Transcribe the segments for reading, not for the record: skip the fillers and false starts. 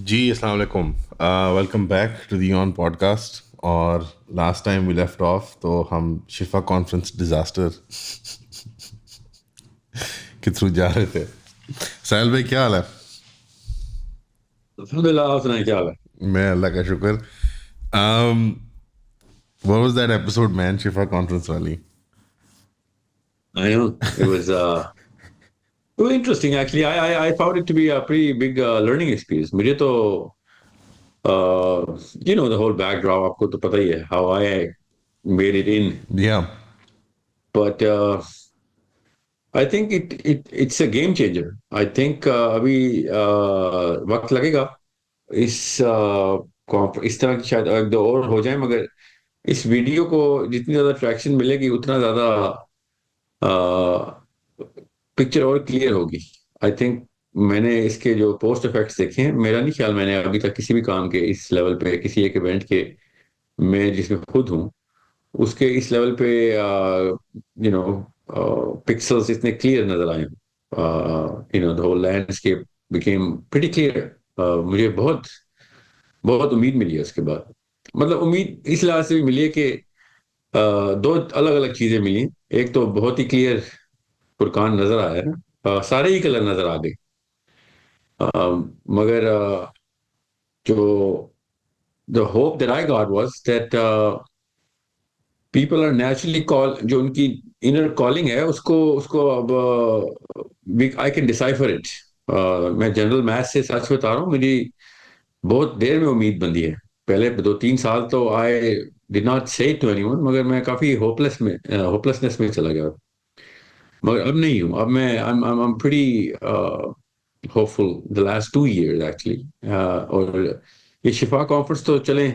جی السلام علیکم. Welcome back to the on podcast. اور last time we left off تو ہم شفا کانفرنس ڈیزاسٹر کے تھرو جا رہے تھے. ساحل بھائی کیا حال ہے؟ الحمد للہ. آپ سنائیں کیا حال ہے؟ میں اللہ کا شکر. what was that episode مین شفا کانفرنس والی؟ I know it was interesting actually. I found it to be a pretty big learning experience. مجھے تو the whole backdrop آپ کو تو پتہ ہی ہے how I made it in. یا But I think it's a game changer. I think ابھی وقت لگے گا اس اس طرح کی شاید ایک دو اور ہو جائیں، مگر اس ویڈیو کو جتنی زیادہ ٹریکشن ملے گی اتنا زیادہ پکچر اور کلیئر ہوگی. آئی تھنک میں نے اس کے جو پوسٹ افیکٹس دیکھے ہیں، میرا نہیں خیال میں نے ابھی تک کسی بھی کام کے اس لیول پہ کسی ایک ایونٹ کے میں جس میں خود ہوں اس کے اس لیول پہ یو نو پکسلز اتنے کلیئر نظر آئے. the whole landscape became pretty clear. مجھے بہت بہت امید ملی ہے اس کے بعد. مطلب امید اس لحاظ سے بھی ملی ہے کہ دو الگ الگ چیزیں ملی. ایک تو بہت ہی کلیئر فرقان نظر آیا ہے، سارے ہی کلر نظر آ گئے. مگر جو the hope that I got was that people are naturally جو ان کی inner calling ہے اس کو اب I can decipher it. میں جنرل میتھ سے سچ بتا رہا ہوں، میری بہت دیر میں امید بندی ہے. پہلے 2-3 سال تو I did not say it to anyone، مگر میں کافی ہوپلسنس میں چلا گیا. مگر اب نہیں ہوں. اب میں I'm pretty hopeful the last 2 years actually. اور یہ شفا کانفرنس تو چلیں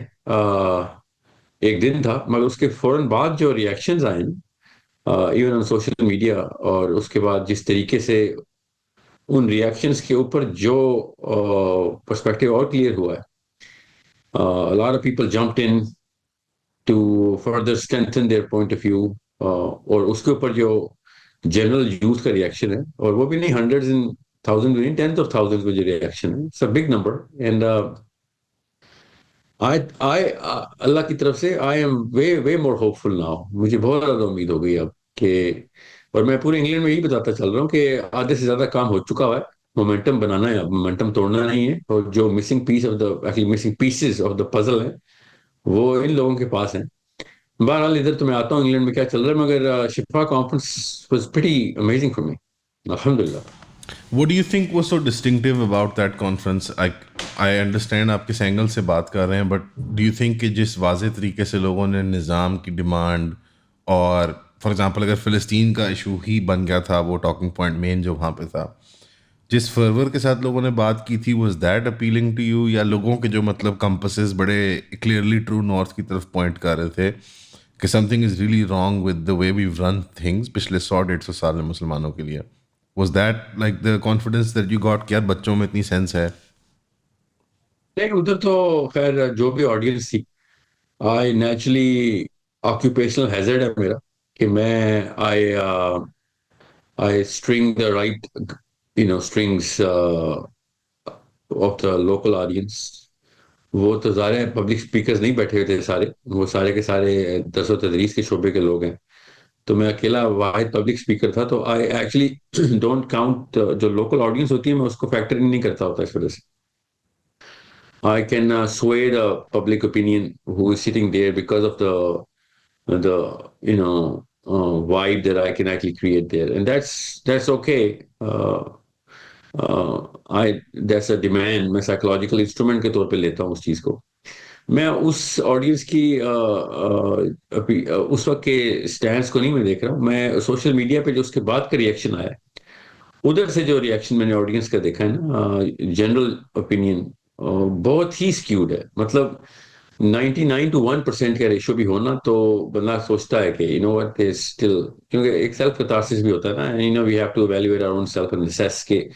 ایک دن تھا، مگر اس کے فوراً بعد جو ریئیکشنز آئے ایون آن سوشل میڈیا، اور اس کے بعد جس طریقے سے ان ریئیکشنز کے اوپر جو پرسپیکٹیو اور کلیئر ہوا ہے. A lot of people jumped in to further strengthen their point of view. اور اس کے اوپر جو جنرل یوتھ کا ریئیکشن ہے، اور وہ بھی نہیں ہنڈریڈز اینڈ تھاؤزینڈ نہیں، ٹینتھ آف تھاؤزینڈ میں جو ریئیکشن ہے، it's a big number. And اللہ کی طرف سے I am way more hopeful now. مجھے بہت زیادہ امید ہو گئی اب کہ، اور میں پورے انگلینڈ میں یہی بتاتا چل رہا ہوں کہ آدھے سے زیادہ کام ہو چکا ہوا ہے. مومنٹم بنانا ہے، اب مومنٹم توڑنا نہیں ہے. اور جو missing piece of the missing pieces of the puzzle ہے وہ ان لوگوں کے پاس ہیں. بہرحال ادھر تو میں آتا ہوں انگلینڈ میں کیا چل رہا ہے، مگر شفا conference was pretty amazing for me. الحمد للہ. What do you think was so distinctive about that conference? I understand آپ کس اینگل سے بات کر رہے ہیں, بٹ ڈو یو تھنک کہ جس واضح طریقے سے لوگوں نے نظام کی ڈیمانڈ, اور فار ایگزامپل اگر فلسطین کا ایشو ہی بن گیا تھا وہ ٹاکنگ پوائنٹ مین جو وہاں پہ تھا, جس فرور کے ساتھ لوگوں نے بات کی تھی, was that appealing to you, یا لوگوں کے جو مطلب کمپسز بڑے کلیئرلی ٹرو نارتھ کی طرف پوائنٹ کر رہے تھے کہ something is really wrong with the way we run things پچھلے 100-150 سال میں مسلمانوں کے لیے؟ Was that like the confidence that you got کہ یار بچوں میں اتنی سینس ہے؟ نہیں، ادھر تو خیر جو بھی آڈینس تھی، آئی نیچرلی آکوپیشنل ہیزرڈ ہے میرا کہ میں I string the right strings of the local audience. وہ تو ظاہر ہے پبلک اسپیکرز نہیں بیٹھے ہوئے تھے سارے، وہ سارے کے سارے درس و تدریس کے شعبے کے لوگ ہیں. تو میں اکیلا واحد پبلک اسپیکر تھا. تو آئی ایکچولی ڈونٹ کاؤنٹ جو لوکل آڈینس ہوتی ہے، میں اس کو فیکٹر نہیں کرتا ہوتا اس وجہ سے. I can sway the public opinion who is sitting there because of the vibe that I can actually create there, and that's okay. That's a demand. میں psychological instrument کے طور پہ لیتا ہوں اس چیز کو. میں اس آڈینس کی اس وقت کے اسٹینڈس کو نہیں میں دیکھ رہا ہوں. میں سوشل میڈیا پہ جو اس کے بعد کا ریئیکشن آیا ہے، ادھر سے جو ریئیکشن میں نے آڈینس کا دیکھا ہے نا، جنرل اوپینین بہت ہی اسکیوڈ ہے. مطلب 99 to 1% کا ریشو بھی ہونا تو بندہ سوچتا ہے کہ what is still، کیونکہ ایک سیلف کتارسس بھی ہوتا ہے نا. We have to evaluate our own self and assess کہ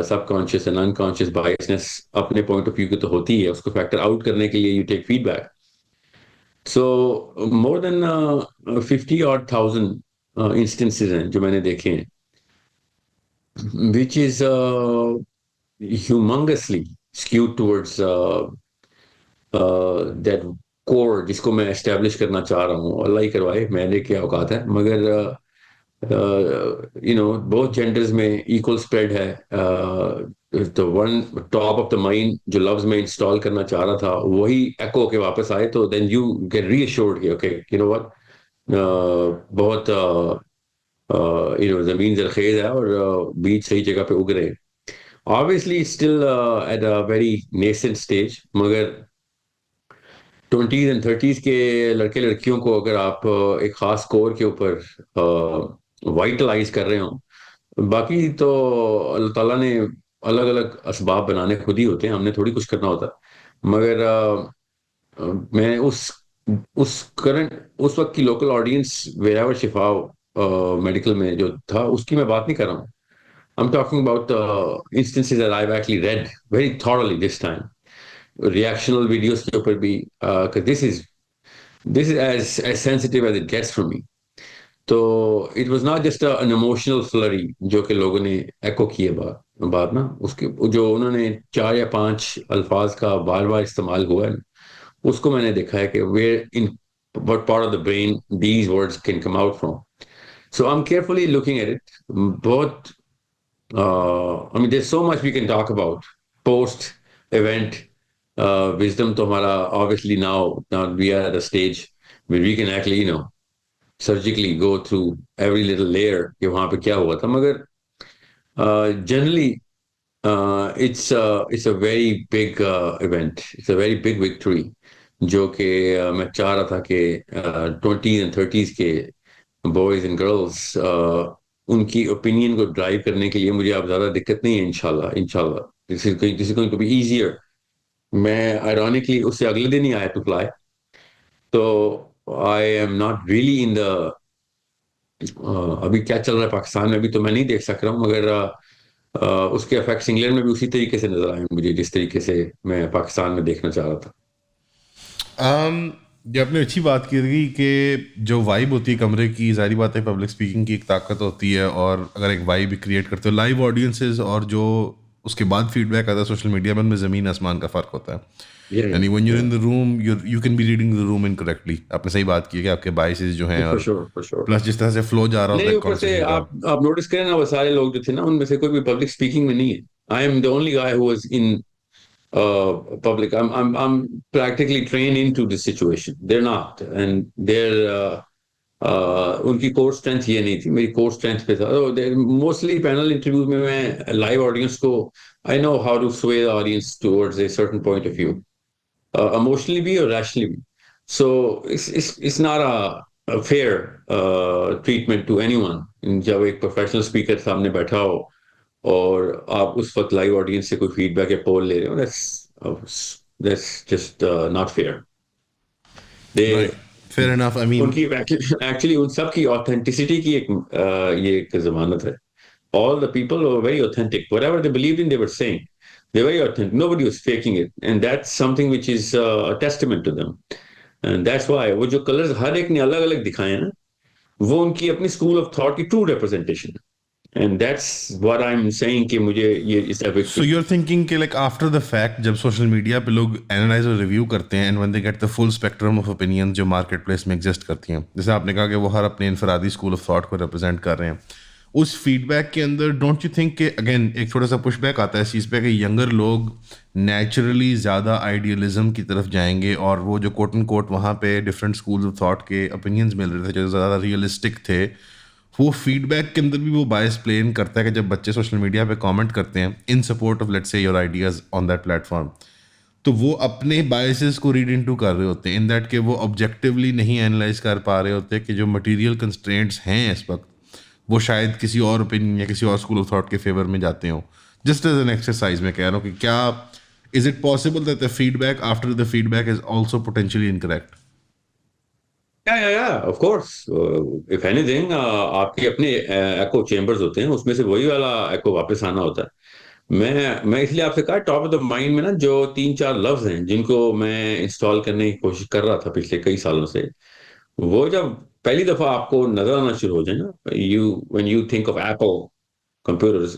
سب کانشیس اینڈ انکانشیس بائسنس اپنے پوائنٹ آف ویو کی تو ہوتی ہے، اس کو فیکٹر آؤٹ کرنے کے لیے you take feedback. So more than 50,000 instances ہیں جو میں نے دیکھے ہیں، which is humongous skewed towards that core جس کو میں اسٹیبلش کرنا چاہ رہا ہوں. اللہ ہی کروائے, میرے کیا اوقات ہے, مگر بہت جینڈرز میں ایکول اسپریڈ ہے. تو one top of the mind جو لفظ میں انسٹال کرنا چاہ رہا تھا وہی ایکو کے واپس آئے, تو then you get reassured کہ اوکے یو نو وٹ, بہت زمین زرخیز ہے اور بیج صحیح جگہ پہ اگ رہے ہیں. Obviously still at a very nascent stage, مگر 20s and 30s کے لڑکے لڑکیوں کو اگر آپ ایک خاص کور کے اوپر وائٹلائز کر رہے ہوں, باقی تو اللہ تعالیٰ نے الگ الگ اسباب بنانے خود ہی ہوتے ہیں, ہم نے تھوڑی کچھ کرنا ہوتا. مگر میں اس کرنٹ اس وقت کی لوکل آڈینس ویراور شفا میڈیکل میں جو تھا اس کی میں بات نہیں کر رہا ہوں. I'm talking about instances that I've actually read very thoroughly this time. Reactional videos کے اوپر بھی, because this is as sensitive as it gets for me. تو it was not just an emotional flurry جو کہ لوگوں نے eco کیے بات نا, اس کے جو انہوں نے 4 یا 5 الفاظ کا بار بار استعمال ہوا ہے, اس کو میں نے دیکھا ہے کہ where in what part of the brain these words can come out from. So I'm carefully looking at it. بہت I mean, there's so much we can talk about post-event wisdom. تو ہمارا obviously now we are at a stage where we can actually surgically go through every little layer کہ وہاں پہ کیا ہوا تھا. مگر generally it's a very big event. It's a very big victory جو کہ میں چاہ رہا تھا کہ 20s and 30s کے boys and girls ان کی اوپینین کو ڈرائیو کرنے کے لیے مجھے اب زیادہ دقت نہیں ہے. انشاءاللہ this is going to be easier. میں ironically اس سے اگلے دن ہی آیا to fly, تو I am not really in the ابھی کیا چل رہا ہے پاکستان میں ابھی تو میں نہیں دیکھ سک رہا ہوں, مگر اس کے افیکٹس انگلینڈ میں بھی اسی طریقے سے نظر آئے مجھے جس طریقے سے میں پاکستان میں دیکھنا چاہ رہا تھا. یہ آپ نے اچھی بات کی تھی کہ جو وائب ہوتی ہے کمرے کی, ظاہری بات ہے پبلک اسپیکنگ کی ایک طاقت ہوتی ہے, اور اگر ایک وائب کریٹ کرتے ہو لائیو آڈینسز اور جو اس کے بعد فیڈ بیک آتا ہے سوشل میڈیا میں, ان میں زمین آسمان کا فرق ہوتا ہے. یعنی when you're in the room you can be reading the room incorrectly. آپ نے صحیح بات کی ہے کہ آپ کے biases جو ہیں اور پلس جس طرح سے فلو جا رہا ہوتا ہے اوپر سے آپ نوٹس کریں نا, وہ سارے لوگ جو تھے نا ان میں سے کوئی بھی پبلک اسپیکنگ میں نہیں ہے. I am the only guy who was in public. I'm practically trained into this situation. They're not, and they're ان کی کور اسٹرینتھ یہ نہیں تھی, میری کور اسٹرینتھ پہ تھا. موسٹلی پینل انٹرویوز میں لائیو آڈینس کو I know how to sway the audience towards a certain point of view, emotionally بھی اور rationally بھی. So it's not a fair treatment to anyone. جب ایک پروفیشنل اسپیکر سامنے بیٹھا ہو اور آپ اس وقت لائیو آڈینس سے کوئی فیڈ بیک یا پول لے رہے ہو, that's just not fair. Fair enough. I mean, ان کی ایکچولی ان سب کی آتھینٹسٹی کی یہ ایک ضمانت ہے. All the people were very authentic. Whatever they believed in, they were saying. They were very authentic. Nobody was faking it. And that's something which is a testament to them. And that's why وہ جو colours ہر ایک نے الگ الگ دکھائے ہیں نا, وہ ان کی اپنی اسکول آف تھاٹ کی true representation. And that's what I'm saying کہ مجھے یہ اس so you're thinking کہ like after the fact جب سوشل میڈیا پہ لوگ اینالائز اور ریویو کرتے ہیں, and when they get the full spectrum of opinions جو مارکیٹ پلیس میں ایگزسٹ کرتی ہیں, جیسے آپ نے کہا کہ وہ ہر اپنے انفرادی اسکول آف تھاٹ کو ریپرزینٹ کر رہے ہیں, اس فیڈ بیک کے اندر ڈونٹ یو تھنک کہ اگین ایک تھوڑا سا پش بیک آتا ہے اس چیز پہ کہ ینگر لوگ نیچرلی زیادہ آئیڈیلزم کی طرف جائیں گے, اور وہ جو کوٹ اینڈ کوٹ وہاں پہ ڈفرینٹ اسکولز آف تھاٹ کے اوپینینز مل رہے تھے جو زیادہ ریئلسٹک تھے, وہ فیڈ بیک کے اندر بھی وہ باعث پلین کرتا ہے کہ جب بچے سوشل میڈیا پہ کامنٹ کرتے ہیں in support of let's say your ideas on that platform, تو وہ اپنے بائسز کو ریڈ انٹو کر رہے ہوتے ہیں, ان دیٹ کہ وہ آبجیکٹیولی نہیں انالائز کر پا رہے ہوتے کہ جو مٹیریل کنسٹرینٹس ہیں اس وقت وہ شاید کسی اور اوپینین یا کسی اور اسکول آف تھاٹ کے فیور میں جاتے ہوں. جسٹ ایز این ایکسرسائز میں کہہ رہا ہوں کہ کیا is it possible that the feedback after the feedback is also potentially incorrect? Of course, if anything آپ کے اپنے ایکو چیمبرز ہوتے ہیں, اس میں سے وہی والا ایکو واپس آنا ہوتا ہے. میں اس لیے آپ سے کہا ٹاپ آف دا مائنڈ میں نا جو 3-4 لفظ ہیں جن کو میں انسٹال کرنے کی کوشش کر رہا تھا پچھلے کئی سالوں سے, وہ جب پہلی دفعہ آپ کو نظر آنا شروع ہو جائے نا, when you think of Apple, computers,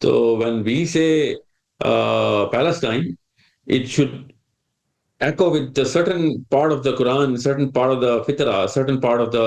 So when we say Palestine, it should echo with a certain part of the Quran, certain part of the Fitra, certain part of the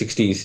60s,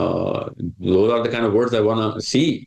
those are the kind of words I want to see.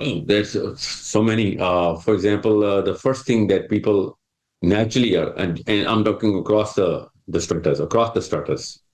Oh, there's so many. For example, the first thing that people naturally are, and I'm talking across the starters,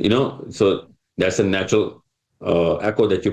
you know, so that's a natural echo that you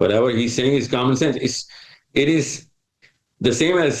whatever he's saying is common sense. It is the same as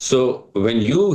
So when you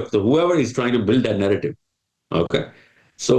of the whoever is trying to build that narrative. Okay, so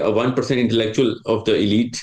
1% intellectual of the elite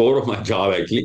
core of my job actually.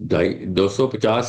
250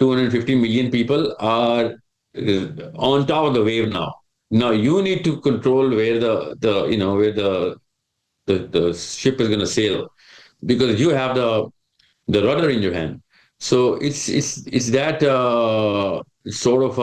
250 million people are on top of the wave now. Now you need to control where the you know where the ship is going to sail because you have the rudder in your hand. So it's that sort of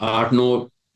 8-9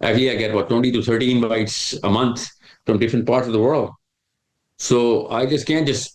Actually, I get about 20 to 30 invites a month from different parts of the world. So I just can't just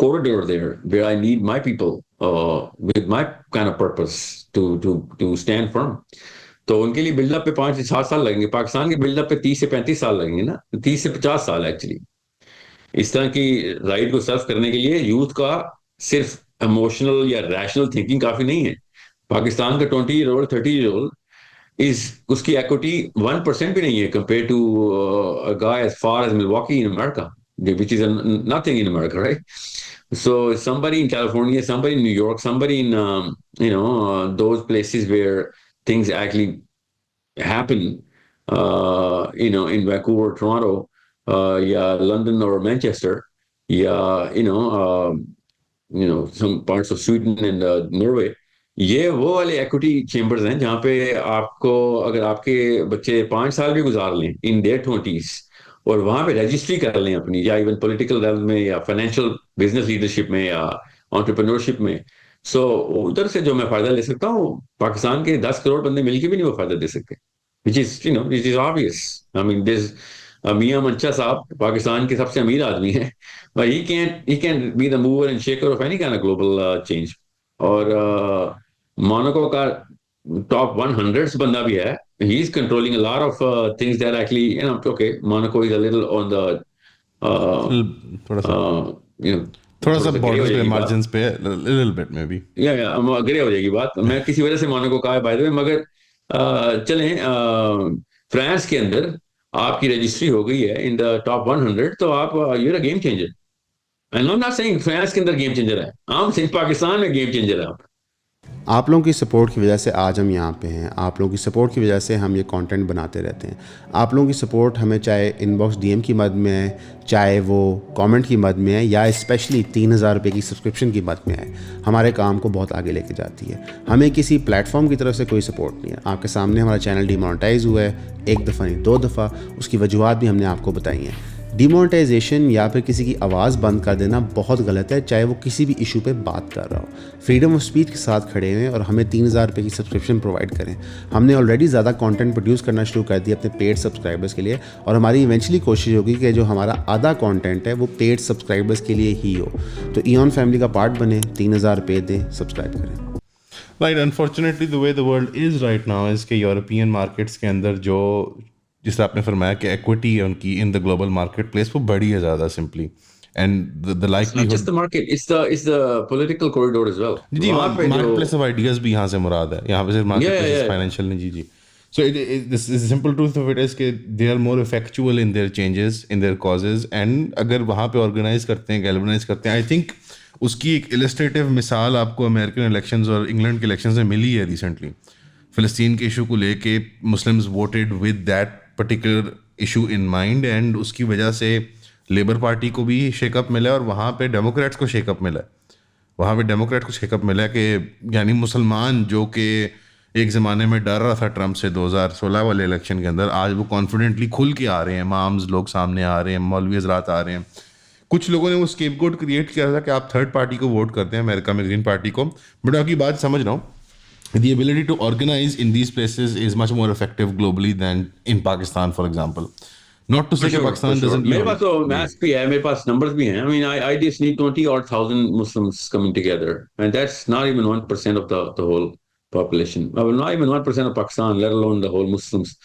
corridor there where I need my people with my kind of purpose to stand firm. تو ان کے لیے build up پہ 5 سے 7 سال لگیں گے. پاکستان کے build up پہ 30 سے 35 سال لگیں گے نا, 30 سے 50 سال ایکچولی. اس طرح کی رائٹ کو سرو کرنے کے لیے یوتھ کا صرف ایموشنل یا ریشنل تھنکنگ کافی نہیں ہے. پاکستان کا 20 ایئر اولڈ 30 ایئر اولڈ اس کی ایکوٹی 1% بھی نہیں ہے compare to guy as far as Milwaukee in America, which is nothing in America, right? So somebody in California, somebody in New York, somebody in those places where things actually happen, in Vancouver, Toronto, yeah, London or Manchester, yeah, some parts of Sweden and Norway. یہ وہ والے equity chambers ہیں جہاں پہ آپ کو اگر آپ کے بچے 5 سال بھی گزار لیں ان دیئر 20s اور وہاں پہ رجسٹری کر لیں اپنی, یا ایون پولیٹیکل ریلم میں یا فائنینشیل بزنس لیڈرشپ میں یا انٹرپرینورشپ میں, سو ادھر سے جو میں فائدہ لے سکتا ہوں پاکستان کے 10 کروڑ بندے مل کے بھی نہیں وہ فائدہ دے سکتے, which is obvious. I mean, there's میاں منچا صاحب پاکستان کے سب سے امیر آدمی ہیں, but he can't be the mover and shaker of any kind of global change. اور موناکو کا ٹاپ 100 بندہ بھی ہے, he is controlling a lot of things that actually, okay, Monaco is a little on the تھوڑا سا border پہ margins پہ little bit maybe گرے ہو جائے گی بات. میں کسی وجہ سے موناکو کا ہے بائی دا وے, مگر چلیں فرانس کے اندر آپ کی رجسٹری ہو گئی ہے ان دا ٹاپ 100 تو آپ you are a game changer. And I'm not saying France کے اندر گیم چینجر ہے, I'm saying پاکستان میں گیم چینجر ہے آپ. آپ لوگوں کی سپورٹ کی وجہ سے آج ہم یہاں پہ ہیں. آپ لوگوں کی سپورٹ کی وجہ سے ہم یہ کانٹینٹ بناتے رہتے ہیں. آپ لوگوں کی سپورٹ ہمیں چاہے ان باکس ڈی ایم کی مد میں ہے, چاہے وہ کامنٹ کی مد میں ہے, یا اسپیشلی 3000 روپے کی سبسکرپشن کی مد میں ہے, ہمارے کام کو بہت آگے لے کے جاتی ہے. ہمیں کسی پلیٹ فارم کی طرف سے کوئی سپورٹ نہیں ہے. آپ کے سامنے ہمارا چینل ڈی مانیٹائز ہوا ہے, 1 دفعہ نہیں 2 دفعہ. اس کی وجوہات بھی ہم نے آپ کو بتائی ہیں. ڈی مانیٹائزیشن یا پھر کسی کی آواز بند کر دینا بہت غلط ہے, چاہے وہ کسی بھی ایشو پہ بات کر رہا ہو. فریڈم آف اسپیچ کے ساتھ کھڑے ہوئے اور ہمیں 3000 روپے کی سبسکرپشن پرووائڈ کریں. ہم نے آلریڈی زیادہ کانٹینٹ پروڈیوس کرنا شروع کر دیا اپنے پیڈ سبسکرائبرس کے لیے, اور ہماری ایونچولی کوشش ہوگی کہ جو ہمارا آدھا کانٹینٹ ہے وہ پیڈ سبسکرائبرس کے لیے ہی ہو. تو ایون فیملی کا پارٹ بنیں, 3000 روپے دیں, سبسکرائب کریں. Right, unfortunately the way the world is right now is کہ یورپین مارکیٹس کے اندر جو جس طرح آپ نے فرمایا کہ ایکوٹی ہے ان کی ان دا گلوبل مارکیٹ پلیس وہ بڑی ہے زیادہ simply, and the likelihood just the market, it's the political corridor as well. جی مارکیٹ پلیس آف آئیڈیاز بھی یہاں سے مراد ہے, یہاں پہ صرف مارکیٹ پلیس فائنینشیل نہیں. جی so this is the simple truth of it is کہ they are more effectual in their changes, in their causes, and اگر وہاں پہ آرگنائز کرتے ہیں, گیلونائز کرتے ہیں, آئی تھنک اس کی ایک السٹریٹو مثال آپ کو امریکن الیکشنز اور انگلینڈ کے الیکشنز میں ملی ہے ریسنٹلی. فلسطین کے ایشو کو لے کے Muslims voted with that particular issue in mind, and اس کی وجہ سے لیبر پارٹی کو بھی شیک اپ ملا اور وہاں پہ ڈیموکریٹس کو شیک اپ ملا. وہاں پہ ڈیموکریٹ کو شیک اپ ملا کہ یعنی مسلمان جو کہ ایک زمانے میں ڈر رہا تھا ٹرمپ سے 2016 والے الیکشن کے اندر, آج وہ کانفیڈنٹلی کھل کے آ رہے ہیں, امامز لوگ سامنے آ رہے ہیں, مولوی حضرات آ رہے ہیں. کچھ لوگوں نے وہ اسکیپ گوٹ کریٹ کیا تھا کہ آپ تھرڈ پارٹی کو ووٹ کرتے ہیں, امریکہ میں گرین پارٹی کو, بٹ آپ کی بات سمجھ رہا ہوں. The ability to organize in these places is much more effective globally than in Pakistan, for example. Not to say that Pakistan doesn't. میرے پاس تو میتھس بھی ہے, میرے پاس نمبرز بھی ہیں. I mean, I just need 20,000 Muslims coming together, and that's not even 1% of the whole population. Not even 1% of Pakistan, let alone the whole Muslims.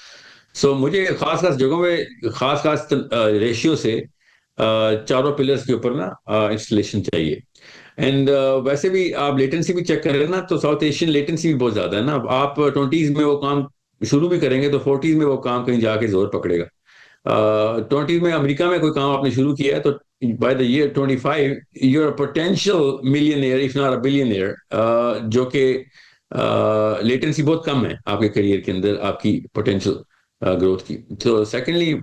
So مجھے خاص خاص جگہوں میں خاص ریشیو سے چاروں پلرس کے اوپر نا انسٹالیشن چاہیے. اینڈ ویسے بھی آپ لیٹنسی بھی چیک کریں نا تو ساؤتھ ایشین لیٹنسی بھی بہت زیادہ ہے نا. آپ 20s میں وہ کام شروع بھی کریں گے تو 40s میں وہ کام کہیں جا کے زور پکڑے گا. 20s میں امریکہ میں کوئی کام آپ نے شروع کیا ہے تو by the year 25 you are potential millionaire if not a billionaire, جو کہ لیٹنسی بہت کم ہے آپ کے کریئر کے اندر آپ کی پوٹینشیل گروتھ کی. تو سیکنڈلی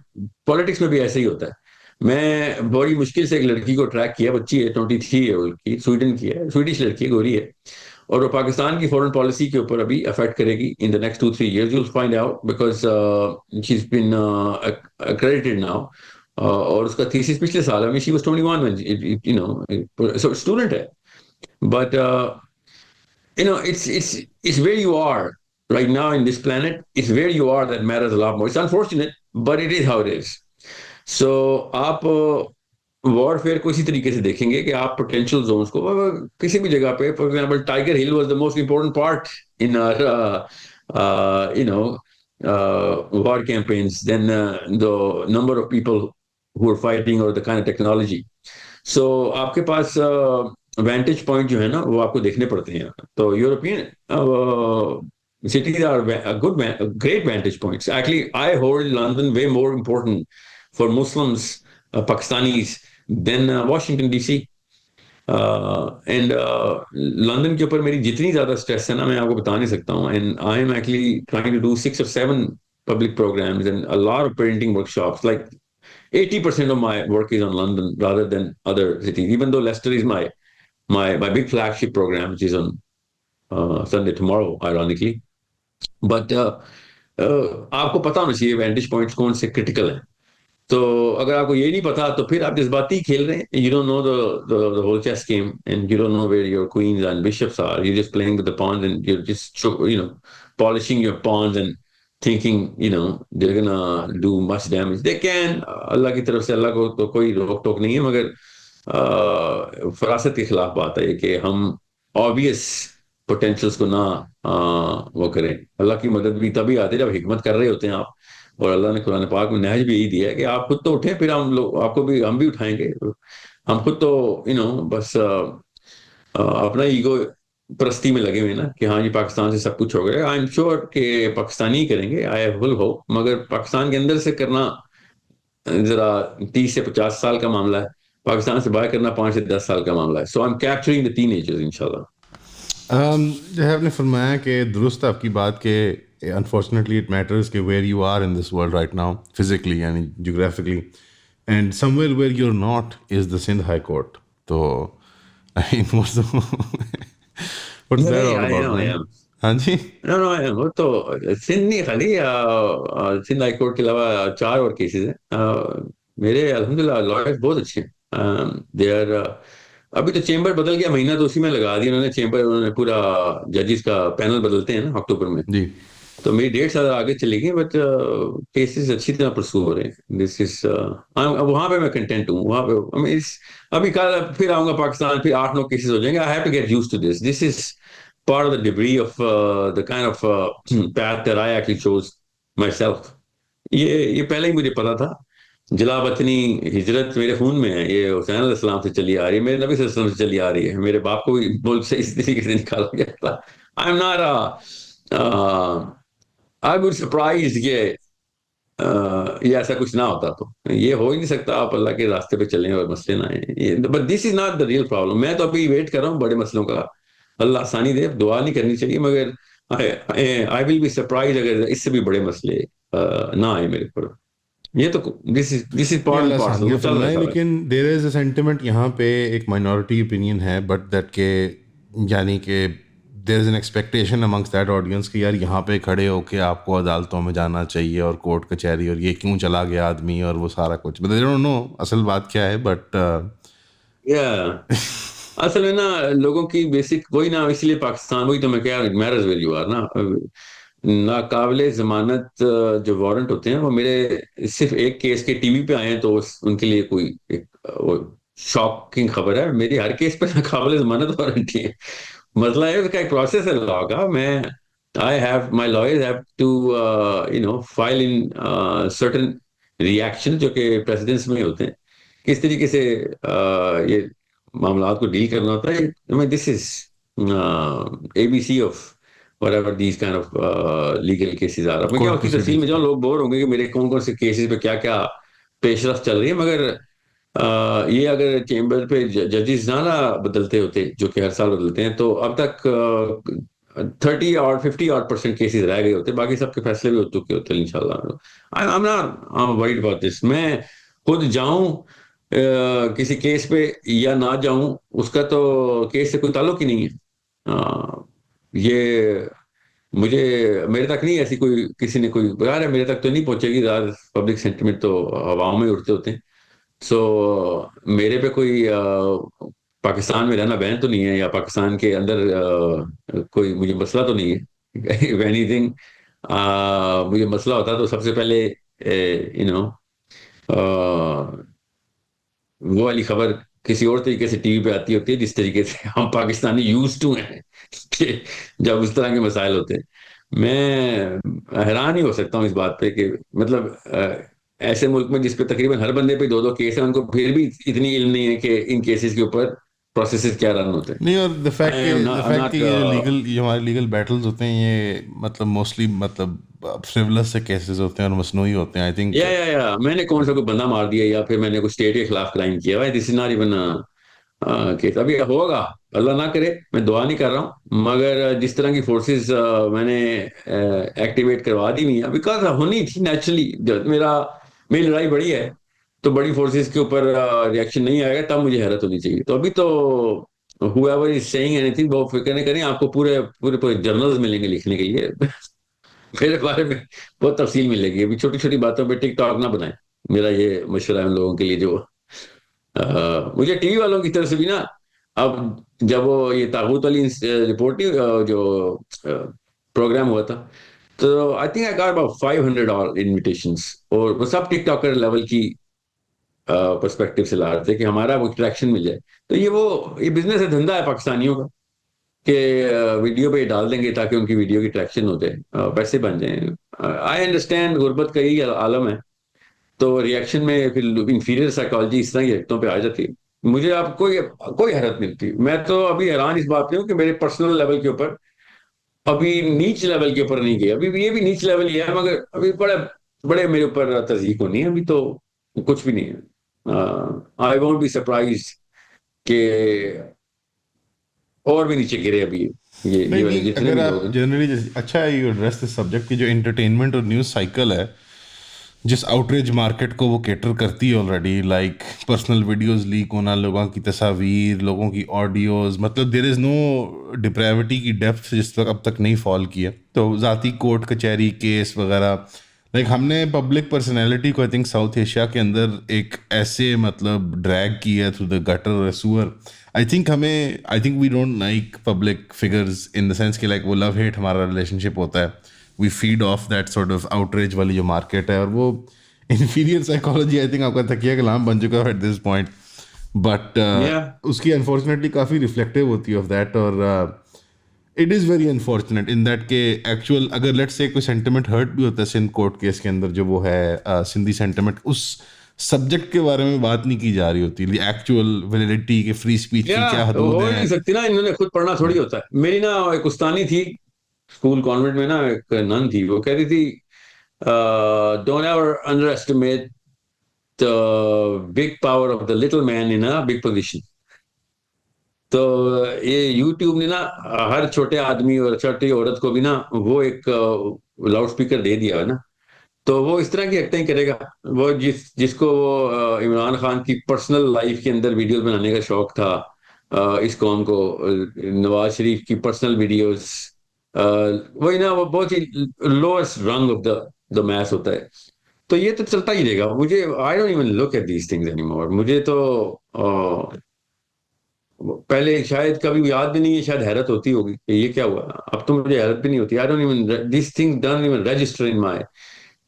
پالیٹکس میں بھی ایسا ہی ہوتا ہے. میں بڑی مشکل سے ایک لڑکی کو ٹریک کیا, بچی ہے 23 ایئر اولڈ کی, سویڈن کی ہے, سویڈش لڑکی ہے, گوری ہے, اور وہ پاکستان کی فورن پالیسی کے اوپر ابھی افیکٹ کرے گی ان the next 2-3 years. You'll find out because she's been accredited now. اور اس کا تھیسس پچھلے سال ہے, she was 21 when so student ہے, but it's where you are right now in this planet. It's where you are that matters a lot more. It's unfortunate, but it is how it is. So آپ وار fair کو اسی طریقے سے دیکھیں گے کہ آپ پوٹینشیل زونس کو کسی بھی جگہ پہ, for example Tiger Hill was the most important part in you know war campaigns, then the number of people who are fighting or the kind of technology. So آپ کے پاس وینٹیج پوائنٹ جو ہے نا وہ آپ کو دیکھنے پڑتے ہیں. تو European cities are good, great vantage points. Actually, I hold London way more important for Muslims, Pakistanis, than Washington DC. And London کے اوپر میری جتنی زیادہ اسٹریس ہے نا میں آپ کو بتا نہیں سکتا ہوں. And I am actually trying to do 6 or 7 public programs and a lot of painting workshops. Like 80% of my work is on London rather than other cities, even though Leicester is my big flagship program, which is on Sunday tomorrow, ironically. But آپ کو پتا ہونا چاہیے vantage points کون سے critical ہیں. تو اگر آپ کو یہ نہیں پتا تو پھر آپ جذباتی کھیل رہے ہیں. You don't know the whole chess game, and you don't know where your queens and bishops are. You're just playing with the pawns, and you're just polishing your pawns and thinking they're gonna do much damage. They can. اللہ کی طرف سے اللہ کو تو کوئی روک ٹوک نہیں ہے, مگر فراست کے خلاف بات ہے کہ ہم obvious potentials کو نہ وہ کریں. اللہ کی مدد بھی تبھی آتی ہے جب حکمت کر رہے ہوتے ہیں آپ. اور اللہ نے قرآن پاک میں نہج بھی یہی دیا ہے کہ آپ خود تو اٹھیں, پھر ہم لوگ آپ کو بھی, ہم بھی اٹھائیں گے. ہم خود تو بس اپنا ایگو پرستی میں لگے ہوئے نا کہ ہاں جی پاکستان سے سب کچھ ہو گیا. آئی ایم شیور کہ پاکستانی ہی کریں گے, آئی ول ہو, مگر پاکستان کے اندر سے کرنا ذرا 30 سے 50 سال کا معاملہ ہے, پاکستان سے باہر کرنا 5 سے 10 سال کا معاملہ ہے. So I am capturing the teenagers انشاءاللہ. آپ نے فرمایا کہ درست آپ کی بات کہ unfortunately it matters کہ where you are in this world right now physically یعنی geographically, and somewhere where you're not is the Sindh High Court. تو I mean what's that all about, man? ہاں جی وہ تو سندھ نہیں خالی, سندھ ہائی کورٹ کے علاوہ 4 اور کیسز ہیں. میرے الحمدللہ لائرز بہت اچھے ہیں. دے آر ابھی تو چیمبر بدل گیا, مہینہ تو اسی میں لگا دیا انہوں نے. چیمبر انہوں نے پورا ججز کا پینل بدلتے ہیں نا اکتوبر میں, جی. تو میری 1.5 سال آگے چلے گئی, بٹ کیسز اچھی طرح پرسو ہو رہے ہیں. دس از وہاں پہ میں کنٹینٹ ہوں. وہاں پہ ابھی کل پھر آؤں گا پاکستان, پھر 8-9 کیسز ہو جائیں گے. I have to get used to this. This is part of the debris of the kind of path that I actually chose myself. یہ پہلے ہی مجھے پتا تھا. جلا وطنی ہجرت میرے خون میں ہے. یہ حسین علیہ السلام سے چلی آ رہی ہے, میرے نبی صلی اللہ علیہ وسلم سے چلی آ رہی ہے. میرے باپ کو بھی ملک سے اس طریقے سے نکالا گیا تھا. I am not I would surprised کہ یہ ایسا کچھ نہ ہوتا. تو یہ ہو ہی نہیں سکتا. آپ اللہ کے راستے پہ چلیں اور مسئلے نہ آئیں. But this is not the real problem. میں تو ابھی ویٹ کر رہا ہوں بڑے مسئلوں کا. اللہ آسانی دے. دعا نہیں کرنی چاہیے, مگر I will be surprised اگر اس سے بھی بڑے مسئلے نہ آئے میرے پر. یہ تو this is part and parcel. لیکن there is a sentiment یہاں پہ ایک minority opinion ہے, but that کہ یعنی کہ there is an expectation amongst that audience کہ یار یہاں پہ کھڑے ہو کے آپ کو عدالتوں میں جانا چاہیے اور کورٹ کچہری, اور یہ کیوں چلا گیا آدمی اور وہ سارا کچھ. but they don't know اصل بات کیا ہے. but اصل میں نا لوگوں کی بیسک وہی نا, اس لیے پاکستان, وہی تو میں کہہ رہا ہوں, میرز ویئر یو آر نا. ناقابل ضمانت جو وارنٹ ہوتے ہیں وہ میرے صرف ایک کیس کے ٹی وی پہ آئے ہیں تو ان کے لیے کوئی شاکنگ خبر ہے. میری ہر کیس پہ ناقابل ضمانت وارنٹ ہی ہے. مسئلہ ہے اس کا ایک پروسیس ہے لا کا. میں my lawyers have to file in certain reaction جو کہ پریسیڈنس میں ہوتے ہیں, کس طریقے سے یہ معاملات کو ڈیل کرنا ہوتا ہے. دس از ABC of whatever these kind of legal cases are. میں کیا اس کی تفصیل میں جاؤں, لوگ بور ہوں گے کہ میرے کون کون سے کیسز پہ کیا کیا پیش رفت چل رہی ہے. مگر یہ اگر چیمبر پہ ججز نہ بدلتے ہوتے جو کہ ہر سال بدلتے ہیں, تو اب تک 30 اور 50% کیسز رہ گئے ہوتے, باقی سب کے فیصلے بھی ہو چکے ہوتے انشاءاللہ. I'm not worried about this. میں خود جاؤں کسی کیس پہ یا نہ جاؤں, اس کا تو کیس سے کوئی تعلق ہی نہیں ہے. یہ میرے تک نہیں ایسی کوئی کسی نے کوئی بغیر ہے, میرے تک تو نہیں پہنچے گی. زیادہ پبلک سینٹیمنٹ تو ہواؤں میں اڑتے ہوتے ہیں. سو میرے پہ کوئی پاکستان میں رہنا بین تو نہیں ہے, یا پاکستان کے اندر کوئی مجھے مسئلہ تو نہیں ہے. if anything مجھے مسئلہ ہوتا تو سب سے پہلے وہ والی خبر کسی اور طریقے سے ٹی وی پہ آتی ہوتی ہے جس طریقے سے ہم پاکستانی یوز ٹو ہیں کہ جب اس طرح کے مسائل ہوتے ہیں. میں حیران ہی ہو سکتا ہوں اس بات پہ کہ مطلب ایسے ملک میں جس پہ تقریباً ہر بندے پہ 2 کیس ہیں، ان کو پھر بھی اتنی علم نہیں ہے کہ ان کیسز کے اوپر پروسیسز کیا رن ہوتے ہیں. نہیں، اور دا I فیکٹ am کہ not, یہ جو لیگل، یہ ہمارے لیگل بیٹلز ہوتے ہیں، یہ مطلب موسٹلی مطلب فریولس سے کیسز ہوتے ہیں اور مصنوعی ہوتے ہیں. آئی تھنک یا میں نے کون سا کوئی بندہ مار دیا یا پھر میں نے کوئی اسٹیٹ کے خلاف کرائم کیا ہوا ہے. دس از ناٹ ایون کیس. ابھی ہوگا، اللہ نہ کرے، میں دعا نہیں کر رہا ہوں، مگر جس طرح کی فورسز میں نے ایکٹیویٹ کروا دی نہیں، بیکاز ہونی تھی نیچرلی. میری لڑائی بڑی ہے تو بڑی فورسز کے اوپر ریئیکشن نہیں آئے گا، تب مجھے حیرت ہونی چاہیے. تو ابھی تو whoever is saying anything وہ فکر نہیں کریں، آپ کو پورے جرنلز ملیں گے لکھنے کے لیے میرے بارے میں بہت تفصیل ملے گی. ابھی چھوٹی چھوٹی باتوں پہ ٹک ٹاک نہ بنائیں. میرا یہ مشورہ ہے ان لوگوں کے لیے جو مجھے ٹی وی والوں کی طرف سے بھی نا، اب جب وہ یہ تاغوت والی رپورٹ جو پروگرام ہوا تھا، تو I think I got about 500 انویٹیشنس، اور وہ سب ٹک ٹاکر لیول کی پرسپیکٹو سے لا رہے تھے کہ ہمارا وہ ٹریکشن مل جائے. تو یہ بزنس ہے، دھندا ہے پاکستانیوں کا کہ ویڈیو پہ ڈال دیں گے تاکہ ان کی ویڈیو کی ٹریکشن ہو جائے، پیسے بن جائیں. آئی انڈرسٹینڈ غربت کا یہی عالم ہے، تو ریئیکشن میں پھر انفیریئر سائیکالوجی اس طرح کی حرکتوں پہ آ جاتی ہے. مجھے آپ کوئی حیرت نہیں ہوتی. میں تو ابھی حیران اس بات پہ ہوں کہ میرے پرسنل لیول کے اوپر ابھی نیچ لیول کے اوپر نہیں گیا. ابھی یہ بھی نیچ لیول ہی ہے، مگر ابھی بڑے میرے اوپر تصدیق ہونی ہے. ابھی تو کچھ بھی نہیں ہے. آئی وونٹ بی سرپرائز کہ اور بھی نیچے گرے ابھی یہ والے نہیں، جتنے اگر بھی آپ لوگ ہیں. جنرلی اچھا ہے یو ایڈریس دس سبجیکٹ کی جو انٹرٹینمنٹ اور نیوز سائیکل ہے، جس آؤٹریج مارکیٹ کو وہ کیٹر کرتی ہے already, like personal videos leak ہونا، لوگوں کی تصاویر، لوگوں کی آڈیوز، مطلب دیر از نو ڈپریوٹی کی ڈیپتھ جس تک اب تک نہیں فال کی ہے. تو ذاتی کورٹ کچہری کیس وغیرہ، لائک ہم نے پبلک پرسنالٹی کو آئی تھنک ساؤتھ ایشیا کے اندر ایک ایسے مطلب ڈریگ کی ہے through the gutter sewer. I think we don't like public figures in the sense کہ لائک وہ لو ہیٹ ہمارا ریلیشن شپ ہوتا ہے. We fed off that sort of outreach والی جو مارکیٹ ہے، اور وہ انفیریئر سائیکالوجی آئی تھنک آپ کا تکیہ کلام بن چکا ہے ایٹ دس پوائنٹ. بٹ اس کی انفارچونیٹلی کافی ریفلیکٹیو ہوتی ہے آف دیٹ، اور it is very unfortunate in that کہ ایکچوئل اگر لیٹ سے کوئی سینٹیمنٹ ہرٹ بھی ہوتا ہے سندھ کورٹ کیس کے اندر، جو وہ ہے سندھی سینٹیمنٹ، اس سبجیکٹ کے بارے میں بات نہیں کی جا رہی ہوتی، ایکچوئل ویلیڈیٹی کے فری اسپیچ کی کیا حدود ہو ہیں. نہیں سکتی نا، انہوں نے خود پڑھنا تھوڑی ہوتا ہے. میری نا ایک استانی تھی اسکول کانوینٹ میں نا، ایک نن تھی، وہ کہتی تھی don't ever under estimate the big power of the little man in a big position. تو یہ یوٹیوب نے نا ہر چھوٹے آدمی اور چھوٹی عورت کو بھی نا وہ ایک لاؤڈ اسپیکر دے دیا ہے نا، تو وہ اس طرح کی حرکتیں کرے گا. وہ جس کو وہ عمران خان کی پرسنل لائف کے اندر ویڈیوز بنانے کا شوق تھا، اس قوم کو نواز شریف کی پرسنل ویڈیوز، وہی نا وہ بہت ہی لوئسٹ رنگ آف دا میس ہوتا ہے. تو یہ تو چلتا ہی رہے گا. مجھے I don't even look at these things any more. مجھے تو پہلے شاید کبھی یاد بھی نہیں ہے، شاید حیرت ہوتی ہوگی کہ یہ کیا ہوا. اب تو مجھے حیرت بھی نہیں ہوتی. آئی don't even these things don't even register in my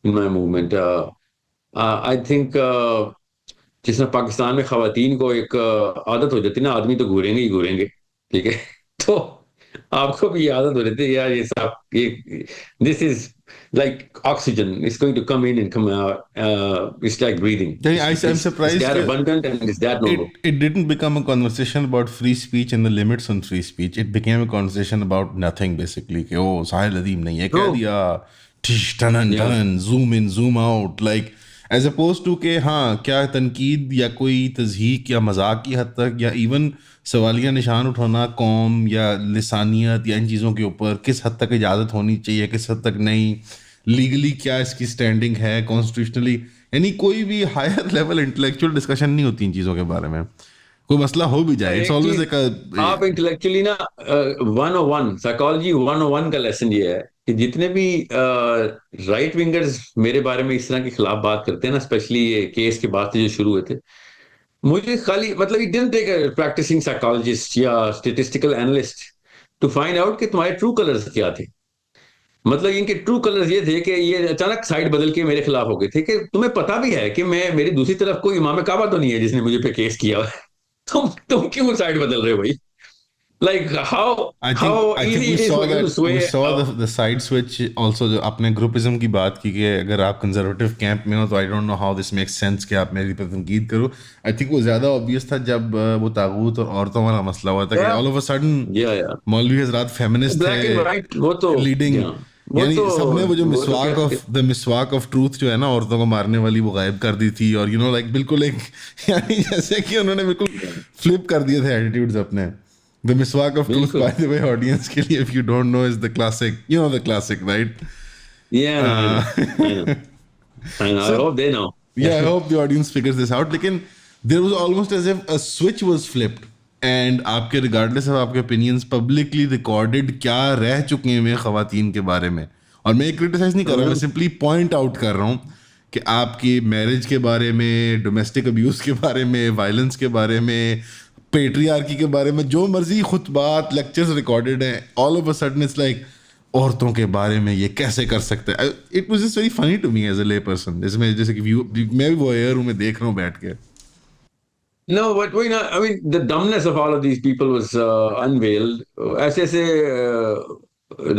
movement. I think جس میں پاکستان میں خواتین کو ایک عادت ہو جاتی نا، آدمی تو گھوریں گے ہی گھوریں گے، ٹھیک ہے. تو آپ کو بھی یہ عادت ہو جاتی ہے یار، یہ سب دس از like oxygen. It's going to come in and come out. It's like breathing. I'm surprised It's that abundant and it's that noble. it didn't become a conversation about free speech and the limits on free speech. It became a conversation about nothing basically. کہ oh ساحل عظیم نے یہ کہہ دیا، ton zoom in zoom out, like as opposed to کہ ہاں کیا تنقید یا کوئی تضحیک یا مذاق کی حد تک، یا ایون سوالیہ نشان اٹھانا قوم یا لسانیت یا ان چیزوں کے اوپر کس حد تک اجازت ہونی چاہیے، کس حد تک نہیں، لیگلی کیا اس کی اسٹینڈنگ ہے کانسٹیٹیوشنلی، یعنی کوئی بھی ہائر لیول انٹلیکچوئل ڈسکشن نہیں ہوتی ان چیزوں کے بارے میں. کوئی مسئلہ ہو بھی جائے، اٹس آلویز ایک آپ انٹلیکچولی نا 101 سائیکالوجی 101 کا لیسن یہ ہے کہ جتنے بھی رائٹ ونگرز میرے بارے میں اس طرح کے خلاف بات کرتے ہیں نا، اسپیشلی یہ کیس کے بعد سے جو شروع ہوئے تھے، مجھے خالی مطلب it didn't take a practising psychologist یا statistical analyst to find out کہ تمہارے ٹرو کلرز کیا تھے. مطلب ان کے ٹرو کلرز یہ تھے کہ یہ اچانک سائڈ بدل کے میرے خلاف ہو گئے تھے کہ تمہیں پتا بھی ہے کہ میں میری دوسری طرف کوئی امام کعبہ تو نہیں ہے جس نے مجھے پہ کیس کیا ہے. تم کیوں سائڈ بدل رہے ہو بھائی؟ Like how I think easy we it is saw for you to that sway. we saw the side switch also. جو آپ نے گروپزم کی بات کی کہ اگر آپ کنزرویٹو کیمپ میں ہو تو I don't know how this makes sense کہ آپ میری پر تنقید کرو. I think وہ زیادہ obvious تھا جب وہ طاغوت اور عورتوں والا مسئلہ ہوا تھا کہ all of a sudden Yeah. مولوی حضرات فیمنسٹ Black and تھے white وہ تو لیڈنگ, وہ یعنی تو سب نے وہ جو مسواک کیا آف دا مسواک آف ٹروتھ جو ہے نا عورتوں کو مارنے والی وہ غائب کر دی تھی, اور لائک بالکل ایک یعنی جیسے کہ انہوں نے بالکل فلپ کر دیے تھے ایٹیٹیوڈز اپنے. The Miswak of Truth, by the way, audience کے لیے, if you don't know, is the classic. You know the classic, right? Yeah, I know. I hope they know. Yeah, I hope the audience figures this out. لیکن there was almost as if a switch was flipped. And آپ کے regardless of آپ کے opinions publicly recorded کیا رہ چکے ہیں خواتین کے بارے میں. اور میں criticize نہیں کر رہا ہوں, میں simply point out کر رہا ہوں کہ آپ کی میرج کے بارے میں, ڈومیسٹک ابیوز کے بارے میں, وائلنس کے بارے میں, پیٹریارکی کے بارے میں جو مرضی خطبات لیکچرز ریکارڈڈ ہیں, all of a sudden it's like عورتوں کے بارے میں یہ کیسے کر سکتے ہیں. It was just very funny to me as a lay person. اس میں جیسے کہ میں بھی وہ ایئر ہوں, میں دیکھ رہا ہوں بیٹھ کے. No, but I mean, the dumbness of all of these people was unveiled. ایسے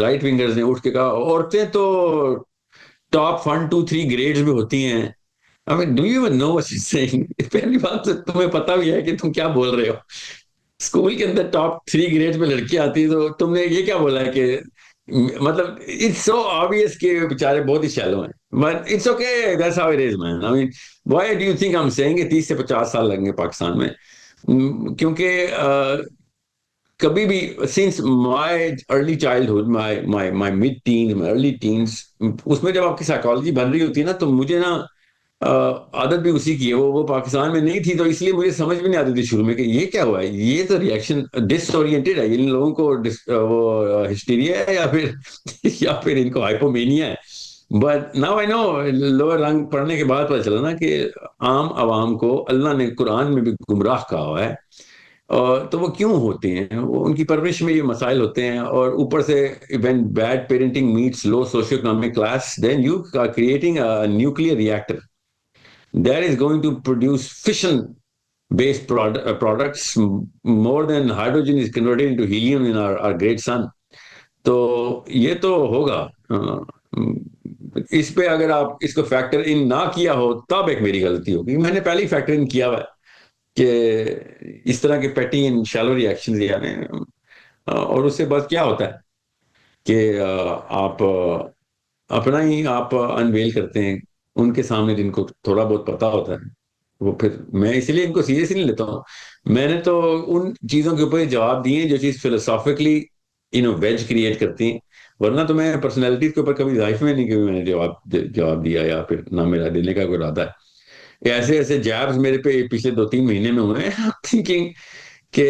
رائٹ ونگرز نے اٹھ کے کہا عورتیں تو ٹاپ 1 2 3 گریڈز میں ہوتی ہیں. I mean, do you even know what she's saying? پہلی بات تو تمہیں پتا بھی ہے کہ تم کیا بول رہے ہو. اسکول کے اندر ٹاپ 3 گریڈ میں لڑکی آتی تو تم نے یہ کیا بولا ہے کہ مطلب اٹس سو آبویس کہ بیچارے بہت ہی شیلو ہیں. But it's okay, that's how it is man. I mean why do you think I am seeing کہ 30 سے 50 سال لگیں گے پاکستان میں, کیونکہ کبھی بھی since my early childhood, my mid teen, my early teens, اس میں جب آپ کی سائیکالوجی بن رہی ہوتی ہے نا تو مجھے نا عادت بھی اسی کی ہے. وہ پاکستان میں نہیں تھی تو اس لیے مجھے سمجھ بھی نہیں آتی تھی شروع میں کہ یہ کیا ہوا ہے, یہ تو ریئیکشن ڈس اورینٹیڈ ہے, ان لوگوں کو وہ ہسٹیریا ہے یا پھر ان کو ہائپومینیا ہے. But now I know, lower ring پڑھنے کے بعد پتہ چلا نا کہ عام عوام کو اللہ نے قرآن میں بھی گمراہ کہا ہوا ہے. تو وہ کیوں ہوتے ہیں, وہ ان کی پرورش میں یہ مسائل ہوتے ہیں, اور اوپر سے when bad parenting meets low socio-economic class, then you are creating a nuclear reactor that is going to produce fission based products more than hydrogen is converted into helium in our great sun. تو یہ تو ہوگا. اس پہ اگر آپ اس کو factor in نہ کیا ہو تب ایک میری غلطی ہوگی. میں نے پہلے ہی فیکٹر ان کیا ہوا ہے کہ اس طرح کے پیٹی اینڈ شیلو ریئیکشنز یعنی, اور اس سے بعد کیا ہوتا ہے کہ آپ اپنا ہی آپ انویل کرتے ہیں ان کے سامنے جن کو تھوڑا بہت پتا ہوتا ہے. وہ پھر میں اس لیے ان کو سیریسلی نہیں لیتا ہوں. میں نے تو ان چیزوں کے اوپر جواب دیے جو چیز فلسافیکلی ویج کریٹ کرتی ہیں, ورنہ تو میں پرسنالٹیز کے اوپر کبھی ضعیف میں نہیں کہ میں نے جواب دیا یا پھر نہ میرا دینے کا کوئی ارادہ ہے. ایسے جابز میرے پہ پچھلے 2-3 مہینے میں ہوئے ہیں تھنکنگ کہ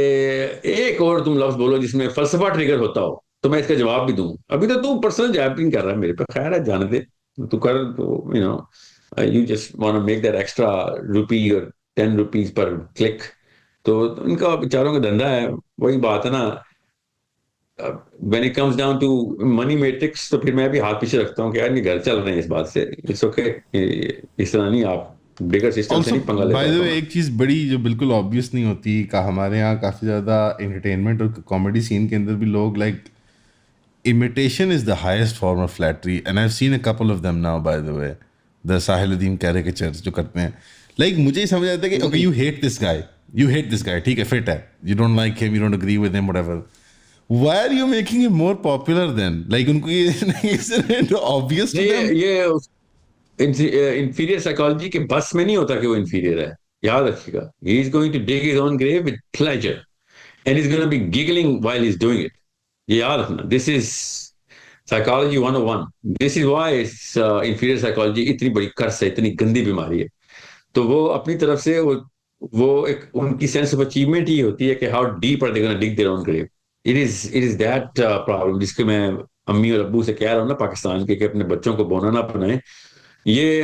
ایک اور تم لفظ بولو جس میں فلسفہ ٹریگر ہوتا ہو تو میں اس کا جواب بھی دوں. ابھی تو تم پرسنل جاب نہیں کر رہا ہے میرے پہ, خیر ہے جانے دے, تو کر, you just want to make that extra rupee or 10 rupees per click. تو ان کا بیچاروں کا دھندا ہے. وہی بات ہے نا, when it comes down to money matrix تو پھر میں بھی ہاتھ پیچھے رکھتا ہوں کہ یار یہ گھر چل رہے ہیں اس بات سے. اٹس اوکے, اس طرح نہیں, آپ بگر سسٹم سے نہیں پنگا لیتے. ایک چیز بڑی جو بالکل آبویس نہیں ہوتی, ہمارے یہاں کافی زیادہ انٹرٹینمنٹ اور کامیڈی سین کے اندر بھی لوگ like imitation is the highest form of flattery, and I've seen a couple of them now, by the way, the Sahil Adim caricatures جو کرتے ہیں. لائک مجھے ہی سمجھ آتا ہے کہ okay, you hate this guy, ٹھیک ہے, فٹ ہے, you don't like him, you don't agree with him, whatever. Why are you making him more popular then? Like ان کو یہ obvious to them? یہ انفیریئر سائیکالوجی کے بس میں نہیں ہوتا کہ وہ انفیریئر ہے. یاد رکھیے گا, he is going to dig his own grave with pleasure and he's going to be giggling while he's doing it. یہ یاد رکھنا, this is psychology 101. This is why inferior psychology اتنی بڑی کرس ہے, اتنی گندی بیماری ہے. تو وہ اپنی طرف سے وہ ایک ان کی سینس آف اچیومنٹ ہی ہوتی ہے کہ how deep are they going to dig their own grave. It is that problem جس کے میں امی اور ابو سے کہہ رہا ہوں نا پاکستان کے کہ اپنے بچوں کو بونا نہ اپنائیں. یہ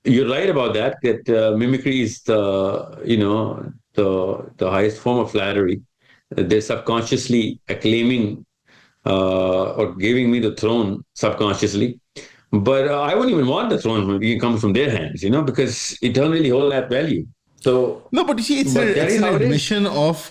you're right about that mimicry is the highest form of flattery. They're subconsciously acclaiming or giving me the throne subconsciously. But I wouldn't even want the throne when it comes from their hands, because it doesn't really hold that value. So, No, but you see, it's that is an how it is. admission of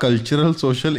cultural social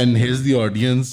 and here's the audience.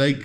like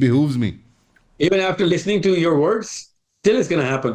behooves me. Even after listening to your words, still it's gonna happen.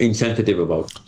insensitive about.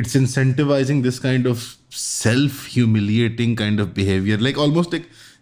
it's incentivizing this kind of self-humiliating kind of behavior, like almost like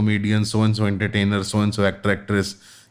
comedian, so and so entertainer, so and so actor actress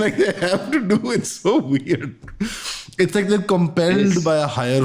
like they have to do. It's so weird. It's like they're compelled by a higher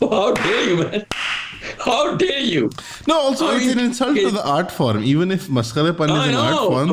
How dare you, man? How dare you? No, also it's an insult to the art form. Even if maskharapan is an art form,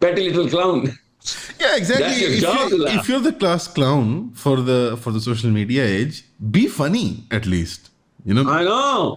petty little clown. Yeah, exactly. If you're the class clown for the social media age, be funny at least. You know? I know.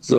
So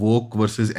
woke versus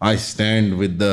I stand with the,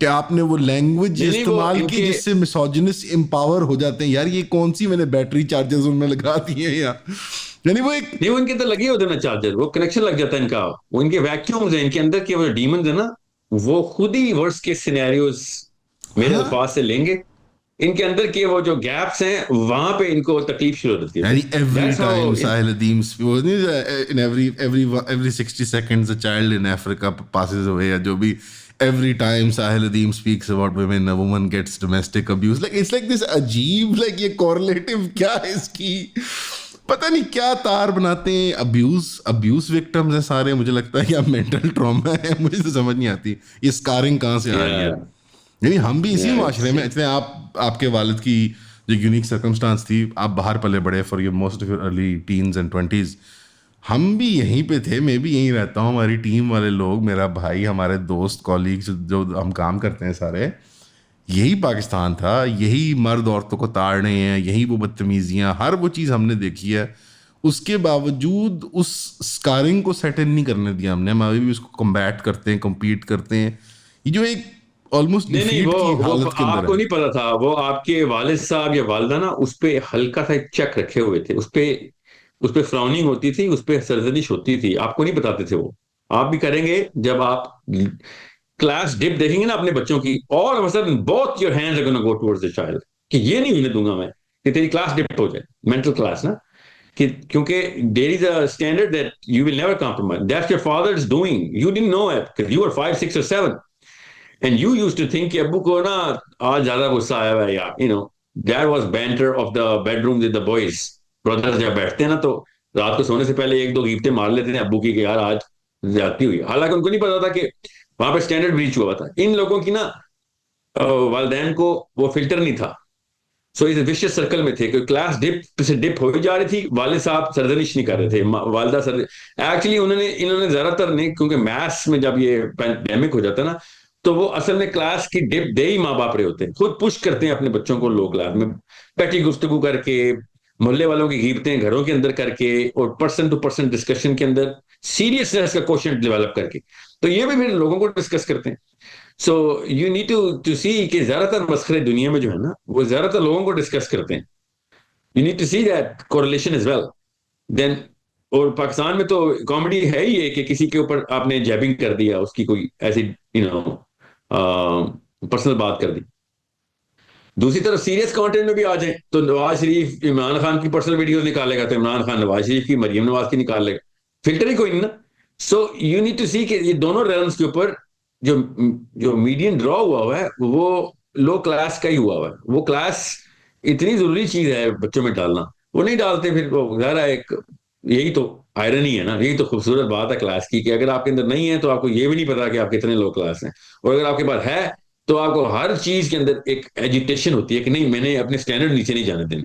کہ آپ نے وہ language استعمال کی جس سے مسوجنس empower ہو جاتے ہیں. یار یہ کون سی میں نے بیٹری چارجرز ان میں لگا دیے ہیں یار, یعنی وہ ایک نہیں, وہ ان کے اندر لگے ہوتے ہیں نا چارجر, وہ کنیکشن لگ جاتا ہے ان کا, وہ ان کے ویکیومز ہیں ان کے اندر کے, وہ ڈیمنز ہیں نا, وہ خود ہی ورس کے سینیریوز میرے الفاظ سے لیں گے, ان کے اندر کے وہ جو گیپس ہیں وہاں پہ ان کو تکلیف شروع ہوتی ہے. یعنی every time Sahil Udyam every 60 seconds a child in Africa passes away, یا جو بھی every time Sahil Adeem speaks about women, a woman gets domestic abuse. Like it's like this عجیب, like یہ correlative کیا ہے اس کی, پتہ نہیں کیا تار بناتے ہیں. ابیوز وکٹمز ہیں سارے, مجھے لگتا ہے کہ مینٹل ٹراما ہے, مجھے تو سمجھ نہیں آتی یہ اسکارنگ کہاں سے آ رہی ہے. یعنی ہم بھی اسی معاشرے میں, اتنے آپ کے والد کی جو یونیک سرکمسٹانس تھی, آپ باہر پلے بڑے for your most of your early teens and 20s, ہم بھی یہیں پہ تھے, میں بھی یہیں رہتا ہوں, ہماری ٹیم والے لوگ, میرا بھائی, ہمارے دوست, کالیگس جو ہم کام کرتے ہیں سارے, یہی پاکستان تھا, یہی مرد عورتوں کو تاڑنے ہیں, یہی وہ بدتمیزیاں, ہر وہ چیز ہم نے دیکھی ہے. اس کے باوجود اس اسکارنگ کو سیٹل نہیں کرنے دیا ہم نے, ہم ابھی بھی اس کو کمبیٹ کرتے ہیں, کمپیٹ کرتے ہیں. یہ جو ایک آلموسٹ نہیں, وہ آپ کو نہیں پتا تھا, وہ آپ کے والد صاحب یا والدہ نا اس پہ ہلکا سا چیک رکھے ہوئے تھے, اس پہ فراؤننگ ہوتی تھی, اس پہ سرزنش ہوتی تھی, آپ کو نہیں بتاتے تھے. وہ آپ بھی کریں گے جب آپ کلاس ڈپ دیکھیں گے نا اپنے بچوں کی, all of a sudden both your hands are going to go towards the child, کہ یہ نہیں ہونے دوں گا میں کہ تیری کلاس ڈپ ہو جائے, مینٹل کلاس نا, کیونکہ there is a standard that you will never compromise. That's your father's doing, you didn't know it because you were 5, 6 or 7 and you used to think کہ ابو کو نا آج زیادہ غصہ آیا ہوا ہے یار, you know that was banter of the bedroom with the boys. Brothers جب بیٹھتے ہیں نا تو رات کو سونے سے پہلے ایک دو غیبتیں مار لیتے ہیں ابو کی کہ یار آج زیادتی ہوئی, حالانکہ ان کو نہیں پتا تھا کہ وہاں پہ اسٹینڈرڈ بریچ ہوا تھا. ان لوگوں کی نا والدین کو وہ فلٹر نہیں تھا, سو اس وشیس سرکل میں تھے کہ کلاس ڈپ سے ڈپ ہو جا رہی تھی, والد صاحب سرزنش نہیں کر رہے تھے, والدہ ایکچولی انہوں نے زیادہ تر نہیں, کیونکہ میتھس میں جب یہ پینڈیمک ہو جاتا ہے نا تو وہ اصل میں کلاس کی ڈپ دے ہی ماں باپ رہے ہوتے ہیں, خود پش کرتے ہیں اپنے بچوں کو لو کلاس میں, پیٹی گفتگو کر کے, محلے والوں کی غیبتیں گھروں کے اندر کر کے, اور پرسن ٹو پرسن ڈسکشن کے اندر سیریسنس کا کوشچن ڈیولپ کر کے, تو یہ بھی پھر لوگوں کو ڈسکس کرتے ہیں. سو یو نیڈ ٹو سی کہ زیادہ تر مسخرے دنیا میں جو ہے نا وہ زیادہ تر لوگوں کو ڈسکس کرتے ہیں. You need to see that correlation as well then. اور پاکستان میں تو کامیڈی ہے ہی ہے کہ کسی کے اوپر آپ نے جیبنگ کر دیا, اس کی کوئی ایسی پرسنل بات کر دی. دوسری طرف سیریس کانٹینٹ میں بھی آ جائیں تو نواز شریف عمران خان کی پرسنل ویڈیوز نکالے گا, تو عمران خان نواز شریف کی, مریم نواز کی نکال لے گا, فلٹر ہی کوئی نہیں نا. سو یو نیڈ ٹو سی کہ یہ دونوں ریلمز کے اوپر جو میڈین ڈرا ہوا ہے وہ لو کلاس کا ہی ہوا ہے. وہ کلاس اتنی ضروری چیز ہے بچوں میں ڈالنا, وہ نہیں ڈالتے, پھر وہ ظاہر ہے ایک یہی تو آئرنی ہے نا, یہی تو خوبصورت بات ہے کلاس کی, کہ اگر آپ کے اندر نہیں ہے تو آپ کو یہ بھی نہیں پتا کہ آپ کتنے لو کلاس ہیں, اور اگر آپ کے پاس ہے تو آپ کو ہر چیز کے اندر ایک ایجیٹیشن ہوتی ہے کہ نہیں میں نے اپنے اسٹینڈرڈ نیچے نہیں جانے دینے.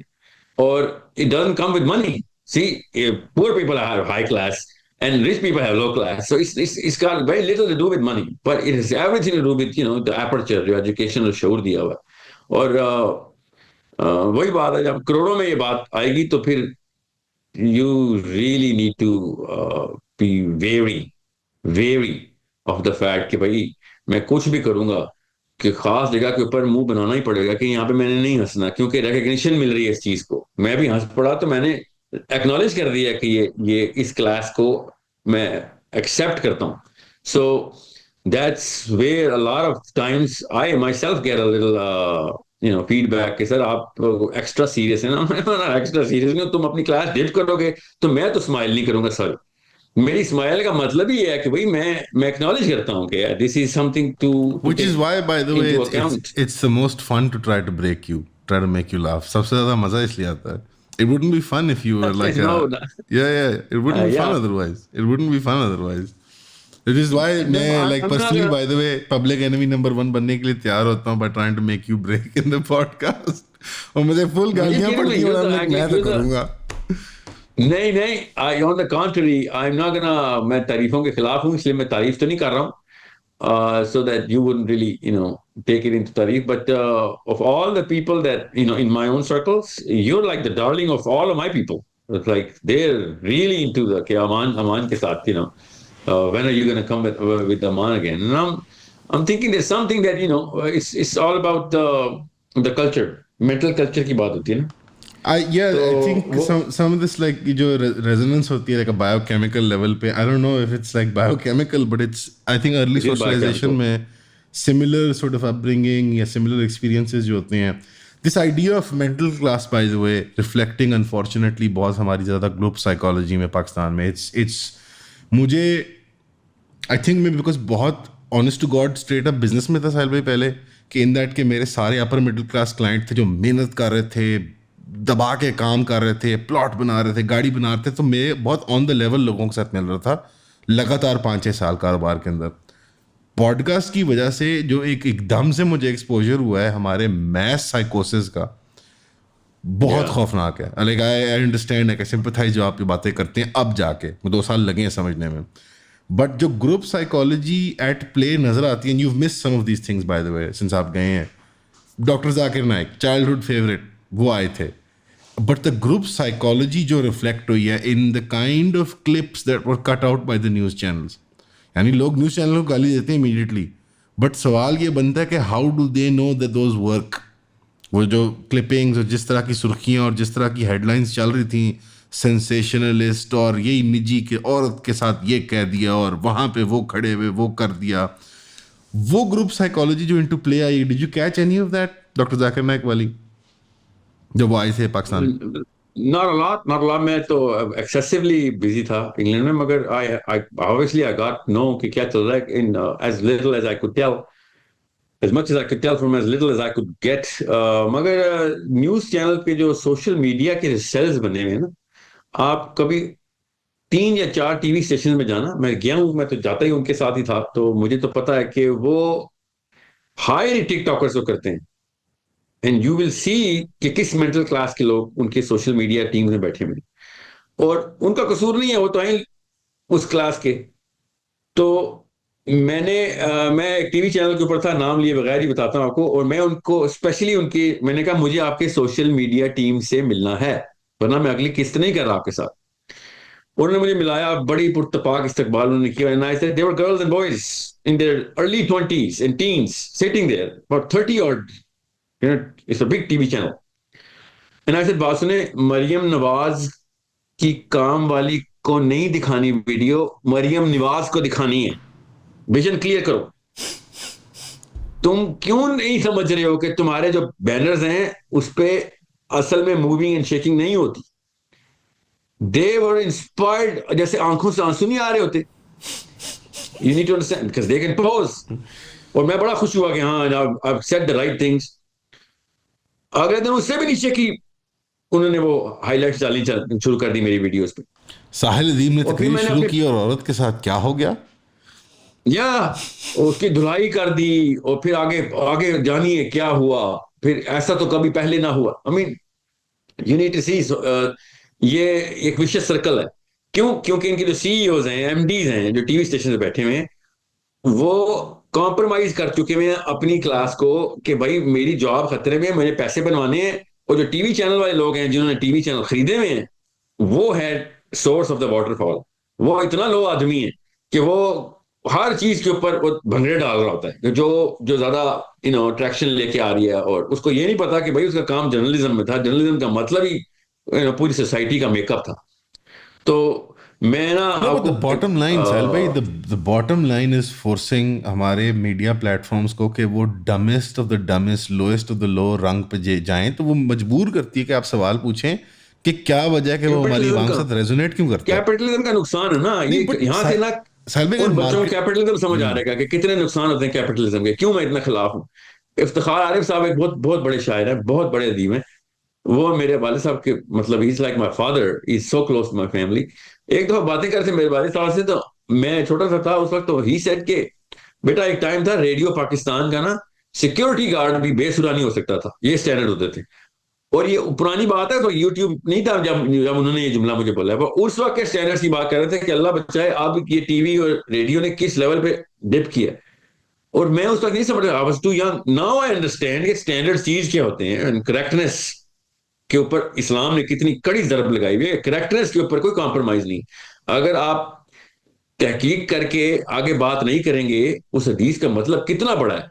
اور it doesn't come with money. See poor people have high class and rich people have low class, so it's got very little to do with money, but it has everything to do with the aperture جو education اور شعور دیا ہوا. اور وہی بات ہے, جب کروڑوں میں یہ بات آئے گی تو پھر you really need to be wary of the fact کہ بھائی میں کچھ بھی کروں گا کہ خاص جگہ کے اوپر منہ بنانا ہی پڑے گا کہ یہاں پہ میں نے نہیں ہنسنا, کیونکہ ریکگنیشن مل رہی ہے اس چیز کو. میں بھی ہنس پڑا تو میں نے ایکنالج کر دیا کہ یہ اس کلاس کو میں ایکسیپٹ کرتا ہوں. So that's where a lot of times I myself get a little feedback کہ سر آپ ایکسٹرا سیریس ہیں نا. ایکسٹرا سیریس نہیں, تم اپنی کلاس ڈپ کرو گے تو میں تو اسمائل نہیں کروں گا. سر میری اسمائل کا مطلب ہی ہے کہ بھائی میں ایکنالج کرتا ہوں کہ this is something too, which is why by the way it's the most fun to try to break you, try to make you laugh. سب سے زیادہ مزہ اس لیے آتا ہے. It wouldn't be fun if you were like it wouldn't be fun otherwise. It wouldn't be fun otherwise. It is why میں like personally by the way public enemy number 1 بننے کے لیے تیار ہوتا ہوں by trying to make you break in the podcast. اور مجھے فل گالیاں پڑتی ہیں اور میں تو کروں گا. نہیں on the contrary I'm not gonna, میں تعریفوں کے خلاف ہوں, اس لیے میں تعریف تو نہیں کر رہا ہوں so that you wouldn't really take it into tarif, but of all the people that in my own circles, you're like the darling of all of my people. It's like they're really into the Aman ke saath, when are you going to come with Aman again? And I'm thinking there's something that, it's all about the culture, mental culture کی بات ہوتی ہے نا. I think some of this like جو resonance ہوتی ہے like a biochemical level پہ, I don't know if it's like biochemical, but it's I think early socialization میں similar sort of upbringing یا similar experiences جو ہوتے ہیں. This idea of mental class, by the way, reflecting unfortunately بہت ہماری زیادہ group psychology میں پاکستان میں it's مجھے I think میں because بہت honest to God straight up business میں تھا ساحل بھائی پہلے, کہ ان دیٹ کہ میرے سارے upper middle class client تھے جو محنت کر رہے تھے, دبا کے کام کر رہے تھے, پلاٹ بنا رہے تھے, گاڑی بنا رہے تھے, تو میں بہت آن دا لیول لوگوں کے ساتھ مل رہا تھا لگاتار 5-6 سال کاروبار کے اندر. پوڈ کاسٹ کی وجہ سے جو ایک دم سے مجھے ایکسپوجر ہوا ہے ہمارے میس سائیکوسس کا, بہت خوفناک ہے. لائک آئی انڈرسٹینڈ, ایک سمپتھائز جو آپ یہ باتیں کرتے ہیں اب جا کے 2 سال لگے ہیں سمجھنے میں, بٹ جو گروپ سائیکالوجی ایٹ پلے نظر آتی ہے, you miss some of these things by the way since آپ گئے ہیں. Doctor Zakir Naik childhood favourite, وہ آئے تھے, بٹ دا گروپ سائیکالوجی جو ریفلیکٹ ہوئی ہے in the kind of clips that were cut out by the news channels. یعنی لوگ نیوز چینل کو گالی دیتے ہیں امیڈیٹلی, بٹ سوال یہ بنتا ہے کہ how do they know that those work. وہ جو کلپنگز اور جس طرح کی سرخیاں اور جس طرح کی ہیڈ لائنس چل رہی تھیں, سینسیشنلسٹ اور یہی نجی کہ عورت کے ساتھ یہ کہہ دیا اور وہاں پہ وہ کھڑے ہوئے وہ کر دیا, وہ گروپ سائیکالوجی جو انٹو پلے آئی, did you catch any of that doctor Zakir Naik والی جب وہ آئے تھے پاکستان؟ Not a lot. میں تو excessively busy تھا انگلینڈ میں, مگر obviously I got know کہ کیا چل رہا ہے in as little as I could tell, as much as I could tell from as little as I could get. مگر نیوز چینل پہ جو سوشل میڈیا کے سیلز بنے ہوئے ہیں نا, آپ کبھی 3 یا 4 ٹی وی اسٹیشن میں جانا, میں گیا ہوں, میں تو جاتا ہی ان کے ساتھ ہی تھا, تو مجھے تو پتا ہے کہ وہ ہائر ٹک ٹاکرز کو کرتے ہیں. اینڈ یو ول سی کہ کس مینٹل کلاس کے لوگ ان کے سوشل میڈیا ٹیم میں بیٹھے ہوئے, اور ان کا قصور نہیں ہے, وہ تو ہیں اس کلاس کے. تو میں ایک ٹی وی چینل کے اوپر تھا, نام لیے بغیر ہی بتاتا ہوں آپ کو, اور میں ان کو اسپیشلی میں نے کہا مجھے آپ کے سوشل میڈیا ٹیم سے ملنا ہے, ورنہ میں اگلی قسط نہیں کر رہا آپ کے ساتھ. انہوں نے مجھے ملایا, بڑی پرتپاک استقبال انہوں نے کیا. And I said, they were girls and boys in their early 20s and teens sitting there, about 30 odd. It's a big TV channel. And I said, بات سنیں, مریم نواز کی کام والی کو نہیں دکھانی ویڈیو, مریم نواز کو دکھانی ہے. ویژن کلیئر کرو. تم کیوں نہیں سمجھ رہے ہو کہ تمہارے جو بینرز ہیں اس پہ اصل میں موونگ اینڈ شیکنگ نہیں ہوتی. They were inspired, جیسے آنکھوں سے آنسو نہیں آ رہے ہوتے. You need to understand because they can pose. اور میں بڑا خوش ہوا کہ ہاں I've said the right things. اگلے دن اس سے بھی نیچے کی انہوں نے وہ ہائی لائٹس ڈالنی شروع کر دی میری ویڈیوز پہ. ساحل ادیم نے تقریر شروع کی اور عورت کے ساتھ کیا ہو گیا, یا اس کی دھلائی کر دی, اور پھر آگے جانیے کیا ہوا. پھر ایسا تو کبھی پہلے نہ ہوا. I mean you need to see, یہ ایک وشیس سرکل ہے. کیونکہ ان کے جو سی ای اوز ہیں, ایم ڈیز ہیں, جو ٹی وی اسٹیشن پہ بیٹھے ہوئے ہیں, وہ کمپرومائز کر چکے ہوئے ہیں اپنی کلاس کو کہ بھائی میری جاب خطرے میں, مجھے پیسے بنوانے ہیں. اور جو ٹی وی چینل والے لوگ ہیں جنہوں نے ٹی وی چینل خریدے ہوئے ہیں, وہ ہے source of the water fall. وہ اتنا لو آدمی ہے کہ وہ ہر چیز کے اوپر وہ بھنگڑے ڈال رہا ہوتا ہے کہ جو زیادہ اٹریکشن لے کے آ رہی ہے, اور اس کو یہ نہیں پتا کہ بھائی اس کا کام جرنلزم میں تھا. جرنلزم کا مطلب ہی پوری سوسائٹی کا میک اپ تھا. تو میں نا باٹم لائن ساحل بھائی, the bottom line is forcing ہمارے میڈیا پلیٹ فارمس کو کہ وہ ڈمسٹ of the ڈمسٹ, lowest of the لو رنگ پہ جائیں. تو وہ مجبور کرتی ہے کہ آپ سوال پوچھیں کہ کیا وجہ ہے کہ وہ ہماری عوام کے ساتھ ریزونیٹ کیوں کرتا ہے. کیپٹلزم کا نقصان ہے نا, یہاں سے نا بچوں کو کیپٹلزم سمجھ آ رہا ہے کہ کتنے نقصان ہوتے ہیں کیپٹلزم کے. کیوں میں اتنا خلاف ہوں. افتخار عارف صاحب ایک بہت بڑے شاعر ہیں, بہت بڑے ادیب ہیں. وہ میرے والد صاحب کے مطلب he's like my father, he's so close to my family. ایک دفعہ باتیں کرتے میرے والد صاحب سے, تو میں چھوٹا سا تھا اس وقت, تو he said کہ بیٹا ایک ٹائم تھا ریڈیو پاکستان کا نا سیکیورٹی گارڈ بھی بے سرا نہیں ہو سکتا تھا, یہ اسٹینڈرڈ ہوتے تھے. اور یہ پرانی بات ہے, تو یوٹیوب نہیں تھا جب انہوں نے یہ جملہ مجھے بولا ہے. اس وقت کے اسٹینڈرڈ کی بات کر رہے تھے کہ اللہ بچائے اب یہ ٹی وی اور ریڈیو نے کس لیول پہ ڈپ کیا. اور میں اس وقت نہیں سمجھ رہا, I was too young. Now I understand کہ اسٹینڈرڈ چیز کیا ہوتے ہیں. کریکٹنیس کے اوپر اسلام نے کتنی کڑی ضرب لگائی ہوئی ہے. کریکٹنیس کے اوپر کوئی کمپرومائز نہیں. اگر آپ تحقیق کر کے آگے بات نہیں کریں گے، اس حدیث کا مطلب کتنا بڑا ہے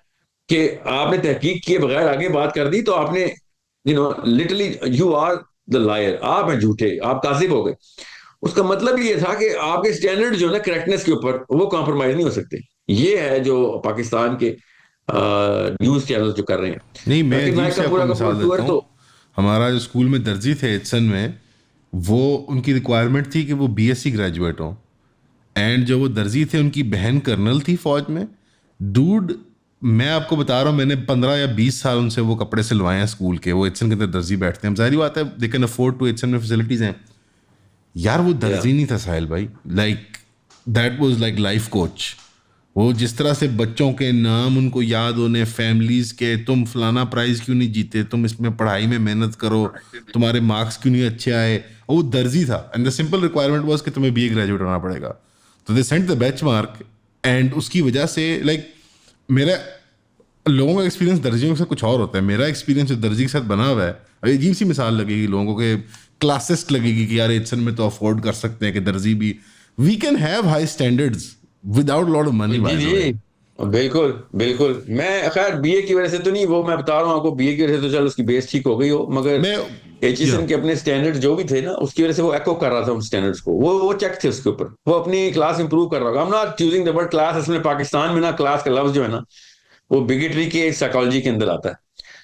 کہ آپ نے تحقیق کیے بغیر آگے بات کر دی تو آپ نے literally you are the liar, آپ ہیں جھوٹے، آپ کاذب ہو گئے. اس کا مطلب یہ تھا کہ آپ کے اسٹینڈرڈ جو ہے نا کریکٹنس کے اوپر وہ کمپرومائز نہیں ہو سکتے. یہ ہے جو پاکستان کے نیوز چینل جو کر رہے ہیں. نہیں، میں ذاکر عجیب نائک سے کا آپ کو پورا کا مثال پورا دیتا ٹور ہوں. تو ہمارا جو اسکول میں درزی تھے ایچسن میں، وہ ان کی ریکوائرمنٹ تھی کہ وہ بی ایس سی گریجویٹ ہوں، اینڈ جو وہ درزی تھے ان کی بہن کرنل تھی فوج میں. ڈوڈ میں آپ کو بتا رہا ہوں، میں نے 15 یا 20 سال ان سے وہ کپڑے سلوائے ہیں اسکول کے. وہ ایچسن کے اندر درزی بیٹھتے ہیں، ظاہری بات ہے they can afford to, Aitchison میں فیسلٹیز ہیں. یار وہ درزی نہیں تھا ساحل بھائی، like that was like life coach. وہ جس طرح سے بچوں کے نام ان کو یاد ہونے، فیملیز کے، تم فلانا پرائز کیوں نہیں جیتے، تم اس میں پڑھائی میں محنت کرو، تمہارے مارکس کیوں نہیں اچھے آئے. اور وہ درزی تھا، and the simple requirement was کہ تمہیں بی اے گریجویٹ ہونا پڑے گا. تو they sent the benchmark, and اس کی وجہ سے لائک میرا لوگوں کا ایکسپیرینس درزیوں کے ساتھ کچھ اور ہوتا ہے. میرا ایکسپیرینس جو درزی کے ساتھ بنا ہوا ہے، ابھی عجیب سی مثال لگے گی لوگوں کو کہ کلاسسٹ لگے گی کہ یار ایچسن میں تو افورڈ کر سکتے ہیں کہ درزی بھی. We can have high standards without lot of money. جی جی بالکل بالکل. میں خیر بی اے کی وجہ سے تو نہیں، وہ میں بتا رہا ہوں آپ کو، بی اے کی وجہ سے تو چل اس کی بیس ٹھیک ہو گئی ہو، مگر ایچسن کے اپنے اسٹینڈرڈ جو بھی تھے نا اس کی وجہ سے وہ ایکو کر رہا تھا ان اسٹینڈرڈس کو. وہ چیک تھے اس کے اوپر، وہ اپنی کلاس امپروو کر رہا ہوگا. ہم not choosing the word class. اس میں پاکستان میں نا کلاس کا لفظ جو ہے نا وہ بگیٹری کے سائیکالوجی کے اندر آتا ہے.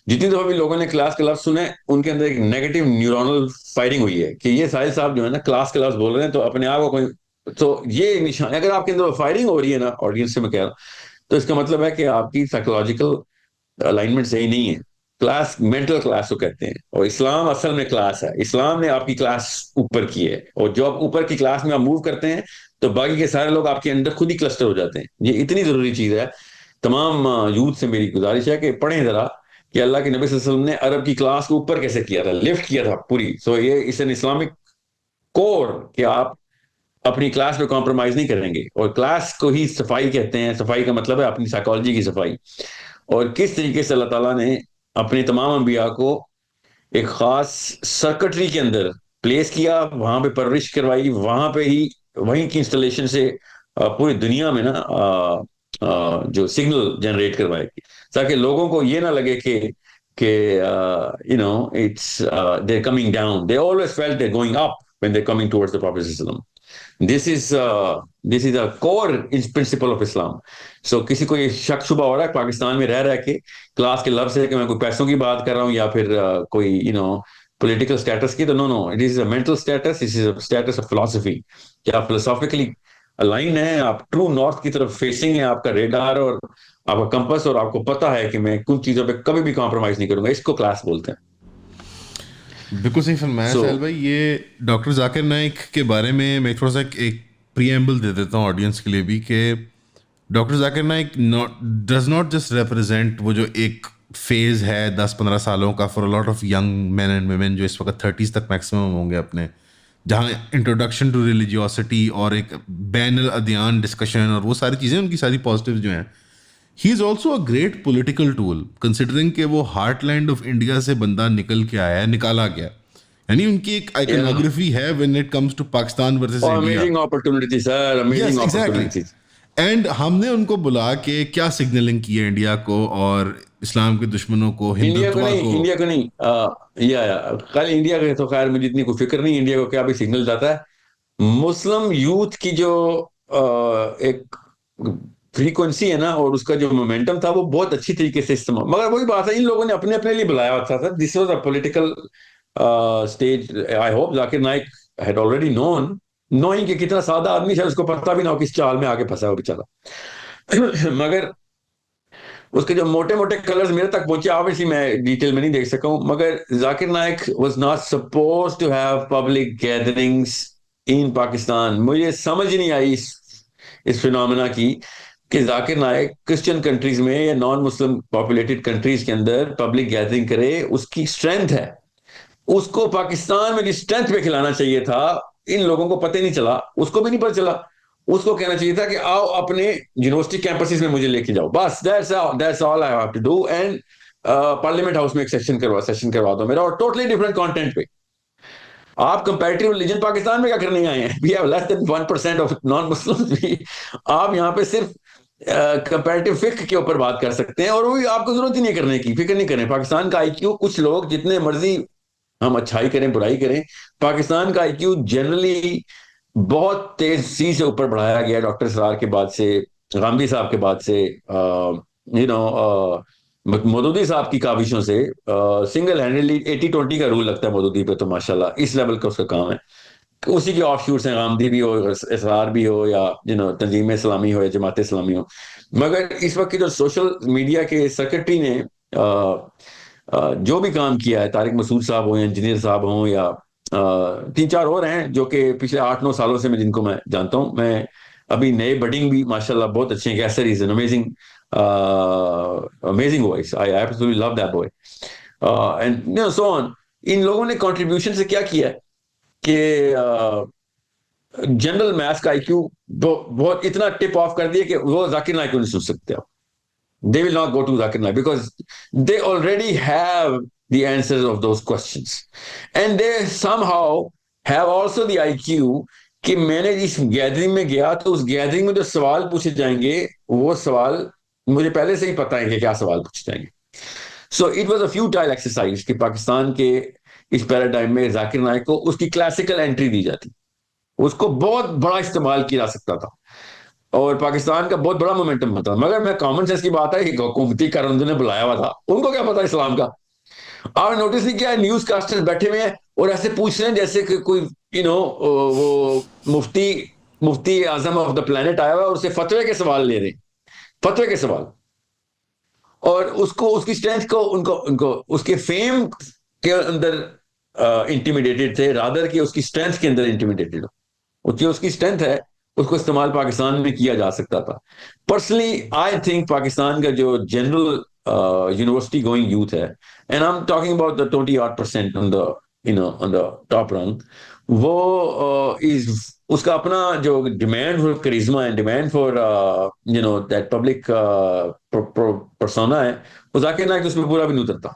جتنی دفعہ بھی لوگوں نے کلاس کا لفظ سنا ہے ان کے اندر ایک نیگیٹو نیورونل فائرنگ ہوئی ہے کہ یہ ساحل صاحب جو ہے نا کلاس کا لفظ بول رہے ہیں تو اپنے آپ کو کوئی، تو یہ نشان اگر آپ کے اندر فائرنگ ہو رہی ہے نا آڈینس سے میں کہہ رہا ہوں، تو اس کا مطلب ہے کہ آپ کی سائیکولوجیکل الائنمنٹ صحیح نہیں ہے. کلاس مینٹل کلاس کو کہتے ہیں، اور اسلام اصل میں کلاس ہے. اسلام نے آپ کی کلاس اوپر کی ہے، اور جو آپ اوپر کی کلاس میں آپ موو کرتے ہیں تو باقی کے سارے لوگ آپ کے اندر خود ہی کلسٹر ہو جاتے ہیں. یہ اتنی ضروری چیز ہے. تمام یوتھ سے میری گزارش ہے کہ پڑھیں ذرا کہ اللہ کے نبی صلی اللہ علیہ وسلم نے عرب کی کلاس کو اوپر کیسے کیا تھا، لفٹ کیا تھا پوری. سو یہ اس این اسلامک کور کہ آپ اپنی کلاس میں کمپرومائز نہیں کریں گے، اور کلاس کو ہی صفائی کہتے ہیں. صفائی کا مطلب ہے اپنی سائیکالوجی کی صفائی. اور کس طریقے سے اللہ تعالیٰ نے اپنے تمام انبیاء کو ایک خاص سرکٹری کے اندر پلیس کیا، وہاں پہ پرورش کروائی، وہاں پہ ہی وہیں کی انسٹالیشن سے پوری دنیا میں نا جو سگنل جنریٹ کروائے گی، تاکہ لوگوں کو یہ نہ لگے کہ it's they're coming down. They always felt they're going up when they're coming towards the Prophet sallallahu alaihi wasallam. This is a core principle of Islam. So کسی کو یہ شک شبہ ہو رہا ہے پاکستان میں رہ کے کلاس کے لفظ سے کہ میں کوئی پیسوں کی بات کر رہا ہوں یا پھر کوئی پولیٹیکل اسٹیٹس کی، تو no it is a mental status, it is a status of philosophy. کہ آپ فلسافیکلی الائن ہیں، آپ ٹرو نارتھ کی طرف فیسنگ ہے، آپ کا ریڈار اور آپ کا کمپس، اور آپ کو پتا ہے کہ میں کن چیزوں پہ کبھی بھی کمپرومائز نہیں کروں گا. اس کو کلاس بولتے ہیں. بالکل صحیح فرمایا سہیل بھائی. یہ ڈاکٹر ذاکر نائک کے بارے میں میں تھوڑا سا ایک پری ایمبل دے دیتا ہوں آڈینس کے لیے بھی کہ doctor Zakir Naik does not just represent وہ جو ایک فیز ہے 10-15 سالوں کا for lot of young men and women جو اس وقت 30s تک میکسیمم ہوں گے اپنے، جہاں انٹروڈکشن ٹو ریلیجیوسٹی اور ایک بین الادیان ڈسکشن اور وہ ساری چیزیں ان کی ساری پازیٹیو جو ہیں. He is also a great political tool considering کہ وہ ہارٹ لینڈ آف انڈیا سے بندہ نکل کے آیا ہے، نکالا گیا. یعنی ان کی ایک آئیکنوگرافی ہے when it comes to Pakistan versus India. Amazing opportunity sir, amazing opportunity. And ہم نے ان کو بلا کے کیا سگنلنگ کی ہے انڈیا کو اور اسلام کے دشمنوں کو، انڈیا کو نہیں خالی انڈیا کا تو خیر مجھے اتنی کوئی فکر نہیں. انڈیا کو کیا بھی سگنل جاتا ہے، مسلم یوتھ کی جو ایک فریکوینسی ہے نا اور اس کا جو مومنٹم تھا وہ بہت اچھی طریقے سے استعمال. مگر وہی بات ہے ان لوگوں نے اپنے اپنے لیے بلایا ہوا تھا. This was a political stage. I hope Zakir Naik had already knowing کہ کتنا سادہ آدمی شاید اس کو پتہ بھی نہ ہو کس چال میں آگے پھنسا ہو بیچارہ. مگر اس کے جو موٹے موٹے کلرز میرے تک پہنچے، آبویسلی میں ڈیٹیل میں نہیں دیکھ سکا ہوں، مگر Zakir Naik was not suppose to have public gatherings in Pakistan. مجھے سمجھ نہیں آئی اس فینومینا کی کہ ذاکر نائک کرسچن کنٹریز میں یا نان مسلم پاپولیٹڈ کنٹریز کے اندر پبلک گیدرنگ کرے. اس کی اسٹرینتھ ہے، اس کو پاکستان میں جس اسٹرینتھ پہ کھلانا چاہیے تھا ان لوگوں کو پتہ نہیں چلا، اس کو بھی نہیں پتہ چلا. اس کو کہنا چاہیے تھا کہ آؤ اپنے یونیورسٹی کیمپسز میں مجھے لے کے جاؤ، بس that's all I have to do. And parliament house میں ایک سیشن کروا دو میرا، اور ٹوٹلی ڈفرینٹ کانٹینٹ پہ. آپ کمپیریٹیو ریلیجن پاکستان میں کیا کرنے آئے ہیں؟ We have less than 1% of non Muslim. آپ یہاں پہ صرف کمپیریٹیو فقہ کے اوپر بات کر سکتے ہیں, اور وہ آپ کو ضرورت ہی نہیں کرنے کی, فکر نہیں کریں. پاکستان کا آئی کیو, کچھ لوگ جتنے مرضی ہم اچھائی کریں برائی کریں, پاکستان کا آئی کیو جنرلی بہت تیزی سے اوپر بڑھایا گیا ڈاکٹر اسرار کے بعد سے, غامدی صاحب کے بعد سے, مودودی صاحب کی کاوشوں سے. سنگل ہینڈلی 80-20 کا رول لگتا ہے مودودی پہ, تو ماشاءاللہ اس لیول کا اس کا کام ہے. اسی کے آف شوٹس ہیں, غامدی بھی ہو, اسرار بھی ہو, یا تنظیم اسلامی ہو یا جماعت اسلامی ہو. مگر اس وقت کی جو سوشل میڈیا کے سیکرٹری نے جو بھی کام کیا ہے, طارق مسعود صاحب ہوں یا انجینئر صاحب ہوں یا 3-4 اور ہیں جو کہ پچھلے 8-9 سالوں سے میں جن کو میں جانتا ہوں, میں ابھی نئے بڈنگ بھی ماشاءاللہ بہت اچھے ہیں. Kaiser is an amazing voice, I absolutely love that boy, and so on. ان لوگوں نے کنٹریبیوشن سے کیا کیا ہے کہ جنرل میتھس کا آئی کیو بہت اتنا ٹپ آف کر دیا کہ وہ ذاکر نائک کو نہیں سن سکتے. They will not go to Zakir Naik because they already have the answers of those questions. And they somehow have also the IQ کہ میں نے اس گیدرنگ میں گیا تو اس گیدرنگ میں جو سوال پوچھے جائیں گے وہ سوال مجھے پہلے سے ہی پتہ ہے کہ کیا سوال پوچھے جائیں گے. So it was a futile exercise کہ پاکستان کے اس پیراڈائم میں ذاکر نائک کو اس کی کلاسیکل انٹری دی جاتی, اس کو بہت بڑا استعمال کیا جا سکتا تھا اور پاکستان کا بہت بڑا مومنٹم ہوتا. مگر میں کامن سینس کی بات ہے کہ حکومتی کارندوں نے بلایا ہوا تھا, ان کو کیا پتا اسلام کا. آپ نے نوٹس نہیں کیا, نیوز کاسٹر بیٹھے ہوئے ہیں اور ایسے پوچھ رہے ہیں جیسے کہ کوئی وہ مفتی اعظم آف دا پلانٹ آیا ہوا ہے اور اسے فتوے کے سوال لے رہے ہیں, فتوے کے سوال. اور اس کو اس کی اسٹرینتھ کو ان کو اس کے فیم کے اندر انٹیمیڈیٹڈ تھے, رادر کہ اس کی اسٹرینتھ کے اندر انٹیمیڈیٹڈ ہو. اس کی اسٹرینتھ ہے اس کو استعمال پاکستان میں کیا جا سکتا تھا. پرسنلی آئی تھنک پاکستان کا جو جنرل یونیورسٹی گوئنگ یوتھ ہے, and I am talking about the 20% on the top rung, وہ اس کا اپنا جو demand for charisma and demand for that public persona ہے, وہ ذاکر نائک اس میں پورا بھی نہیں اترتا.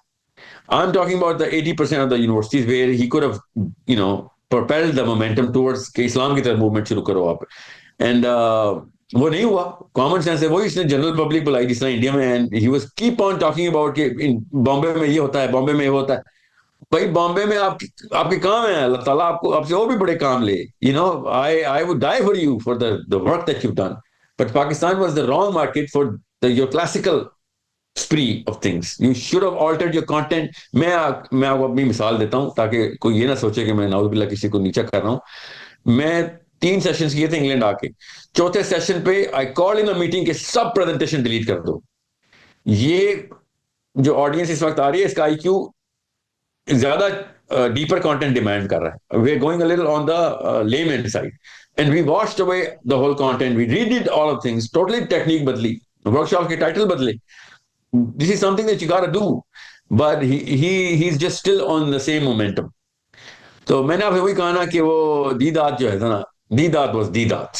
I'm talking about the 80% of the universities where he could have, propelled the momentum towards کہ اسلام کی طرف موومنٹ شروع کرو آپ. اینڈ وہ نہیں ہوا. کامن سینس ہے وہی اس نے جنرل پبلک بلائی جس طرح انڈیا میں, and he was keep on talking about کہ بامبے میں یہ ہوتا ہے, بامبے میں یہ ہوتا ہے. بھائی بامبے میں آپ کے کام ہیں, اللہ تعالیٰ آپ سے اور بھی بڑے کام لے. I would die for you for the work that you've done. But Pakistan was the wrong market for your classical spree of things. You should have altered your content. میں آپ کو اپنی مثال دیتا ہوں تاکہ کوئی یہ نہ سوچے کہ میں نعوذ باللہ کسی کو نیچا کر رہا ہوں. میں 3 سیشنز کیے تھے انگلینڈ آ کے. چوتھے سیشن پہ آئی کال ان میٹنگ کہ سب پریزنٹیشن ڈیلیٹ کر دو. یہ جو آڈینس اس وقت آ رہی ہے اس کا آئی کیو زیادہ ڈیپر کانٹینٹ ڈیمانڈ کر رہا ہے. We are going a little on the lemon side and we washed away the whole content. We read all of things, totally technique بدلی, ورک شاپ کے ٹائٹل بدلے. This is something that you got to do, but he's just still on the same momentum. تو میں نے آپ سے وہی کہا نا کہ وہ دیدات جو ہے نا, دیدات was دیدات.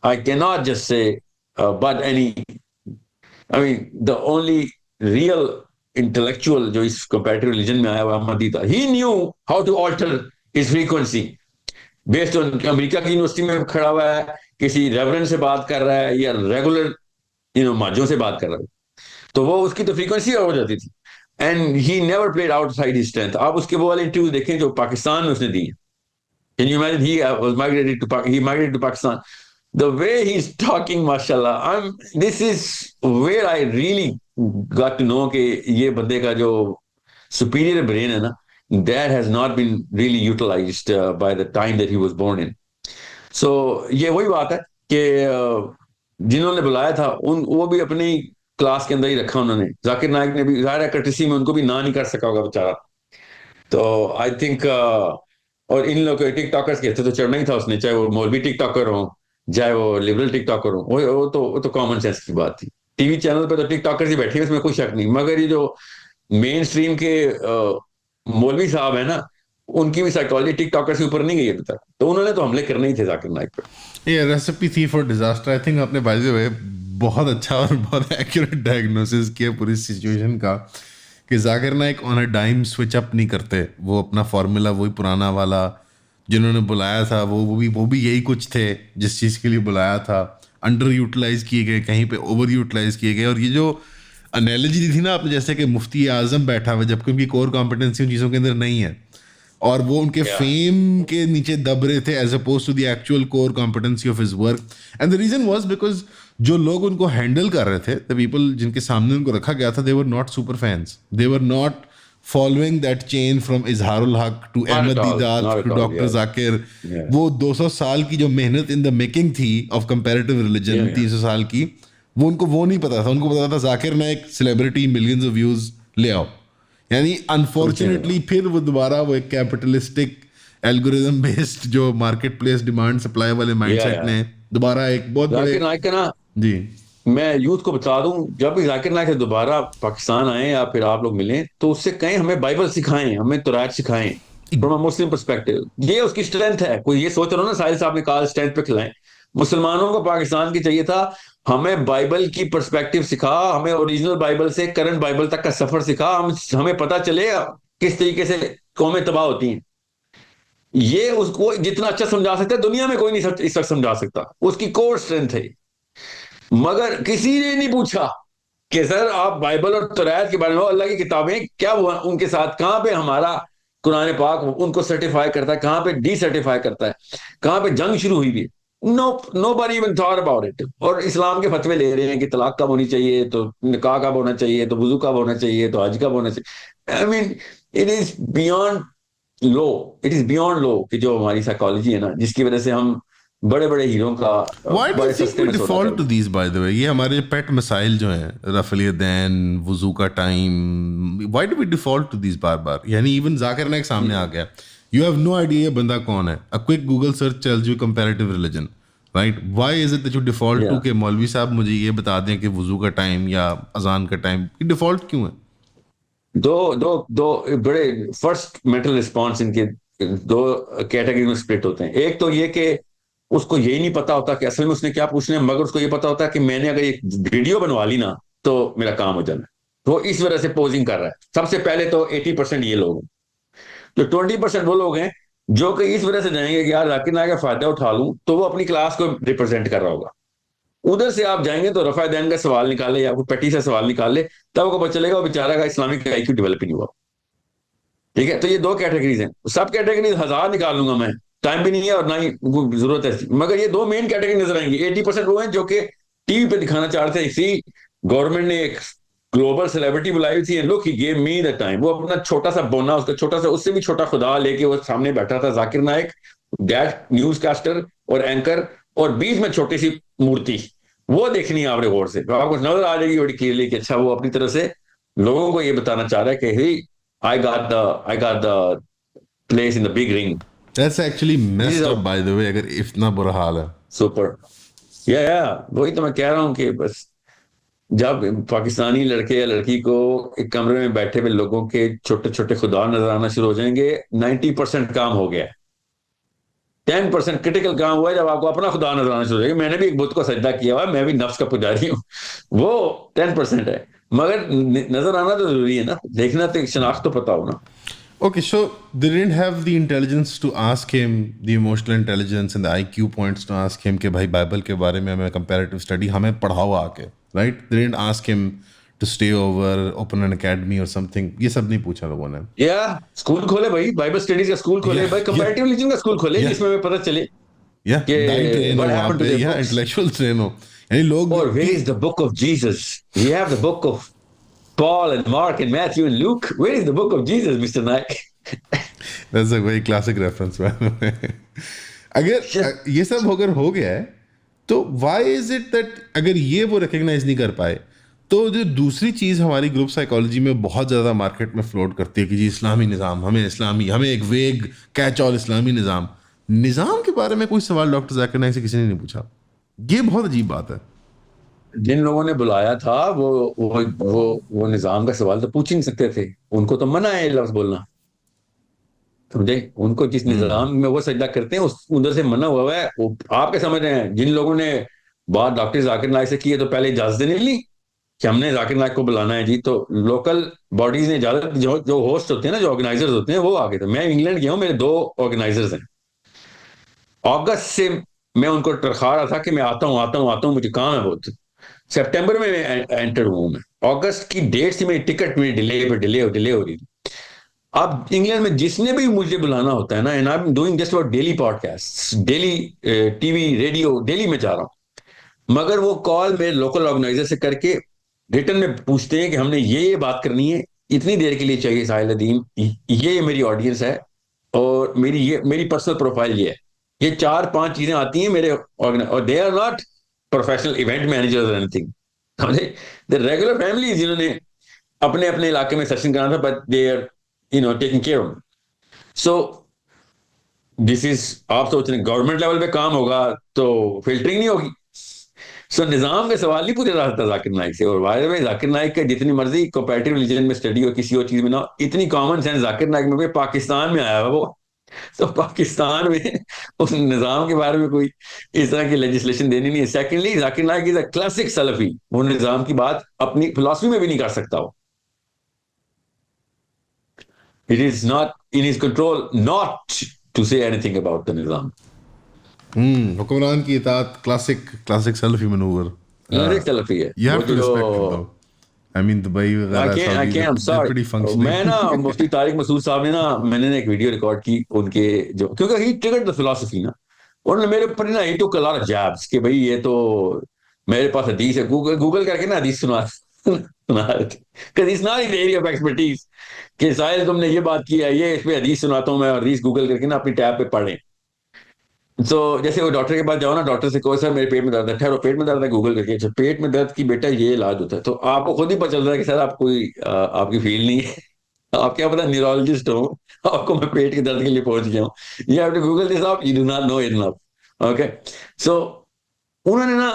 I cannot just say but any, I mean the only real intellectual جو اس comparative religion میں آیا ہوا Ahmad دیدات, he knew how to alter his frequency based on امریکہ کی یونیورسٹی میں کھڑا ہوا ہے, کسی ریورنڈ سے بات کر رہا ہے یا ریگولر ماجوں سے بات کر رہا ہے, تو وہ اس کی تو فریکوینسی ہو جاتی تھی. And he never played outside his strength. آپ اس کے وہ والے انٹرویو دیکھیں جو پاکستان میں اس نے دی. Can you imagine he migrated to Pakistan. The way he's talking, mashallah, this is where I really got to know کہ یہ بندے کا جو superior brain ہے نا, that has not been really utilized by the time that he was born in. So یہ وہی بات ہے کہ جنہوں نے بلایا تھا وہ بھی اپنی کلاس کے اندر ہی رکھا انہوں نے. ذاکر نائک نے بھی ظاہر ہے کرٹسی میں ان کو بھی نہ نہیں کر سکا ہوگا بیچارہ. تو آئی تھنک اور ان لوگ ٹک ٹاکرس کہتے تو چڑھنا ہی تھا اس نے, چاہے وہ مولوی ٹک ٹاکر ہوں چاہے وہ لبرل ٹک ٹاکر ہوں. وہ تو کامن سینس کی بات تھی. ٹی وی چینل پہ تو ٹک ٹاکرز ہی بیٹھے ہیں, اس میں کوئی شک نہیں. مگر یہ جو مین اسٹریم کے مولوی صاحب ہیں نا, ان کی بھی سائیکالوجی ٹک ٹاکر سے اوپر نہیں گئی ابھی تک, تو انہوں نے تو حملے کرنے ہی تھے ذاکر نائک پہ. یہ ریسیپی تھی فار ڈیزاسٹر. آئی تھنک آپ نے بائی دی وے بہت اچھا اور بہت ایکوریٹ ڈائگنوسس کیا پوری سچویشن کا کہ ذاکر نائک آن اے ڈائم سوئچ اپ نہیں کرتے, وہ اپنا فارمولا وہی پرانا والا جنہوں نے بلایا تھا وہ بھی یہی کچھ تھے جس چیز کے لیے بلایا تھا, انڈر یوٹیلائز کیے گئے, کہیں پہ اوور یوٹیلائز کیے گئے. اور یہ جو انالوجی دی تھی نا آپ نے, جیسے کہ مفتی اعظم بیٹھا ہوا جبکہ ان کی کور کمپٹنسی ان چیزوں کے اندر نہیں ہے, اور وہ ان کے فیم کے نیچے دب رہے تھے as oppose to the actual core competency of his work. And the reason was because جو لوگ ان کو ہینڈل کر رہے تھے, دا پیپل جن کے سامنے ان کو رکھا گیا تھا, they were not super fans, they were not following that chain from Izhar ul-Haq to Ahmed Deedat to doctor Zakir. وہ 200 سال کی جو محنت ان دا میکنگ تھی آف کمپیریٹیو ریلیجن, 300 سال کی, وہ ان کو وہ نہیں پتا تھا. ان کو پتا تھا Zakir Naik celebrity, millions of views لے آؤ. یعنی انفارچونیٹلی پھر وہ دوبارہ وہ ایک کیپٹلسٹک الگوریدم بیسڈ جو مارکیٹ پلیس ڈیمانڈ سپلائی والے مائنڈ سیٹ نے دوبارہ ایک بہت بڑے. جی میں یوتھ کو بتا دوں, جب بھی ذاکر نائک دوبارہ پاکستان آئیں یا پھر آپ لوگ ملیں تو اس سے کہیں ہمیں بائبل سکھائیں, ہمیں تورات سکھائیں فرام اے مسلم پرسپیکٹو. یہ اس کی اسٹرینتھ ہے. کوئی یہ سوچ رہا ہو نا, ساحل صاحب نے کہا اسٹرینتھ پہ کھلائیں. مسلمانوں کو پاکستان کی چاہیے تھا ہمیں بائبل کی پرسپیکٹو سکھا, ہمیں اوریجنل بائبل سے کرنٹ بائبل تک کا سفر سکھا, ہمیں پتہ چلے کس طریقے سے قومیں تباہ ہوتی ہیں. یہ اس کو جتنا اچھا سمجھا سکتا ہے دنیا میں کوئی نہیں اس وقت سمجھا سکتا. اس کی کور اسٹرینتھ ہے. مگر کسی نے نہیں پوچھا کہ سر آپ بائبل اور تورات کے بارے میں, اللہ کی کتابیں کیا وہ ان کے ساتھ, کہاں پہ ہمارا قرآن پاک ان کو سرٹیفائی کرتا ہے, کہاں پہ ڈی سرٹیفائی کرتا ہے, کہاں پہ جنگ شروع ہوئی بھی. nobody even thought about it. اور اسلام کے فتوے لے رہے ہیں کہ طلاق کب ہونی چاہیے, تو نکاح کب ہونا چاہیے, تو وضو کب ہونا چاہیے, تو حج کب ہونا چاہیے. I mean it is beyond law کہ جو ہماری سائیکالوجی ہے نا, جس کی وجہ سے ہم بڑے بڑے ہیروں کا بڑے سستے میں default to these. By the way, یہ ہمارے پیٹ مسائل جو ہیں, رفع الیدین, وضو کا time, why do we default to these بار بار. یعنی ایون ذاکر نائک سامنے آ گیا, یو ہیو نو آئیڈیا یہ بندہ کون ہے, a quick Google search tells you comparative religion, right? Why is it that you default to کہ مولوی صاحب مجھے یہ بتا دیں کہ وضو کا ٹائم یا اذان کا ٹائم, یہ ڈیفالٹ کیوں ہے؟ دو بڑے فرسٹ مینٹل رسپانس ان کے دو کیٹیگری میں سپلٹ ہوتے ہیں. ایک تو یہ کہ اس کو یہی نہیں پتا ہوتا کہ اصل میں اس نے کیا پوچھنا ہے, مگر اس کو یہ پتا ہوتا ہے کہ میں نے اگر ایک ویڈیو بنوا لی نا تو میرا کام ہو جانا ہے. تو اس وجہ سے پوزنگ کر رہا ہے. سب سے پہلے تو 80% یہ لوگ ہیں. جو 20% وہ لوگ ہیں جو کہ اس وجہ سے جائیں گے کہ یار ذاکر نائک کا فائدہ اٹھا لوں, تو وہ اپنی کلاس کو ریپرزینٹ کر رہا ہوگا. ادھر سے آپ جائیں گے تو رفع دین کا سوال نکالے یا کوئی پٹی سے سوال نکال لے, تب کو پتہ چلے گا وہ بیچارہ کا اسلامک آئی کیو ڈیولپ نہیں ہوا. ٹھیک ہے, تو یہ دو کیٹیگریز ہیں. سب کیٹیگریز 1000 نکال لوں گا میں, ٹائم بھی نہیں ہے اور نہ ہی ضرورت ہے, مگر یہ دو مین کیٹیگری نظر آئیں گی. 80% وہ ہیں جو کہ ٹی وی پہ دکھانا چاہتے ہیں, اسی گورنمنٹ نے ایک گلوبل سیلیبریٹی بلائی ہوئی تھی, لک ہی گیو می دا ٹائم. وہ اپنا چھوٹا سا بونا, اس کا چھوٹا سا, اس سے بھی چھوٹا خدا لے کے وہ سامنے بیٹھا تھا, Zakir Naik date news caster اور اینکر, اور بیچ میں چھوٹی سی مورتی. وہ دیکھنی ہے آپ نے غور سے, آپ کو نظر آ جائے گی بڑی کلیئرلی کہ اچھا وہ اپنی طرف سے لوگوں کو یہ بتانا چاہ رہا ہے کہ I got the place in the big ring. That's actually messed up by the way, اگر اتنا برا حال ہے. Super. Yeah, وہی تو میں کہہ رہا ہوں کہ بس جب پاکستانی لڑکے یا لڑکی کو ایک کمرے میں بیٹھے ہوئے لوگوں کے چھوٹے چھوٹے خدا نظر آنا شروع ہو جائیں گے, 90% کام ہو گیا ہے. 10% کرٹیکل کام ہوا ہے جب آپ کو اپنا خدا نظر آنا شروع ہو جائے گا. میں نے بھی ایک بت کو سجدہ کیا ہوا ہے, میں بھی نفس کا پجاری ہوں, وہ 10% ہے. مگر نظر آنا تو ضروری ہے نا, دیکھنا تو شناخت تو پتا ہو نا. Okay, so they didn't have the intelligence to ask him, the emotional intelligence and the IQ points to ask him کہ بھائی بائبل کے بارے میں ہمیں comparative study ہمیں پڑھاؤ آ کے, right? They didn't ask him to stay over, open an academy or something. یہ سب نہیں پوچھا لوگوں نے. اسکول کھولے بھائی, بائبل اسٹڈیز کا اسکول کھولے بھائی, comparative religion کا اسکول کھولے جس میں ہمیں پتہ چلے intellectual train ہو. یعنی لوگ اور where is the book of Jesus? We have the book of Paul and Mark and Matthew and Luke. Where is the book of Jesus, Mr. Naik? That's a very classic reference. اگر یہ سب اگر ہو گیا ہے تو why is it that اگر یہ وہ recognise نہیں کر پائے, تو جو دوسری چیز ہماری گروپ سائیکالوجی میں بہت زیادہ مارکیٹ میں فلوٹ کرتی ہے کہ جی اسلامی نظام, ہمیں ایک ویگ کیچ آل اسلامی نظام کے بارے میں کوئی سوال ڈاکٹر ذاکر نائک سے کسی نے نہیں پوچھا. یہ بہت عجیب بات ہے. جن لوگوں نے بلایا تھا وہ نظام کا سوال تو پوچھ ہی نہیں سکتے تھے, ان کو تو منع ہے لفظ بولنا, سمجھے؟ ان کو جس نظام میں وہ سجدہ کرتے ہیں ادھر سے منع ہوا ہے. آپ کے سمجھ رہے ہیں جن لوگوں نے بات ڈاکٹر ذاکر نائک سے کی ہے تو پہلے اجازت نہیں لی کہ ہم نے ذاکر نائک کو بلانا ہے جی, تو لوکل باڈیز نے اجازت, جو ہوسٹ ہوتے ہیں نا, جو آرگنائزرز ہوتے ہیں, وہ آ گئے تھے. میں انگلینڈ گیا ہوں, میرے 2 آرگنائزرز ہیں. اگست سے میں ان کو ٹرخا رہا تھا کہ میں آتا ہوں, مجھے کام ہے بہت. سپٹمبر میں انٹر ہوں میں, اگست کی ڈیٹ سے میری ٹکٹ میری ڈیلے ہو رہی تھی. اب انگلینڈ میں جس نے بھی مجھے بلانا ہوتا ہے نا, and I am doing just about daily podcast, daily T V radio, daily میں جا رہا ہوں, مگر وہ کال میرے لوکل آرگنائزر سے کر کے ریٹن میں پوچھتے ہیں کہ ہم نے یہ بات کرنی ہے, اتنی دیر کے لیے چاہیے ساحل ندیم, یہ میری آڈینس ہے, اور میری پرسنل پروفائل یہ ہے. یہ 4-5 چیزیں آتی ہیں میرے, اور they are not professional event managers اور anything, they regular families جنہوں نے اپنے علاقے میں سیشن کرنا تھا, but they are taking care of. So this is, آپ سوچ رہے ہیں گورنمنٹ لیول پہ کام ہوگا تو فلٹرنگ نہیں ہوگی. سو نظام کا سوال نہیں پوچھا جا سکتا ذاکر نائک سے. اور واضح میں ذاکر نائک کا جتنی مرضی کمپیریٹیو ریلیجن میں اسٹڈی ہو, کسی اور چیز میں نہ, اتنی کامن سینس ذاکر نائک میں بھی. پاکستان میں آیا ہوا وہ, تو پاکستان میں اس نظام کے بارے میں کوئی اس طرح کی لیجسلیشن دینی نہیں ہے. Secondly Zakir Naik is a classic Salafi, وہ نظام کی بات اپنی فلسفی میں بھی نہیں کر سکتا. وہ it is not in his control not to say anything about the نظام. حکمران کی اطاعت, کلاسک سیلفی منور, کلاسک سلفی ہے. you have to respect it though. I mean Dubai وغیرہ سعودی, they're pretty functioning. میں نا مفتی طارق مسعود صاحب نے نا, میں نے ایک ویڈیو ریکارڈ کی ان کے, جو کیونکہ he triggered the philosophy نا, انہوں نے میرے اوپر نا he took a lot of jabs کہ بھائی یہ تو میرے پاس حدیث ہے, گوگل کر کے نا حدیث سنا رہے تھے, because it's not in the area of expertise کہ ساحل تم نے یہ بات کی ہے, یہ اس پہ حدیث سناتا ہوں میں, اور حدیث گوگل کر کے نا اپنی ٹیب پہ پڑھیں. تو جیسے وہ ڈاکٹر کے پاس جاؤ نا, ڈاکٹر سے کہو سر میرے پیٹ میں درد ہے, ٹھہرو پیٹ میں درد ہے, گوگل کر کے, اچھا پیٹ میں درد کی بیٹا یہ علاج ہوتا ہے, تو آپ کو خود ہی پتہ چل رہا ہے کہ سر آپ کوئی آپ کی فیلڈ نہیں ہے, آپ کیا پتا نیورولوجسٹ ہوں, آپ کو میں پیٹ کے درد کے لیے پہنچ گیا ہوں, you have to Google this up, you do not know enough. Okay, so انہوں نے نا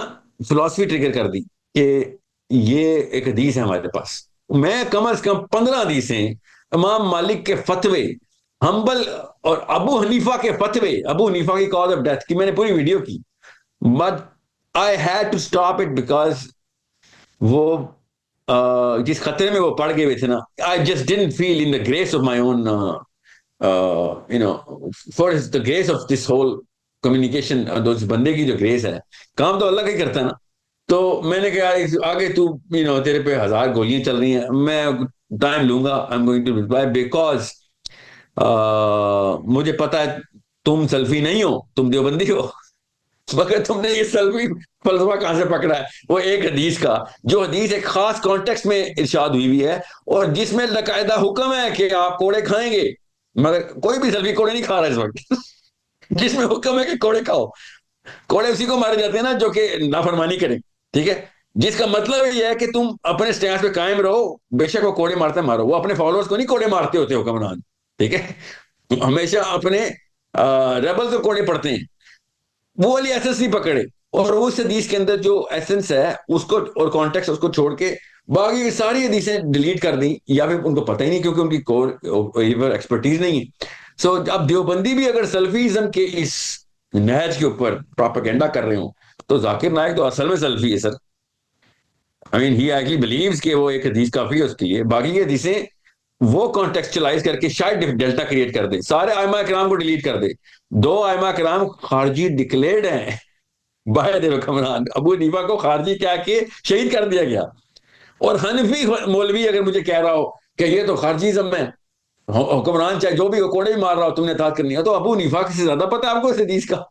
فلسفی ٹریگر کر دی کہ یہ ایک حدیث ہے ہمارے پاس, میں کم از کم 15 حدیثیں, امام مالک کے فتوے, حنبل اور ابو حنیفہ کے فتوے, ابو حنیفہ کی کاز آف ڈیتھ کی میں نے پوری ویڈیو کی, but I had to stop it because وہ جس خطرے میں وہ پڑ گئے ہوئے تھے نا, I just didn't feel in the grace of my own for the grace of this whole communication, اس بندے کی جو گریس ہے, کام تو اللہ کا ہی کرتا ہے نا. تو میں نے کہا آگے تو تیرے پہ 1000 گولیاں چل رہی ہیں, میں ٹائم لوں گا, I am going to reply because مجھے پتا ہے تم سلفی نہیں ہو, تم دیوبندی ہو, مگر تم نے یہ سلفی فلسفہ کہاں سے پکڑا ہے؟ وہ ایک حدیث کا, جو حدیث ایک خاص کانٹیکسٹ میں ارشاد ہوئی ہے, اور جس میں باقاعدہ حکم ہے کہ آپ کوڑے کھائیں گے, مگر کوئی بھی سلفی کوڑے نہیں کھا رہا اس وقت جس میں حکم ہے کہ کوڑے کھاؤ. کوڑے اسی کو مارے جاتے ہیں نا جو کہ نافرمانی کریں, ٹھیک ہے, جس کا مطلب یہ ہے کہ تم اپنے سٹینس پہ قائم رہو, بے شک وہ کوڑے مارتے مارو, وہ اپنے فالوورز کو نہیں کوڑے مارتے ہوتے حکمران, ٹھیک ہے, ہمیشہ اپنے ریبل کو کوڑے پڑتے ہیں. وہ والی ایسنس نہیں پکڑے, اور اس حدیث کے اندر جو ایسنس ہے اس کو اور کانٹیکسٹ اس کو چھوڑ کے باقی کی ساری حدیثیں ڈیلیٹ کر دیں, یا پھر ان کو پتہ ہی نہیں کیونکہ ان کی ایکسپرٹیز نہیں ہے. سو اب دیوبندی بھی اگر سلفیزم کے اس نہج کے اوپر پروپیگنڈا کر رہے ہوں, تو ذاکر نائک تو اصل میں سلفی ہے سر. I mean he actually believes کہ وہ ایک حدیث کافی ہے اس کے لیے, باقی کی حدیثیں وہ کانٹیکسچلائز کر کے شاید ڈیلٹا کریٹ کر دے, سارے ائمہ کرام کو ڈیلیٹ کر دے. 2 ائمہ کرام خارجی ڈکلیئرڈ ہیں باہر حکمران, ابو حنیفہ کو خارجی کیا کہ شہید کر دیا گیا, اور حنفی مولوی اگر مجھے کہہ رہا ہو کہ یہ تو خارجیزم ہے, حکمران چاہے جو بھی ہو کوڑے بھی مار رہا ہو, تم نے اطاعت کرنی ہے, تو ابو حنیفہ سے زیادہ پتہ آپ کو اس حدیث کا,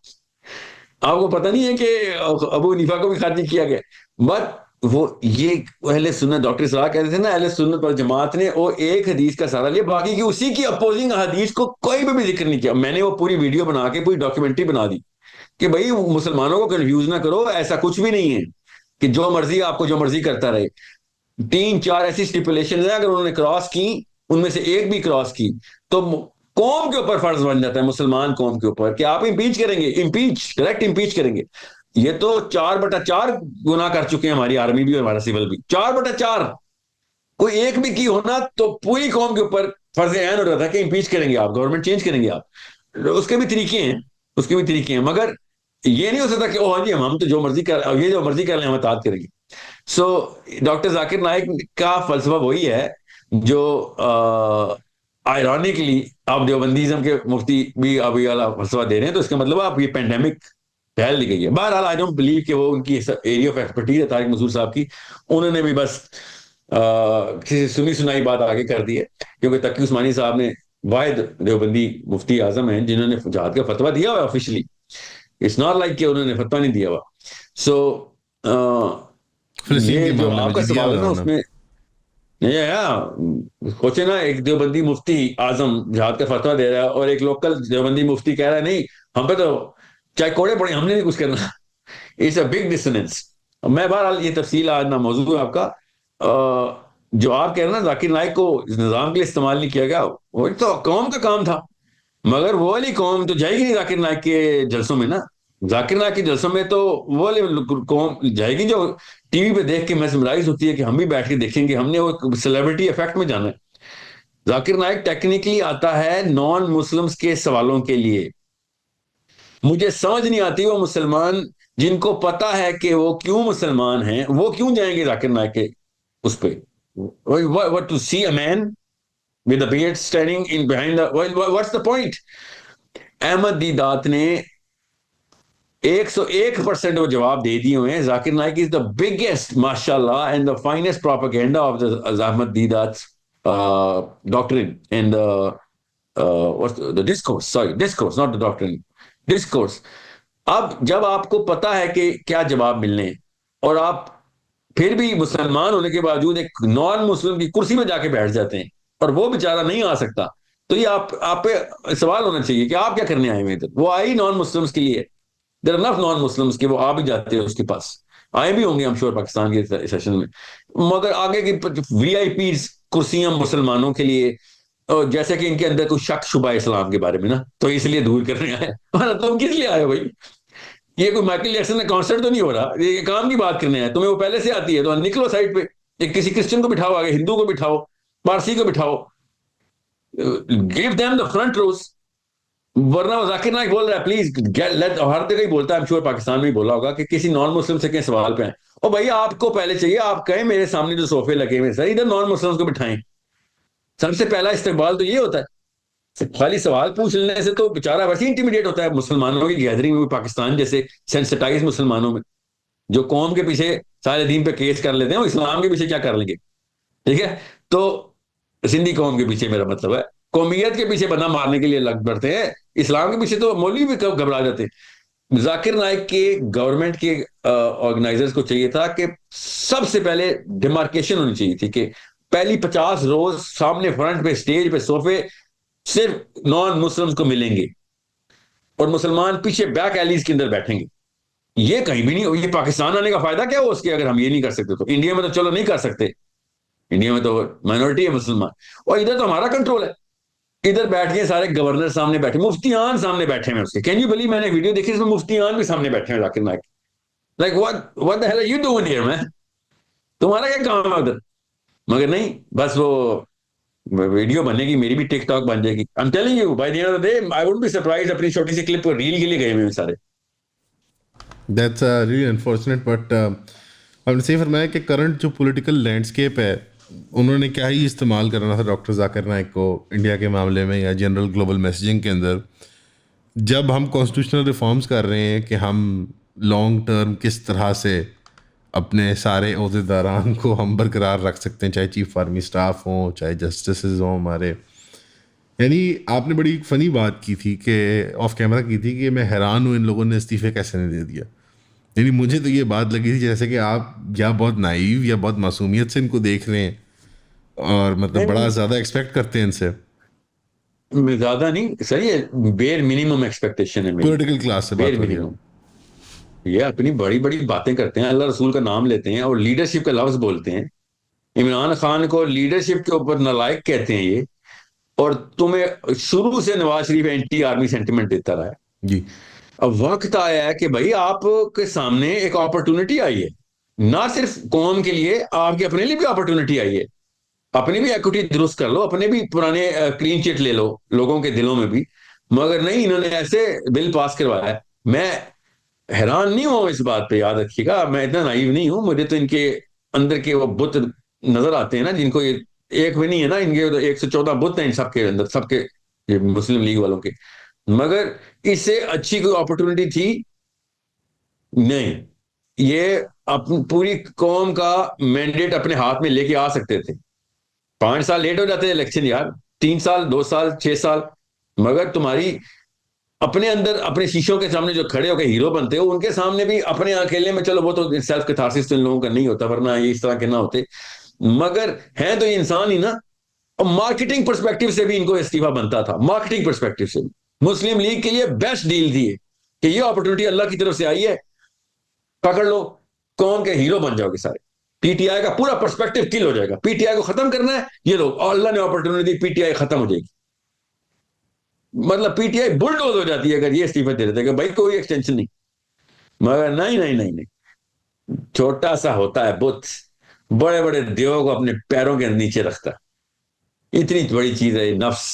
آپ کو پتہ نہیں ہے کہ ابو حنیفہ کو بھی خارجی کیا گیا. بٹ وہ یہ اہل سنت, ڈاکٹر صلاح کہتے تھے نا, اہل سنت پر جماعت نے وہ ایک حدیث کا سہارا لیا, باقی کی اسی کی اپوزنگ حدیث کو کوئی بھی ذکر نہیں کیا. میں نے وہ پوری ویڈیو بنا کے پوری ڈاکیومنٹری بنا دی کہ بھائی مسلمانوں کو کنفیوز نہ کرو, ایسا کچھ بھی نہیں ہے کہ جو مرضی آپ کو جو مرضی کرتا رہے. 3-4 ایسی اسٹیپولیشن ہیں, اگر انہوں نے کراس کی, ان میں سے ایک بھی کراس کی, تو قوم کے اوپر فرض بن جاتا ہے, مسلمان قوم کے اوپر, کہ آپ امپیچ کریں گے, ڈائریکٹ امپیچ کریں گے. یہ تو 4/4 گناہ کر چکے ہیں ہماری آرمی بھی اور ہمارا سول بھی, 4/4. کوئی ایک بھی کی ہونا تو پوری قوم کے اوپر فرض عین ہو رہا تھا کہ امپیچ کریں گے آپ, گورنمنٹ چینج کریں گے آپ. اس کے بھی طریقے ہیں, مگر یہ نہیں ہو سکتا کہ ہاں جی ہم تو جو مرضی کر, یہ جو مرضی کر لیں ہم اطاعت کریں گے. سو ڈاکٹر ذاکر نائک کا فلسفہ وہی ہے جو آئرونکلی آپ دیوبندیزم کے مفتی بھی ابھی والا فلسفہ دے رہے ہیں. تو اس کا مطلب آپ یہ پینڈیمک پھیل دی گئی ہے. بہرحال آئی ڈونٹ بلیو کہ وہ ان کی ایریا آف ایکسپرٹیز ہے طارق مسعود صاحب کی. انہوں نے بھی بس کسی سنی سنائی بات آگے کر دی ہے, کیونکہ تقی عثمانی صاحب نے واحد دیوبندی مفتی اعظم ہیں جنہوں نے جہاد کا فتویٰ دیا ہوا ہے آفیشلی. اٹس ناٹ لائک کہ انہوں نے فتویٰ نہیں دیا ہوا. سو یہ جو آپ کا سوال ہے نا اس میں سوچے نا, ایک دیوبندی مفتی اعظم جہاد کا فتویٰ دے رہا ہے اور ایک لوکل دیوبندی مفتی کہہ رہا ہے نہیں ہم پہ تو چاہے کوڑے پڑے ہم نے نہیں کچھ کرنا. It's a big distance. میں بہرحال یہ تفصیل آج نہ موضوع ہے آپ کا. جو آپ کہہ رہے ہیں نا ذاکر نائک کو اس نظام کے لیے استعمال نہیں کیا گیا, وہ تو قوم کا کام تھا, مگر وہ والی قوم تو جائے گی نہیں ذاکر نائک کے جلسوں میں نا. ذاکر نائک کے جلسوں میں تو وہ والی قوم جائے گی جو ٹی وی پہ دیکھ کے میسمرائز ہوتی ہے کہ ہم بھی بیٹھ کے دیکھیں گے, ہم نے وہ سیلیبریٹی افیکٹ میں جانا ہے. ذاکر نائک ٹیکنیکلی آتا ہے نان مسلمز کے سوالوں کے لیے. مجھے سمجھ نہیں آتی وہ مسلمان جن کو پتا ہے کہ وہ کیوں مسلمان ہیں وہ کیوں جائیں گے ذاکر نائک کے اس پہ. What to see a man with a beard standing in behind the what's the point. Ahmad دیدات نے 101% وہ جواب دے دیے ہوئے ہیں. Zakir Naik is the biggest ماشاء اللہ and the finest propaganda of the Ahmad Deedat's doctrine and what's the discourse not the doctrine, discourse. اب جب آپ کو پتا ہے کہ کیا جواب ملنے اور آپ پھر بھی مسلمان ہونے کے باوجود ایک نان مسلم کی کرسی میں جا کے بیٹھ جاتے ہیں اور وہ بیچارہ نہیں آ سکتا, تو یہ آپ پہ سوال ہونا چاہیے کہ آپ کیا کرنے آئے ہوئے ادھر. وہ آئی نان مسلمس کے لیے, there are enough non Muslims کہ وہ آ بھی جاتے ہیں اس کے پاس, آئے بھی ہوں گے ہم شور پاکستان کے سیشن میں, مگر آگے کی وی آئی پیز کرسیاں مسلمانوں کے لیے جیسے کہ ان کے اندر کوئی شک شبہ اسلام کے بارے میں نا, تو اس لیے دور کرنے آئے. تم کس لیے آئے ہو بھائی؟ یہ کوئی مائیکل جیکسن کا کانسرٹ تو نہیں ہو رہا, یہ کام کی بات کرنے ہے. تمہیں وہ پہلے سے آتی ہے تو نکلو سائڈ پہ, ایک کسی کرسچن کو بٹھاؤ آگے, ہندو کو بٹھاؤ, پارسی کو بٹھاؤ, گیو دیم دا فرنٹ روز. ورنہ ذاکر نائک بول رہا ہے پلیز لیٹ, ہر جگہ ہی بولتا ہے, شور پاکستان میں ہی بولا ہوگا کہ کسی نان مسلم سے کہیں سوال پہ آئیں. اور بھائی آپ کو پہلے چاہیے آپ کہیں میرے سامنے جو صوفے لگے ہوئے سر ادھر نان مسلم کو بٹھائیں. سب سے پہلا استقبال تو یہ ہوتا ہے. خالی سوال پوچھ لینے سے تو بیچارہ ویسے انٹیمیڈیٹ ہوتا ہے مسلمانوں کی گیدرنگ میں, پاکستان جیسے سینسٹائز مسلمانوں میں جو قوم کے پیچھے سارے دین پہ کیس کر لیتے ہیں, وہ اسلام کے پیچھے کیا کر لیں گے. ٹھیک ہے, تو سندھی قوم کے پیچھے میرا مطلب ہے, قومیت کے پیچھے بنا مارنے کے لیے لگ پڑتے ہیں, اسلام کے پیچھے تو مولوی بھی گھبرا جاتے ہیں. ذاکر نائک کے گورنمنٹ کے آرگنائزرز کو چاہیے تھا کہ سب سے پہلے ڈیمارکیشن ہونی چاہیے تھی کہ پہلی 50 روز سامنے فرنٹ پہ اسٹیج پہ صوفے صرف نان مسلمز کو ملیں گے اور مسلمان پیچھے بیک ایلیز کے اندر بیٹھیں گے. یہ کہیں بھی نہیں. یہ پاکستان آنے کا فائدہ کیا ہو اس کے, اگر ہم یہ نہیں کر سکتے تو انڈیا میں تو چلو نہیں کر سکتے, انڈیا میں تو مائنورٹی ہے مسلمان, اور ادھر تو ہمارا کنٹرول ہے. ادھر بیٹھ کے سارے گورنر سامنے بیٹھے, مفتیان سامنے بیٹھے ہیں اس کے. کین یو بلیو, میں نے ویڈیو دیکھی اس میں مفتیان بھی سامنے بیٹھے ہیں Zakir Naik. Like what the hell are you doing here man, تمہارا کیا کام ہے ادھر. مگر نہیں, بس وہ ویڈیو بنے گی, میری بھی ٹک ٹاک بن جائے گی. I'm telling you, by the end of the day, I wouldn't be surprised اپنی چھوٹی سی کلپ ریل کے لیے گئے ہوئے سارے. That's really unfortunate, but آپ نے صحیح فرمایا کہ کرنٹ جو پولیٹیکل لینڈسکیپ ہے انہوں نے کیا ہی استعمال کرنا تھا ڈاکٹر ذاکر نائک کو انڈیا کے معاملے میں یا جنرل گلوبل میسیجنگ کے اندر. جب ہم کانسٹیٹیوشنل ریفارمز کر رہے ہیں کہ ہم لانگ ٹرم کس طرح سے اپنے سارے عہدے داران کو ہم برقرار رکھ سکتے ہیں, چاہے چیف آرمی اسٹاف ہوں, چاہے جسٹسز ہوں ہمارے. یعنی آپ نے بڑی فنی بات کی تھی کہ آف کیمرہ کی تھی کہ میں حیران ہوں ان لوگوں نے استعفے کیسے نہیں دے دیا. یعنی مجھے تو یہ بات لگی تھی جیسے کہ آپ یا بہت نائیو یا بہت معصومیت سے ان کو دیکھ رہے ہیں اور مطلب بڑا زیادہ ایکسپیکٹ کرتے ہیں ان سے. زیادہ نہیں, صحیح ہے, بیر منیمم ایکسپیکٹیشن ہے پولیٹیکل کلاس سے بات ہو رہی ہے. یہ اپنی بڑی بڑی باتیں کرتے ہیں, اللہ رسول کا نام لیتے ہیں اور لیڈرشپ کا لفظ بولتے ہیں. عمران خان کو لیڈرشپ کے اوپر نالائق کہتے ہیں یہ, اور تمہیں شروع سے Nawaz Sharif anti army sentiment دیتا رہا ہے. جی, اب وقت آیا ہے کہ بھائی آپ کے سامنے ایک اپرچونٹی آئی ہے, نہ صرف قوم کے لیے, آپ کے اپنے لیے بھی اپرچونٹی آئی ہے. اپنی بھی ایکوٹی درست کر لو, اپنے بھی پرانے کلین چٹ لے لو لوگوں کے دلوں میں بھی. مگر نہیں, انہوں نے ایسے بل پاس کروایا ہے. میں حیران نہیں ہوں اس بات پہ, یاد رکھیے گا, میں اتنا نائیو نہیں ہوں. مجھے تو ان کے اندر کے وہ بت نظر آتے ہیں نا، جن کو یہ ایک بھی نہیں ہے نا، ان کے 114 بت ہیں سب کے اندر، سب کے یہ مسلم لیگ والوں کے، مگر اس سے اچھی کوئی اپرچونٹی تھی نہیں. یہ پوری قوم کا مینڈیٹ اپنے ہاتھ میں لے کے آ سکتے تھے. 5 سال لیٹ ہو جاتے ہیں الیکشن یار، 3 سال 2 سال 6 سال، مگر تمہاری اپنے اندر اپنے شیشوں کے سامنے جو کھڑے ہو کے ہیرو بنتے ہو، ان کے سامنے بھی اپنے اکیلے میں، چلو وہ تو سیلف کیتھارسس تو ان لوگوں کا نہیں ہوتا، ورنہ یہ اس طرح کے نہ ہوتے، مگر ہیں تو یہ انسان ہی نا. اور مارکیٹنگ پرسپیکٹو سے بھی ان کو استعفیٰ بنتا تھا، مارکیٹنگ پرسپیکٹو سے مسلم لیگ کے لیے بیسٹ ڈیل تھی کہ یہ اپرچونٹی اللہ کی طرف سے آئی ہے، پکڑ لو، قوم کے ہیرو بن جاؤ گے سارے. پی ٹی آئی کا پورا پرسپیکٹو کل ہو جائے گا، پی ٹی آئی کو ختم کرنا ہے یہ لوگ، اور اللہ نے opportunity the, P T I ختم ہو جائے گی. مطلب پی ٹی آئی بلڈوز ہو جاتی ہے اگر یہ استعفے دے دیتے کہ بھائی کوئی ایکسٹینشن نہیں. مگر نہیں نہیں نہیں نہیں، چھوٹا سا ہوتا ہے بت، بڑے بڑے دیووں کو اپنے پیروں کے نیچے رکھتا. اتنی بڑی چیز ہے نفس.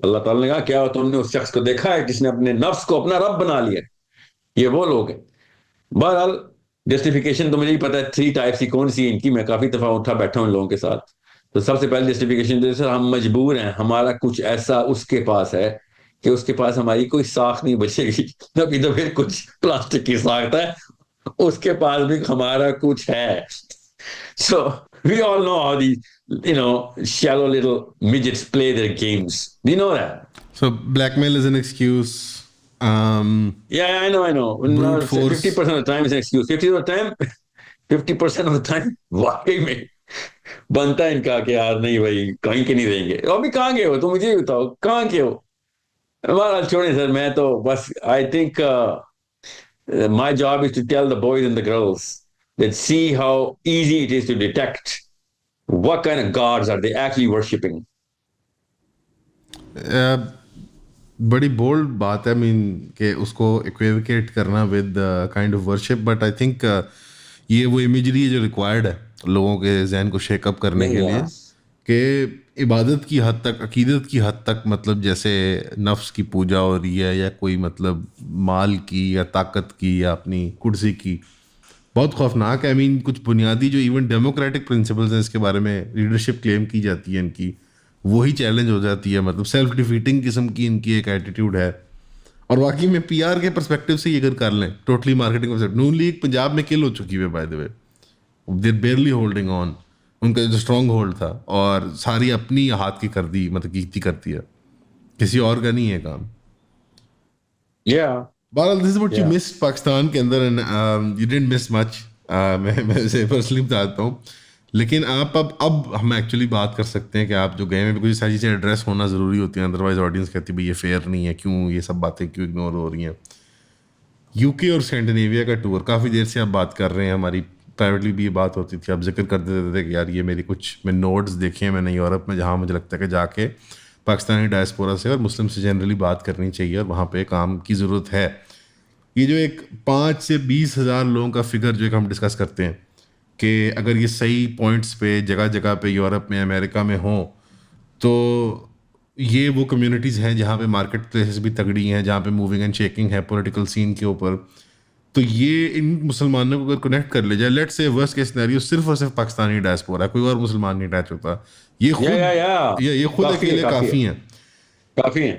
اللہ تعالیٰ نے کہا کیا تم نے اس شخص کو دیکھا ہے جس نے اپنے نفس کو اپنا رب بنا لیا؟ یہ وہ لوگ ہیں. بہرحال جسٹیفیکیشن تو مجھے ہی پتا ہے 3 ٹائپس کی کون سی ان کی، میں کافی دفعہ اٹھا بیٹھا ہوں ان لوگوں کے ساتھ. تو سب سے پہلے جسٹیفیکیشن تو سر ہم مجبور ہیں، ہمارا کچھ ایسا اس کے پاس ہے کہ اس کے پاس ہماری کوئی ساکھ نہیں بچے گی. ابھی تو پھر کچھ پلاسٹک کی ساکھ ہے، اس کے پاس بھی ہمارا کچھ ہے. So we all know how these shallow little midgets play their games. Do you know that? So blackmail is an excuse. Yeah, I know. No, Brute force. 50% of the time is an excuse. 50% of the time واقعی میں بنتا ہے ان کا کہ یار نہیں بھائی کہیں کے نہیں رہیں گے. ابھی کہاں گئے ہو تو مجھے ہی بتاؤ کہاں کے ہو. ہمارا چھوڑیں سر، میں تو بس I think my job is to tell the boys and the girls that see how easy it is to detect what kind of gods are they actually worshipping. بڑی بولڈ بات ہے، کہ اس کو ایکویویکیٹ کرنا with kind of worship, but I think یہ وہ imagery جو required ہے لوگوں کے ذہن کو شیک اپ کرنے کے لیے، کہ عبادت کی حد تک، عقیدت کی حد تک، مطلب جیسے نفس کی پوجا ہو رہی ہے، یا کوئی مطلب مال کی یا طاقت کی یا اپنی کرسی کی، بہت خوفناک ہے. کچھ بنیادی جو ایون ڈیموکریٹک پرنسپلز ہیں اس کے بارے میں لیڈرشپ کلیم کی جاتی ہے ان کی، وہی چیلنج ہو جاتی ہے. مطلب سیلف ڈیفیٹنگ قسم کی ان کی ایک ایٹیٹیوڈ ہے. اور واقعی میں پی آر کے پرسپیکٹیو سے یہ اگر کر لیں، totally marketing perspective, Noon League Punjab میں کل ہو چکی ہے by the way, they're barely holding on. ان کا جو اسٹرانگ ہولڈ تھا اور ساری اپنی ہاتھ کی کر دی، مطلب کیتی کرتی ہے، کسی اور کا نہیں ہے کام. بہرحال دس از واٹ یو مس پاکستان کے اندر، یو ڈنٹ مس مچ. میں اسے پرسنلی بتاتا ہوں. لیکن آپ اب ہم ایکچولی بات کر سکتے ہیں کہ آپ جو گئے ہیں، کچھ ساری چیزیں ایڈریس ہونا ضروری ہوتی ہیں، ادروائز آڈینس کہتی ہے بھائی یہ فیئر نہیں ہے، کیوں یہ سب باتیں کیوں اگنور ہو رہی ہیں. یو کے اور اسکینڈینیویا کا ٹور کافی دیر سے آپ بات کر رہے ہیں، ہماری پرائیویٹلی بھی یہ بات ہوتی تھی، آپ ذکر کر دیتے تھے کہ یار یہ میری کچھ میں نوٹس دیکھے ہیں میں نے یورپ میں، جہاں مجھے لگتا ہے کہ جا کے پاکستانی ڈائسپورا سے اور مسلم سے جنرلی بات کرنی چاہیے اور وہاں پہ کام کی ضرورت ہے. یہ جو ایک 5 سے 20 ہزار لوگوں کا فگر جو ایک ہم ڈسکس کرتے ہیں کہ اگر یہ صحیح پوائنٹس پہ جگہ جگہ پہ یورپ میں امریکہ میں ہوں، تو یہ وہ کمیونٹیز ہیں جہاں پہ مارکیٹ پلیسز بھی تگڑی ہیں، جہاں پہ موونگ اینڈ شیکنگ ہے پولیٹیکل سین کے اوپر. تو یہ ان مسلمانوں کو اگر کنیکٹ کر لے جائے، لیٹ سے ورسٹ کیس سینیریو صرف اور صرف پاکستانی ڈائسپورا ہے، کوئی اور مسلمان نہیں اٹیچ ہوتا، یہ خود اکیلے کافی ہیں.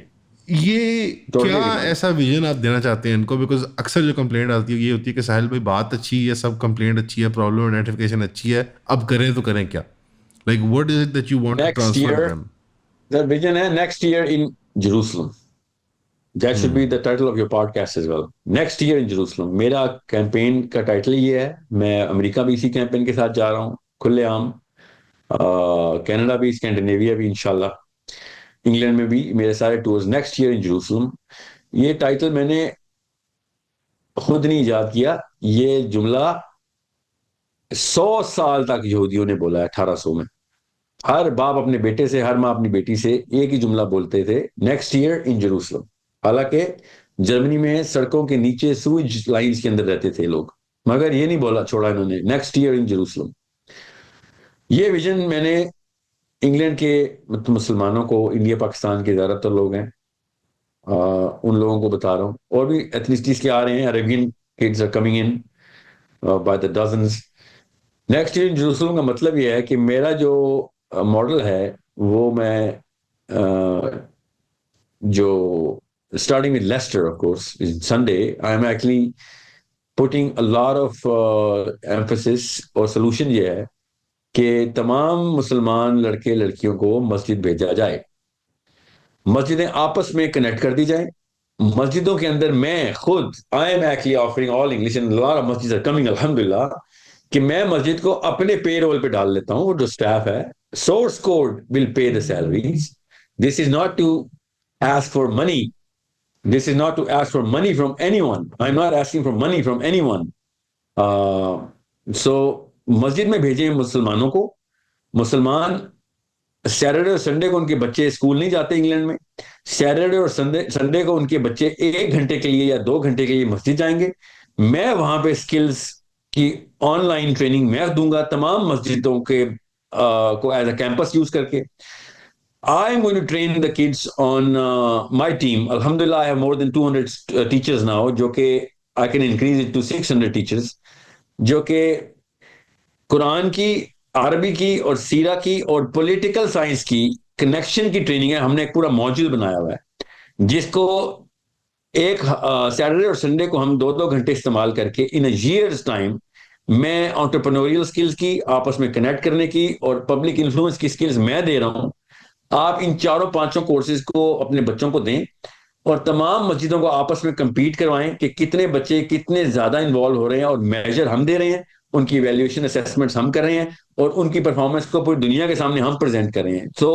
یہ کیا ایسا ویژن آپ دینا چاہتے ہیں ان کو؟ بیکاز اکثر جو کمپلینٹ آتی ہے یہ ہوتی ہے کہ ساحل بھائی بات اچھی ہے، سب کمپلینٹ اچھی ہے، پرابلم آئیڈینٹیفیکیشن اچھی ہے، اب کریں تو کریں کیا؟ Like what is it that you want to transfer to them? The vision ہے next year in Jerusalem. That should be the title of your podcast as well. Next year in Jerusalem. میرا campaign کا title یہ ہے. میں امریکہ بھی اسی campaign کے ساتھ جا رہا ہوں، کھلے عام، کینیڈا بھی، اسکینڈینیویا بھی انشاءاللہ، انگلینڈ میں بھی میرے سارے tours. Next year in Jerusalem. یہ ٹائٹل میں نے خود نہیں ایجاد کیا، یہ جملہ 100 سال تک یہودیوں نے بولا ہے. 1800 میں ہر باپ اپنے بیٹے سے، ہر ماں اپنی بیٹی سے ایک ہی جملہ بولتے تھے، نیکسٹ ایئر ان جروسلم. حالانکہ جرمنی میں سڑکوں کے نیچے سوئج لائنز کے اندر رہتے تھے لوگ، مگر یہ نہیں بولا چھوڑا انہوں نے، نیکسٹ ایئر ان جروسلم. یہ ویژن میں نے انگلینڈ کے مسلمانوں کو، انڈیا پاکستان کے زیادہ تر لوگ ہیں، ان لوگوں کو بتا رہا ہوں. اور بھی ایتھنیسٹیز کے آ رہے ہیں، Arabian kids are coming in by the dozens. Next in Jerusalem کا مطلب یہ ہے کہ میرا جو ماڈل ہے وہ میں جو starting with Leicester of course Sunday I am actually putting a lot of emphasis اور سولوشن یہ ہے کہ تمام مسلمان لڑکے لڑکیوں کو مسجد بھیجا جائے، مسجدیں آپس میں کنیکٹ کر دی جائیں، مسجدوں کے اندر میں خود آئی am actually offering all English and lot of Masjid are coming الحمدللہ، کہ میں مسجد کو اپنے پے رول پہ ڈال لیتا ہوں، جو اسٹاف ہے source code will pay the salaries. This is not to ask for money. This is not to ask for money from anyone. I'm not asking for money from anyone. So مسجد میں بھیجیں مسلمانوں کو. مسلمان Saturday اور Sunday کو ان کے بچے school نہیں جاتے انگلینڈ میں، سیٹرڈے اور سنڈے کو ان کے بچے 1 گھنٹے کے لیے یا 2 گھنٹے کے لیے مسجد جائیں گے. میں وہاں پہ اسکلز کی آن لائن ٹریننگ میں دوں گا تمام مسجدوں کے کو ایز اے کیمپس یوز کر کے. I am going to train the kids on my team. Alhamdulillah, I have more than 200 teachers now, جو کہ I can increase it to 600 teachers, جو کہ قرآن کی، عربی کی اور سیرہ کی اور پولیٹیکل سائنس کی کنیکشن کی ٹریننگ ہے. ہم نے ایک پورا موجود بنایا ہوا ہے جس کو ایک سیٹرڈے اور سنڈے کو ہم 2 گھنٹے استعمال کر کے ان اے ایئرز ٹائم میں انٹرپرینوریل سکلز کی، آپس میں کنیکٹ کرنے کی اور پبلک انفلوئنس کی سکلز میں دے رہا ہوں. آپ ان 4-5 کورسز کو اپنے بچوں کو دیں اور تمام مسجدوں کو آپس میں کمپیٹ کروائیں کہ کتنے بچے کتنے زیادہ انوالو ہو رہے ہیں، اور میجر ہم دے رہے ہیں، ان کی ایویلیویشن اسیسمنٹس ہم کر رہے ہیں اور ان کی پرفارمنس کو پوری دنیا کے سامنے ہم پریزنٹ کر رہے ہیں. سو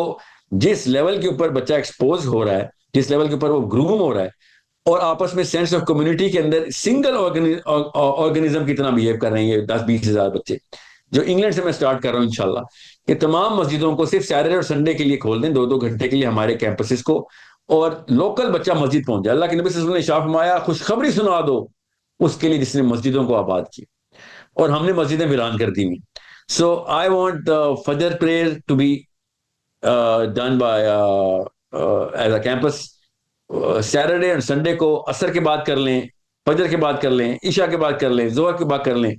جس لیول کے اوپر بچہ ایکسپوز ہو رہا ہے، جس لیول کے اوپر وہ گروم ہو رہا ہے اور آپس میں سینس آف کمیونٹی کے اندر سنگل آرگنزم کی طرح بہیو کر رہے ہیں یہ 10-20 ہزار بچے، جو انگلینڈ سے میں سٹارٹ کر رہا ہوں انشاءاللہ، کہ تمام مسجدوں کو صرف سیٹرڈے اور سنڈے کے لیے کھول دیں 2 گھنٹے کے لیے ہمارے کیمپسز کو، اور لوکل بچہ مسجد پہنچ جائے. اللہ کے نبی صلی اللہ علیہ وسلم نے ارشاد فرمایا خوشخبری سنا دو اس کے لیے جس نے مسجدوں کو آباد کی، اور ہم نے مسجدیں ویران کر دی ہوئی. So I want Fajr prayer to be done by as a campus. Saturday اور سنڈے کو عصر کے بعد کر لیں، فجر کے بعد کر لیں، عشاء کے بعد کر لیں، ظہر کے بعد کر لیں.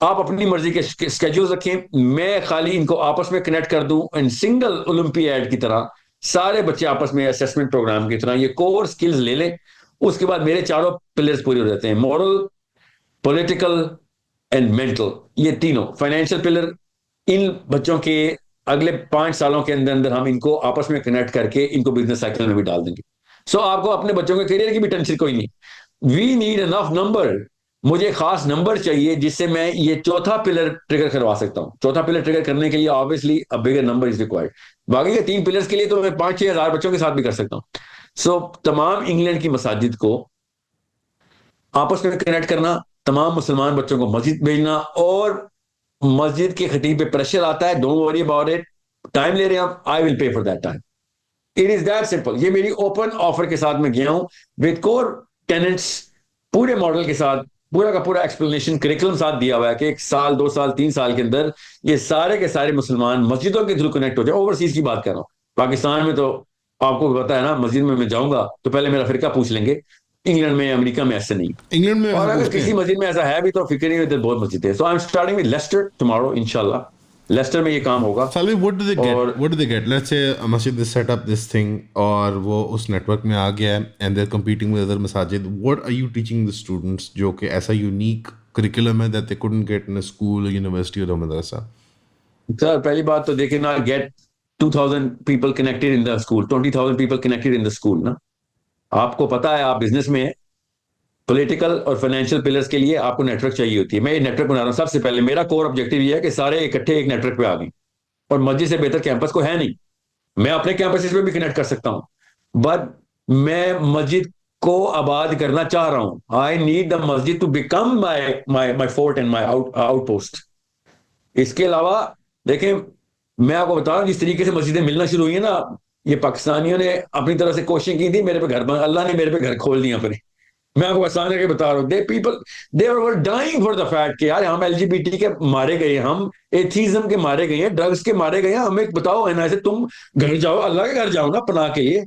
آپ اپنی مرضی کے اسکیجول رکھیں، میں خالی ان کو آپس میں کنیکٹ کر دوں اینڈ سنگل اولمپیاڈ کی طرح سارے بچے آپس میں اسیسمنٹ پروگرام کی طرح یہ کور سکلز لے لیں. اس کے بعد میرے 4 پلرز پورے ہو جاتے ہیں، مورل، پولیٹیکل اینڈ مینٹل. یہ تینوں فائنینشیل پلر ان بچوں کے اگلے 5 سالوں کے اندر ہم ان کو آپس میں کنیکٹ کر کے ان کو بزنس سائیکل میں بھی ڈال دیں گے. سو آپ کو اپنے بچوں کے کیریئر کی بھی ٹینشن کوئی نہیں. We need enough number. مجھے خاص نمبر چاہیے جس سے میں یہ 4تھا پلر ٹریگر کروا سکتا ہوں. 4تھا پلر ٹریگر کرنے کے لیے obviously a bigger number is required. باقی کے 3 پلرز کے لیے تو میں 5-6 ہزار بچوں کے ساتھ بھی کر سکتا ہوں. سو تمام انگلینڈ کی مساجد کو آپس میں کنیکٹ کرنا، تمام مسلمان بچوں کو مسجد بھیجنا، اور مسجد کے خطیب پہ پریشر آتا ہے don't worry about it, time لے رہے ہیں آپ، I will pay for that time. It is that simple. یہ میری اوپن آفر کے ساتھ میں گیا ہوں وتھ کور ٹیننٹس، پورے ماڈل کے ساتھ، پورا کا پورا ایکسپلینیشن کریکولم ساتھ دیا ہوا ہے کہ 1 سال 2 سال 3 سال کے اندر یہ سارے کے سارے مسلمان مسجدوں کے تھرو کنیکٹ ہو جائے. اوورسیز کی بات کر رہا ہوں. پاکستان میں تو آپ کو پتا ہے نا، مسجد میں جاؤں گا تو پہلے میرا فرقہ پوچھ لیں گے. انگلینڈ میں، امریکہ میں ایسے نہیں. انگلینڈ میں اور اگر کسی مسجد میں ایسا ہے بھی تو فکر نہیں، ادھر بہت مسجد ہے. So I am starting with Leicester tomorrow انشاءاللہ. لیسٹر میں یہ کام ہوگا. Salvi, what do they get? Let's say a masjid has set up this thing اور وہ اس نیٹ ورک میں آ گیا ہے and they're competing with other masajid. What are you teaching the students جو کہ ایسا unique curriculum ہے that they couldn't get in a school, a university or a madrasa? سر پہلی بات تو دیکھیں نا، get 2000 people connected in the school, 20,000 people connected in the school نا. آپ کو پتا ہے آپ بزنس میں ہیں، پولیٹیکل اور فائنینشیل پلرز کے لیے آپ کو نیٹ ورک چاہیے ہوتی ہے. میں یہ نیٹ ورک بنا رہا ہوں. سب سے پہلے میرا کور آبجیکٹو یہ ہے کہ سارے اکٹھے ایک نیٹ ورک پہ آ گئیں، اور مسجد سے بہتر کیمپس کو ہے نہیں. میں اپنے کیمپسز پہ بھی کنیکٹ کر سکتا ہوں، بٹ میں مسجد کو آباد کرنا چاہ رہا ہوں. آئی نیڈ دا مسجد to become my fort and my outpost. اس کے علاوہ دیکھیں، میں آپ کو بتا رہا ہوں جس طریقے سے مسجدیں ملنا شروع ہوئی ہیں نا، یہ پاکستانیوں نے اپنی طرف سے کوششیں کی تھی میرے پہ گھر، اللہ نے میرے پہ گھر کھول دیا. پھر میں آپ کو آسان کر کے بتا رہا ہوں، they were dying for the fact کہ یار ہم LGBT کے مارے گئے ہیں، ہم ایتھیزم کے مارے گئے ہیں، ڈرگز کے مارے گئے ہیں. ہمیں بتاؤ ہے نا، ایسے تم گھر جاؤ، اللہ کے گھر جاؤ نا پناہ کے لیے.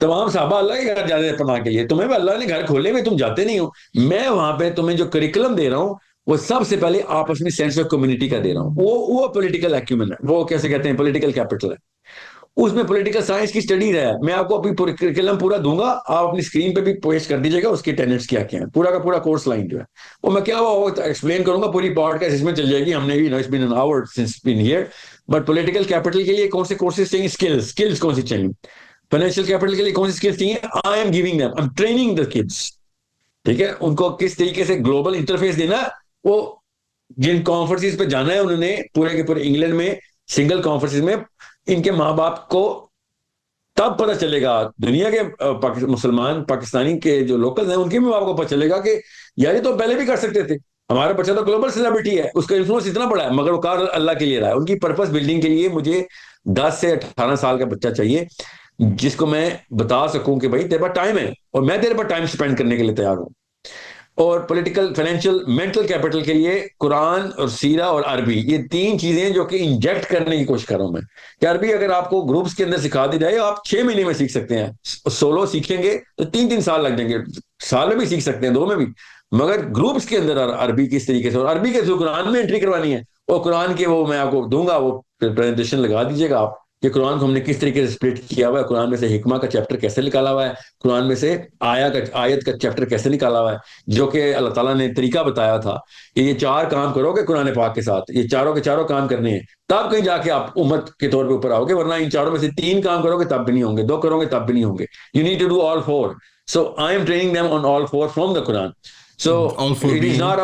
تمام صحابہ اللہ کے گھر جاتے ہیں پناہ کے لیے. تمہیں بھی اللہ نے گھر کھولے ہوئے، تم جاتے نہیں ہو. میں وہاں پہ تمہیں جو کریکولم دے رہا ہوں وہ سب سے پہلے آپس میں سینس آف کمیونٹی کا دے رہا ہوں. وہ پولیٹیکل ایکومن ہے, وہ کیسے کہتے ہیں پولیٹیکل کیپٹل ہے, اس میں پولیٹیکل سائنس کی اسٹڈی ہے. میں آپ کو اپنی کریکلم پورا دوں گا, آپ اپنی اسکرین پہ بھی پیش کر دیجیے گا اس کے ٹینٹس کیا کیا ہیں, پورا کا پورا کورس لائن جو ہے وہ میں کیا ایکسپلین کروں گا, پوری پوڈ کاسٹ اس میں چل جائے گی. ہم نے بھی it's been an hour since been here. But political capital کے لیے کون سے کورسز چاہیے, اسکلز کون سی چاہیے, فائنینشیل کیپٹل کے لیے کون سی اسکلز چاہیے, I am giving them, I am training the kids. ٹھیک ہے, ان کو کس طریقے سے گلوبل انٹرفیس دینا. وہ جن کانفرنسز پہ جانا ہے انہوں نے پورے کے پورے انگلینڈ میں سنگل کانفرنسز میں, ان کے ماں باپ کو تب پتہ چلے گا, دنیا کے مسلمان پاکستانی کے جو لوکل ہیں ان کے بھی ماں باپ کو پتہ چلے گا کہ یار یہ تو پہلے بھی کر سکتے تھے, ہمارا بچہ تو گلوبل سیلیبریٹی ہے, اس کا انفلوئنس اتنا بڑا ہے, مگر وہ کار اللہ کے لیے رہا ہے. ان کی پرپس بلڈنگ کے لیے مجھے 10 سے 18 سال کا بچہ چاہیے جس کو میں بتا سکوں کہ بھائی تیرے پاس ٹائم ہے اور میں تیرے پاس ٹائم اسپینڈ کرنے کے لیے تیار ہوں. اور پولیٹیکل فائنینشیل مینٹل کیپٹل کے لیے قرآن اور سیرہ اور عربی, یہ 3 چیزیں جو کہ انجیکٹ کرنے کی کوشش کر رہا ہوں میں. کہ عربی اگر آپ کو گروپس کے اندر سکھا دی جائے آپ 6 مہینے میں سیکھ سکتے ہیں, سولو سیکھیں گے تو 3 سال لگ جائیں گے, سال میں بھی سیکھ سکتے ہیں, 2 میں بھی. مگر گروپس کے اندر عربی کس طریقے سے, اور عربی کے جو قرآن میں انٹری کروانی ہے, اور قرآن کے وہ میں آپ کو دوں گا, وہ پریزنٹیشن لگا دیجیے گا آپ کہ قرآن کو ہم نے کس طریقے سے سپلٹ کیا ہوا ہے, قرآن میں سے حکمہ کا چیپٹر کیسے نکالا ہوا ہے, قرآن میں سے آیت کا چیپٹر کیسے نکالا ہوا ہے, جو کہ اللہ تعالیٰ نے طریقہ بتایا تھا کہ یہ 4 کام کرو گے قرآن پاک کے ساتھ, یہ چاروں کے چاروں کام کرنے ہیں, تب کہیں جا کے آپ امت کے طور پہ اوپر آؤ گے, ورنہ ان چاروں میں سے 3 کام کرو گے تب بھی نہیں ہوں گے, 2 کرو گے تب بھی نہیں ہوں گے. You need to do all 4. So I am training them on all 4 from the Quran. So all four it is being not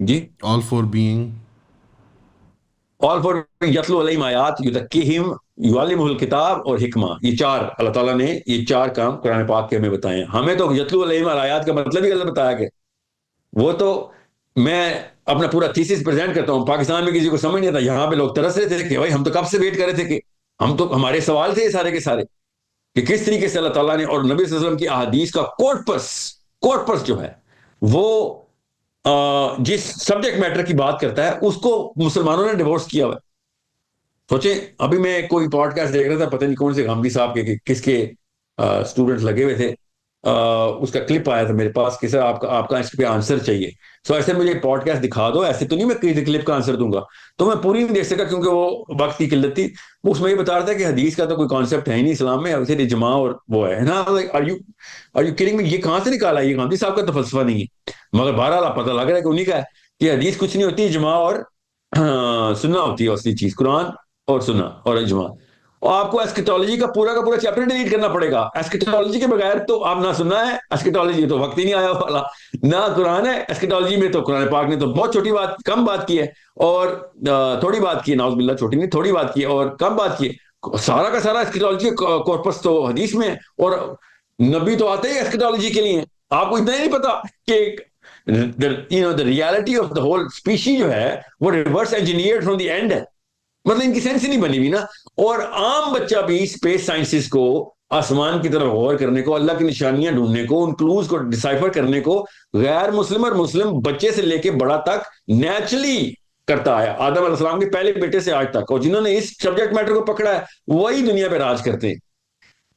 جی all four being all four یتلو علیہم آیات یزکیہم یعلمہ الکتاب اور حکمہ, یہ 4 اللہ تعالیٰ نے یہ 4 کام قرآن پاک کے ہمیں بتائے ہیں. ہمیں تو یتلو علیہم آیات کا مطلب ہی غلط بتایا گیا. وہ تو میں اپنا پورا تھیسس پریزنٹ کرتا ہوں, پاکستان میں کسی کو سمجھ نہیں آتا, یہاں پہ لوگ ترس رہے تھے کہ بھائی ہم تو کب سے ویٹ کر رہے تھے کہ ہمارے سوال تھے یہ سارے کے سارے کہ کس طریقے سے اللہ تعالیٰ نے اور نبی صلی اللہ علیہ وسلم کی احادیث کا کورپس جو ہے وہ جس سبجیکٹ میٹر کی بات کرتا ہے اس کو مسلمانوں نے ڈیورس کیا ہوا ہے. سوچیں, ابھی میں کوئی پوڈ کاسٹ دیکھ رہا تھا, پتہ نہیں کون سے غامدی صاحب کے کس کے اسٹوڈنٹس لگے ہوئے تھے, اس کا کلپ آیا تھا میرے پاس کہ سر آپ کا اس پہ آنسر چاہیے. سو ایسے مجھے پوڈ کاسٹ دکھا دو, ایسے تو نہیں میں کلپ کا آنسر دوں گا, تو میں پوری نہیں دیکھ سکا کیونکہ وہ وقت کی قلت تھی. اس میں یہ بتا رہا تھا کہ حدیث کا تو کوئی کانسیپٹ ہے ہی نہیں اسلام میں, صرف اجماع اور وہ ہے نا. آر یو کڈنگ می, یہ کہاں سے نکالا ہے, یہ غامدی صاحب کا تو فلسفہ نہیں ہے. مگر بہرحال پتہ لگ رہا ہے کہ انہیں کا ہے کہ حدیث کچھ نہیں ہوتی, اجماع اور سننا ہوتی ہے اصلی چیز, قرآن اور سننا اور اجماع. اور آپ کو ایسکیٹالوجی کا پورا چیپٹر ڈیلیٹ کرنا پڑے گا. ایسکیٹالوجی کے بغیر تو آپ نہ سننا ہے, ایسکیٹالوجی تو وقت ہی نہیں آیا والا, نہ قرآن ہے. ایسکیٹالوجی میں تو قرآن پاک نے تو بہت کم بات کی ہے, اور تھوڑی بات کی ہے, نعوذ باللہ چھوٹی نہیں, تھوڑی بات کی ہے اور کم بات کی ہے. سارا کا سارا ایسکیٹالوجی کارپس تو حدیث میں ہے, اور نبی تو آتے ہی ایسکیٹالوجی کے لیے. آپ کو اتنا ہی نہیں پتا کہ the reality of the whole species جو ہے وہ reverse engineered from the end ہے, مطلب ان کی سینس ہی نہیں بنی ہوئی نا. اور عام بچہ بھی اسپیس سائنسز کو, آسمان کی طرف غور کرنے کو, اللہ کی نشانیاں ڈھونڈنے کو, ان کلوز کو ڈسائفر کرنے کو غیر مسلم اور مسلم بچے سے لے کے بڑا تک نیچرلی کرتا ہے, آدم علیہ السلام کے پہلے بیٹے سے آج تک. اور جنہوں نے اس سبجیکٹ میٹر کو پکڑا ہے وہی دنیا پہ راج کرتے ہیں.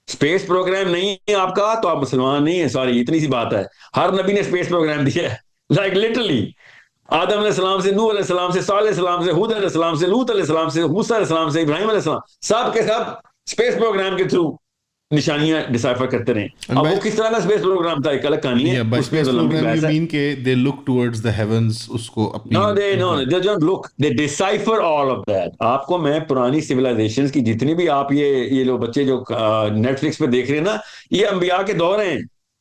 اسپیس پروگرام نہیں ہے آپ کا تو آپ مسلمان نہیں ہیں, سوری, اتنی سی بات ہے. ہر نبی نے اسپیس پروگرام دیا ہے, لائک لٹرلی آدم علیہ السلام سے, نوح علیہ السلام سے, صالح علیہ السلام سے, ہود علیہ السلام سے, لوط علیہ السلام سے, موسیٰ علیہ السلام سے, ابراہیم علیہ السلام, سب کے سب اسپیس پروگرام کے تھرو نشانیاں ڈسائفر کرتے رہے. اب وہ کس طرح کا اسپیس پروگرام تھا, ایک الگ کہانی ہے. by space program you mean کہ they look towards the heavens, اس کو اپنی they don't look, they decipher all of that. آپ کو میں پرانی سیولائزیشنز کی جتنی بھی آپ یہ لوگ بچے جو نیٹ فلکس پہ دیکھ رہے ہیں نا, یہ انبیاء کے دور ہیں.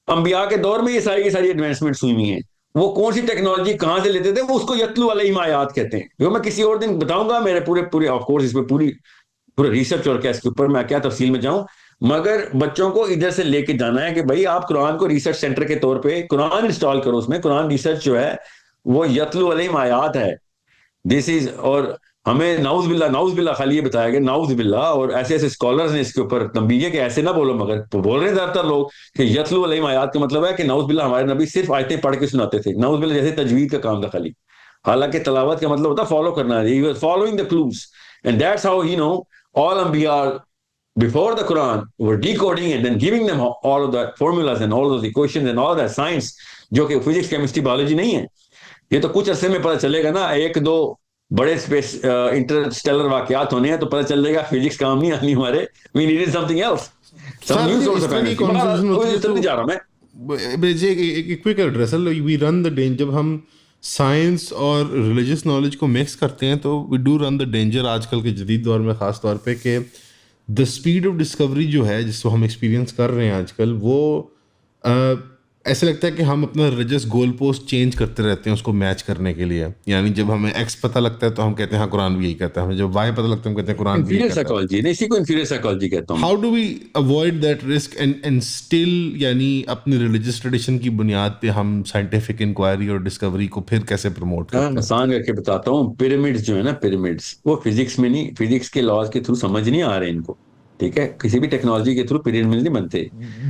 انبیاء کے دور میں یہ ساری کی ساری ایڈوانسمنٹس ہوئی ہوئی ہیں. وہ کون سی ٹیکنالوجی کہاں سے لیتے تھے, وہ اس کو یتلو علیہم آیات کہتے ہیں. جو میں کسی اور دن بتاؤں گا, میرے پورے آف کورس اس پہ پورا ریسرچ اور کیا اس کے اوپر میں کیا تفصیل میں جاؤں. مگر بچوں کو ادھر سے لے کے جانا ہے کہ بھائی آپ قرآن کو ریسرچ سینٹر کے طور پہ قرآن انسٹال کرو, اس میں قرآن ریسرچ جو ہے وہ یتلو علیہم آیات ہے. دس از, اور ہمیں نعوذ باللہ خالی یہ بتایا گیا, نعوذ باللہ, اور ایسے اسکالرز نے اس کے اوپر تنبیہ کہ ایسے نہ بولو, مگر بول رہے ہیں زیادہ تر لوگ کہ یتلو علیہم آیات کا مطلب ہے کہ نعوذ باللہ ہمارے نبی صرف آیتیں پڑھ کے سناتے تھے, نعوذ باللہ جیسے تجوید کا کام تھا خالی. حالانکہ تلاوت کا مطلب ہوتا ہے فالو کرنا ہے. He was following the clues and that's how all Anbiya before the Quran were decoding and then giving them all of the formulas and all those equations and all that science, جو کہ physics, chemistry, biology نہیں ہے. یہ تو کچھ عرصے میں پتہ چلے گا نا, ایک دو بڑے اسپیس انٹرسٹیلر واقعات ہونے ہیں تو پتہ چل جائے گا فزکس کام نہیں آنی ہمارے, we need something else, some new source of energy. جا رہا میں ایک quick address, we run the danger, جب ہم سائنس اور ریلیجس نالج کو مکس کرتے ہیں تو we do run the danger آج کل کے جدید دور میں خاص طور پہ, کہ دا اسپیڈ آف ڈسکوری جو ہے جس کو ہم ایکسپیرینس کر رہے ہیں آج کل, وہ ایسا لگتا ہے کہ ہم اپنا ریلیجس گول پوسٹ چینج کرتے رہتے ہیں اس کو میچ کرنے کے لیے. یعنی جب ہمیں ایکس پتہ لگتا ہے تو ہم کہتے ہیں ہاں قرآن بھی یہی کہتا ہے, ہمیں جب وائی پتہ لگتا ہے ہم کہتے ہیں قرآن بھی یہی کہتا ہے. سائیکالوجی نہیں, اسی کو انفیریئر سائیکالوجی کہتا ہوں. How do we avoid that risk and still, یعنی اپنی ریلیجس ٹریڈیشن کی بنیاد پہ ہم سائنٹیفک انکوائری اور ڈسکوری کو پھر کیسے پروموٹ کرتے ہیں؟ آسان کر کے بتاتا ہوں. پیرامڈس جو ہے نا, پیرامڈس وہ فزکس میں نہیں, فزکس کے لاز کے تھرو سمجھ نہیں آ رہے ان کو, ٹھیک ہے, کسی بھی ٹیکنالوجی کے تھرو پیرامڈ نہیں بنتے.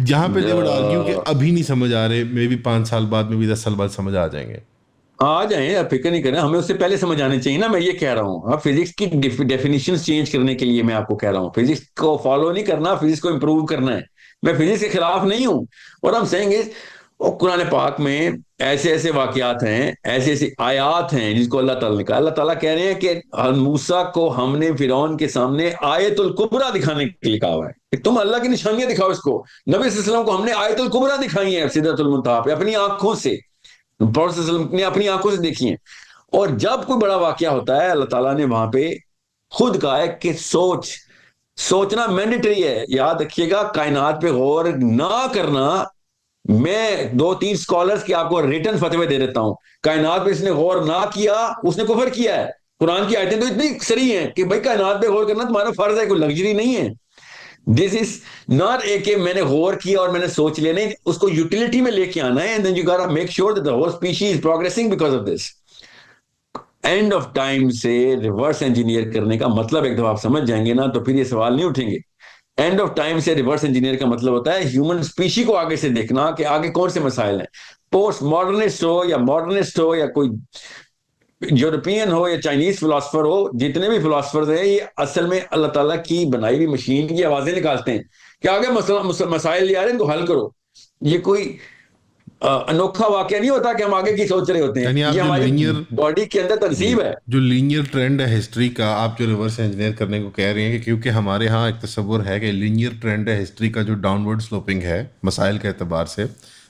جہاں پہ دیوڈ آرگیو کہ ابھی نہیں سمجھ آ رہے, میں بھی 5 سال بعد, میں بھی 10 سال بعد سمجھ آ جائیں گے. آ جائیں, آپ فکر نہیں کریں, ہمیں اس سے پہلے سمجھ آنے چاہیے نا. میں یہ کہہ رہا ہوں, اب فزکس کی ڈیفینیشنز چینج کرنے کے لیے میں آپ کو کہہ رہا ہوں, فزکس کو فالو نہیں کرنا, فزکس کو امپروو کرنا ہے. میں فزکس کے خلاف نہیں ہوں, اور ہم سینگ از قرآن پاک میں ایسے ایسے واقعات ہیں, ایسے ایسے آیات ہیں جس کو اللہ تعالیٰ نے کہا. اللہ تعالیٰ کہہ رہے ہیں کہ موسیٰ کو ہم نے فرعون کے سامنے آیت الکبریٰ دکھانے کے لیے کہا ہوا ہے کہ تم اللہ کی نشانیاں دکھاؤ اس کو. نبی صلی اللہ علیہ وسلم کو ہم نے آیت الکبریٰ دکھائی ہیں سدرۃ المنتہا پہ اپنی آنکھوں سے, پروفیٹ صلی اللہ علیہ وسلم نے اپنی آنکھوں سے دیکھی ہیں. اور جب کوئی بڑا واقعہ ہوتا ہے اللہ تعالیٰ نے وہاں پہ خود کہا ہے کہ سوچنا مینڈیٹری ہے. یاد رکھیے گا, کائنات پہ غور نہ کرنا, میں 2-3 اسکالرس کی آپ کو ریٹن فتوے دے دیتا ہوں, کائنات پہ اس نے غور نہ کیا, اس نے کفر کیا ہے. قرآن کی آیتیں تو اتنی صریح ہیں کہ بھائی کائنات پہ غور کرنا تمہارا فرض ہے, کوئی لگژری نہیں ہے. دس از ناٹ اے کہ میں نے غور کیا اور میں نے سوچ لیا, نہیں, اس کو یوٹیلیٹی میں لے کے آنا ہے. And then you gotta make sure that the whole species is progressing because of this. End of time سے ریورس انجینئر کرنے کا مطلب ایک دفعہ آپ سمجھ جائیں گے نا تو پھر یہ سوال نہیں اٹھیں گے. اینڈ آف ٹائم سے ریورس انجینئر کا مطلب ہوتا ہے ہیومن اسپیشی کو آگے سے دیکھنا کہ آگے کون سے مسائل ہیں. پوسٹ ماڈرنسٹ ہو یا ماڈرنسٹ ہو یا کوئی یورپین ہو یا چائنیز فلاسفر ہو, جتنے بھی فلاسفرز ہیں یہ اصل میں اللہ تعالیٰ کی بنائی ہوئی مشین کی آوازیں نکالتے ہیں کہ آگے مسائل لے آ رہے ہیں ان کو حل کرو. یہ کوئی انوکھا واقعہ نہیں ہوتا کہ ہم آگے کی سوچ رہے ہوتے ہیں, یہ ہماری باڈی کے اندر تنصیب ہے. جو لینئر ٹرینڈ ہے ہسٹری کا, آپ جو ریورس انجینئر کرنے کو کہہ رہے ہیں, کہ کیونکہ ہمارے ہاں ایک تصور ہے کہ لینئر ٹرینڈ ہے ہسٹری کا جو ڈاؤن ورڈ سلوپنگ ہے مسائل کے اعتبار سے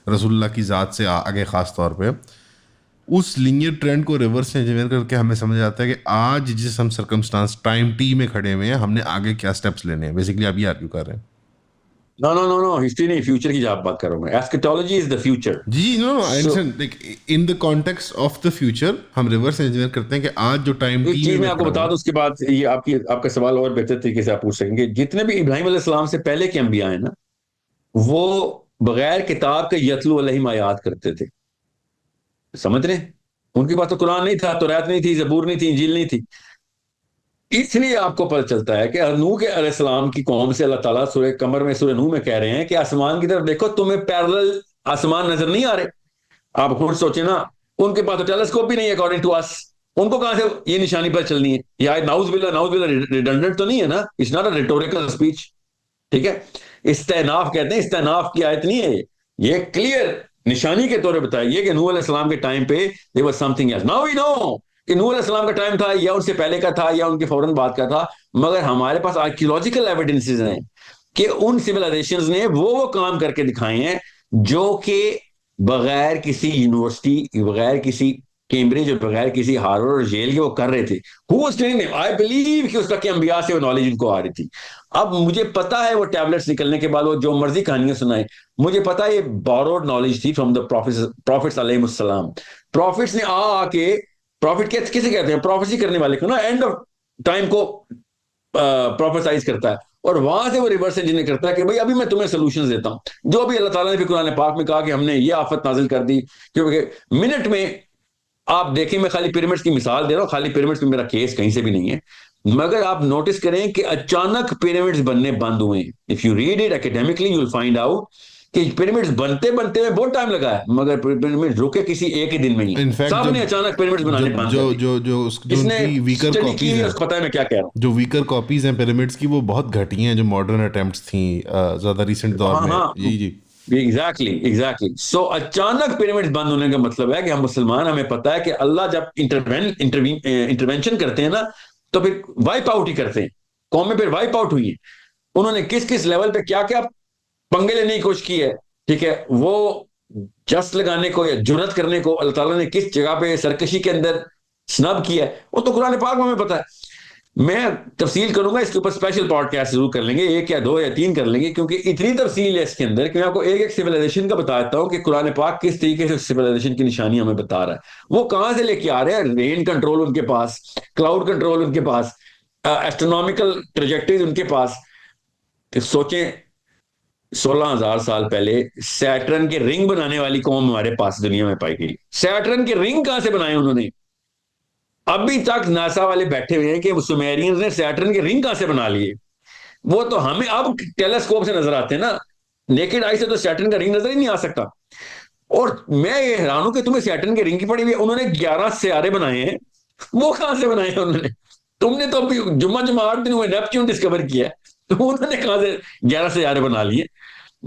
رسول اللہ کی ذات سے آگے خاص طور پہ, اس لینئر ٹرینڈ کو ریورس انجینئر کر کے ہمیں سمجھ آتا ہے کہ آج جس ہم سرکمسٹانس ٹائم ٹی میں کھڑے ہوئے ہیں, ہم نے آگے کیا اسٹیپس لینے ہیں. بیسیکلی آپ یہ آرگیو کر رہے ہیں. نو ہسٹری نہیں, فیوچر کی آپ بات کر رہا ہوں میں. Eschatology is the future. جی no I understand, like in the context of the future ہم ریورس انجینئر کرتے ہیں کہ آج جو ٹائم ایک چیز میں آپ کو بتا دوں, اس کے بعد یہ آپ کا سوال اور بہتر طریقے سے آپ پوچھ سکیں گے. جتنے بھی ابراہیم علیہ السلام سے پہلے کے انبیاء ہیں نا, وہ بغیر کتاب کے یتلو علیہم آیات کرتے تھے. سمجھ رہے ہیں, ان کے پاس تو قرآن نہیں تھا, توریت نہیں تھی, زبور نہیں تھی, انجیل نہیں تھی. اس لیے آپ کو پتہ چلتا ہے کہ نوح کے علیہ السلام کی قوم سے اللہ تعالیٰ سورہ قمر میں سورہ نوح میں کہہ رہے ہیں کہ آسمان کی طرف دیکھو, تمہیں پیرلل آسمان نظر نہیں آ رہے. آپ خود سوچیں نا, ان کے پاس تو ٹیلیسکوپ بھی نہیں ہے اکارڈنگ ٹو اس, ان کو کہاں سے یہ نشانی پر چلنی ہے. یا ناؤز باللہ ریڈنڈنٹ تو نہیں ہے نا, it's not a rhetorical speech, ٹھیک ہے. استئناف کہتے ہیں, استئناف کی آیت نہیں ہے, یہ کلیئر نشانی کے طور پہ بتایا کہ نوح علیہ السلام کے ٹائم پہ there was something else. Now we know کہ نوح علیہ السلام کا ٹائم تھا یا ان سے پہلے کا تھا یا ان کے فوراً بعد کا تھا, مگر ہمارے پاس آرکیولوجیکل ایویڈنسز ہیں کہ ان سویلائزیشنز نے وہ کام کر کے دکھائے ہیں جو کہ بغیر کسی یونیورسٹی, بغیر کسی کیمبرج اور بغیر کسی ہارورڈ اور ییل کے وہ کر رہے تھے. Who was telling them? I believe کہ اس کا کہ انبیاء سے وہ نالج ان کو آ رہی تھی. اب مجھے پتا ہے وہ ٹیبلٹس نکلنے کے بعد وہ جو مرضی کہانیاں سنائیں, مجھے پتا ہے یہ بوروڈ نالج تھی فرام دا پروفیٹس علیہ السلام. پروفیٹس نے آ کے, پروفٹ کسے کہتے ہیں, پروفیسی کرنے والے کو نا, اینڈ آف ٹائم کو پروفیسائز کرتا ہے, اور وہاں سے وہ ریورس انجینئر کرتا ہے کہ بھائی ابھی میں تمہیں سولوشنز دیتا ہوں. جو بھی اللہ تعالیٰ نے بھی قرآن پاک میں کہا کہ ہم نے یہ آفت نازل کر دی, کیونکہ منٹ میں آپ دیکھیں, میں خالی پیرامڈس کی مثال دے رہا ہوں, خالی پیرامڈس پہ میرا کیس کہیں سے بھی نہیں ہے, مگر آپ نوٹس کریں کہ اچانک پیرامڈس بننے بند ہوئے ہیں. If you read it academically you will find out کہ پیرامڈس بنتے میں بہت ٹائم لگا ہے, مگر پیرامڈ رکے کسی ایک ہی دن میں ہی. سب نے اچانک پیرامڈس بنانے بند کر دی. اس نے اسٹڈی کی ہے, اس کو پتہ ہے میں کیا کہہ رہا ہوں. جو ویکر کاپیز ہیں پیرامڈس کی وہ بہت گھٹی ہیں جو ماڈرن اٹیمپٹس تھیں زیادہ ریسنٹ دور میں. جی ایگزیکٹلی سو اچانک پیرامڈ بند ہونے کا مطلب ہے کہ ہم مسلمان، ہمیں پتا ہے کہ اللہ جب انٹرونشن کرتے ہیں نا تو پھر وائپ آؤٹ ہی کرتے ہیں. قومیں پھر وائپ آؤٹ ہوئی ہیں. انہوں نے کس کس لیول پہ کیا کیا پنگے لینے کی کوشش کی ہے. ٹھیک ہے، وہ جس لگانے کو یا جرت کرنے کو اللہ تعالیٰ نے کس جگہ پہ سرکشی کے اندر سنب کیا ہے وہ تو قرآن پاک میں ہمیں پتا ہے. میں تفصیل کروں گا اس کے اوپر، اسپیشل پوڈ کاسٹ ضرور کر لیں گے، 1 یا 2 یا 3 کر لیں گے، کیونکہ اتنی تفصیل ہے اس کے اندر کہ میں آپ کو ایک سویلائزیشن کا بتاتا ہوں کہ قرآن پاک کس طریقے سے سویلائزیشن کی نشانی ہمیں بتا رہا ہے. وہ کہاں سے لے کے آ رہے ہیں؟ رین کنٹرول ان کے پاس، کلاؤڈ کنٹرول ان کے پاس، ایسٹرونومیکل ٹریجیکٹریز ان کے پاس. سوچیں 16,000 سال پہلے سیٹرن کے رنگ بنانے والی قوم ہمارے پاس دنیا میں پائی گئی. سیٹرن کے رنگ کہاں سے بنائے انہوں نے؟ ابھی تک ناسا والے بیٹھے ہوئے ہیں کہ سومیرینز نے سیٹرن کے رنگ کہاں سے بنا لیے. وہ تو ہمیں اب ٹیلیسکوپ سے نظر آتے ہیں نا، نیکڈ آئی سے تو سیٹرن کا رنگ نظر ہی نہیں آ سکتا. اور میں یہ حیران ہوں کہ تمہیں سیٹرن کے رنگ کی پڑی ہوئی ہے. انہوں نے 11 سیارے بنائے ہیں، وہ کہاں سے بنائے ہیں انہوں نے؟ تم نے تو ابھی جمعہ 8 دن ہوئے نیپچون ڈسکور کیا ہے، تو انہوں نے کہاں سے 11 سیارے بنا لیے؟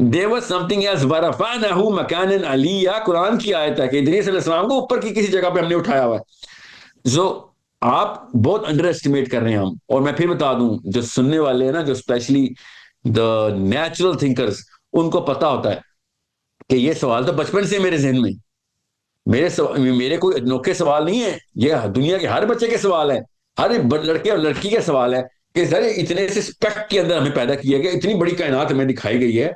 There was something else. وَرَفَعْنَهُ مَكَانًا عَلِيًّا، قرآن کی آیت ہے کہ ادریس علیہ السلام کو اوپر کی کسی جگہ پہ ہم نے اٹھایا ہوا ہے. آپ بہت انڈر ایسٹیمیٹ کر رہے ہیں ہم. اور میں پھر بتا دوں، جو سننے والے ہیں نا، جو اسپیشلی دا نیچرل تھنکرز، ان کو پتا ہوتا ہے کہ یہ سوال تو بچپن سے میرے ذہن میں، میرے کوئی انوکھے سوال نہیں ہے، یہ دنیا کے ہر بچے کے سوال ہے، ہر لڑکے اور لڑکی کے سوال ہے کہ سر اتنے سے اسپیکٹ کے اندر ہمیں پیدا کیا گیا، اتنی بڑی کائنات ہمیں دکھائی گئی ہے،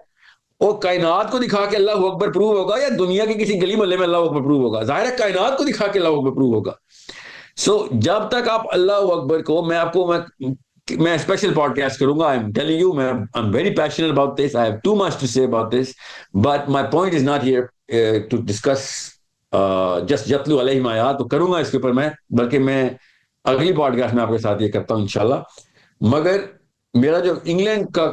اور کائنات کو دکھا کے اللہ اکبر پروو ہوگا یا دنیا کے کسی گلی محلے میں اللہ اکبر پروو ہوگا؟ ظاہر ہے کائنات کو دکھا کے اللہ اکبر پروو ہوگا. سو جب تک آپ اللہ اکبر کو، میں اسپیشل پوڈ کاسٹ کروں گا. I'm telling you, I'm very passionate about this. I have too much to say about this. But my point is not here to discuss just یتلو علیہم آیات. تو کروں گا اس کے اوپر میں، بلکہ میں اگلی پوڈ کاسٹ میں آپ کے ساتھ یہ کرتا ہوں انشاءاللہ. مگر میرا جو انگلینڈ کا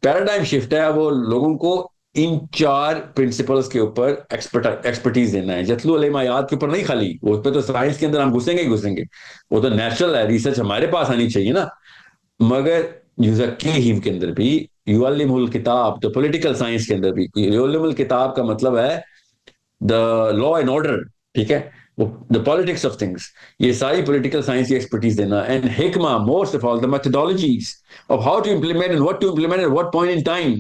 پیراڈائم شفٹ ہے، وہ لوگوں کو ان 4 پرنسپلز کے اوپر ایکسپرٹیز دینا ہے. یتلو علیہم آیات کے اوپر نہیں خالی، وہ اس پہ تو سائنس کے اندر ہم گھسیں گے ہی گھسیں گے، وہ تو نیچرل ہے، ریسرچ ہمارے پاس آنی چاہیے نا. مگر یزکیہم کے اندر بھی، یعلمہ الکتاب، تو پولیٹیکل سائنس کے اندر بھی یعلم الکتاب کا مطلب ہے دا لا اینڈ آرڈر. ٹھیک ہے، دا پالیٹکس آف تھنگس، یہ ساری پولیٹیکل سائنس کی ایکسپرٹیز دینا. اینڈ حکمہ، most of all the methodologies of how to implement and what to implement at what point in time.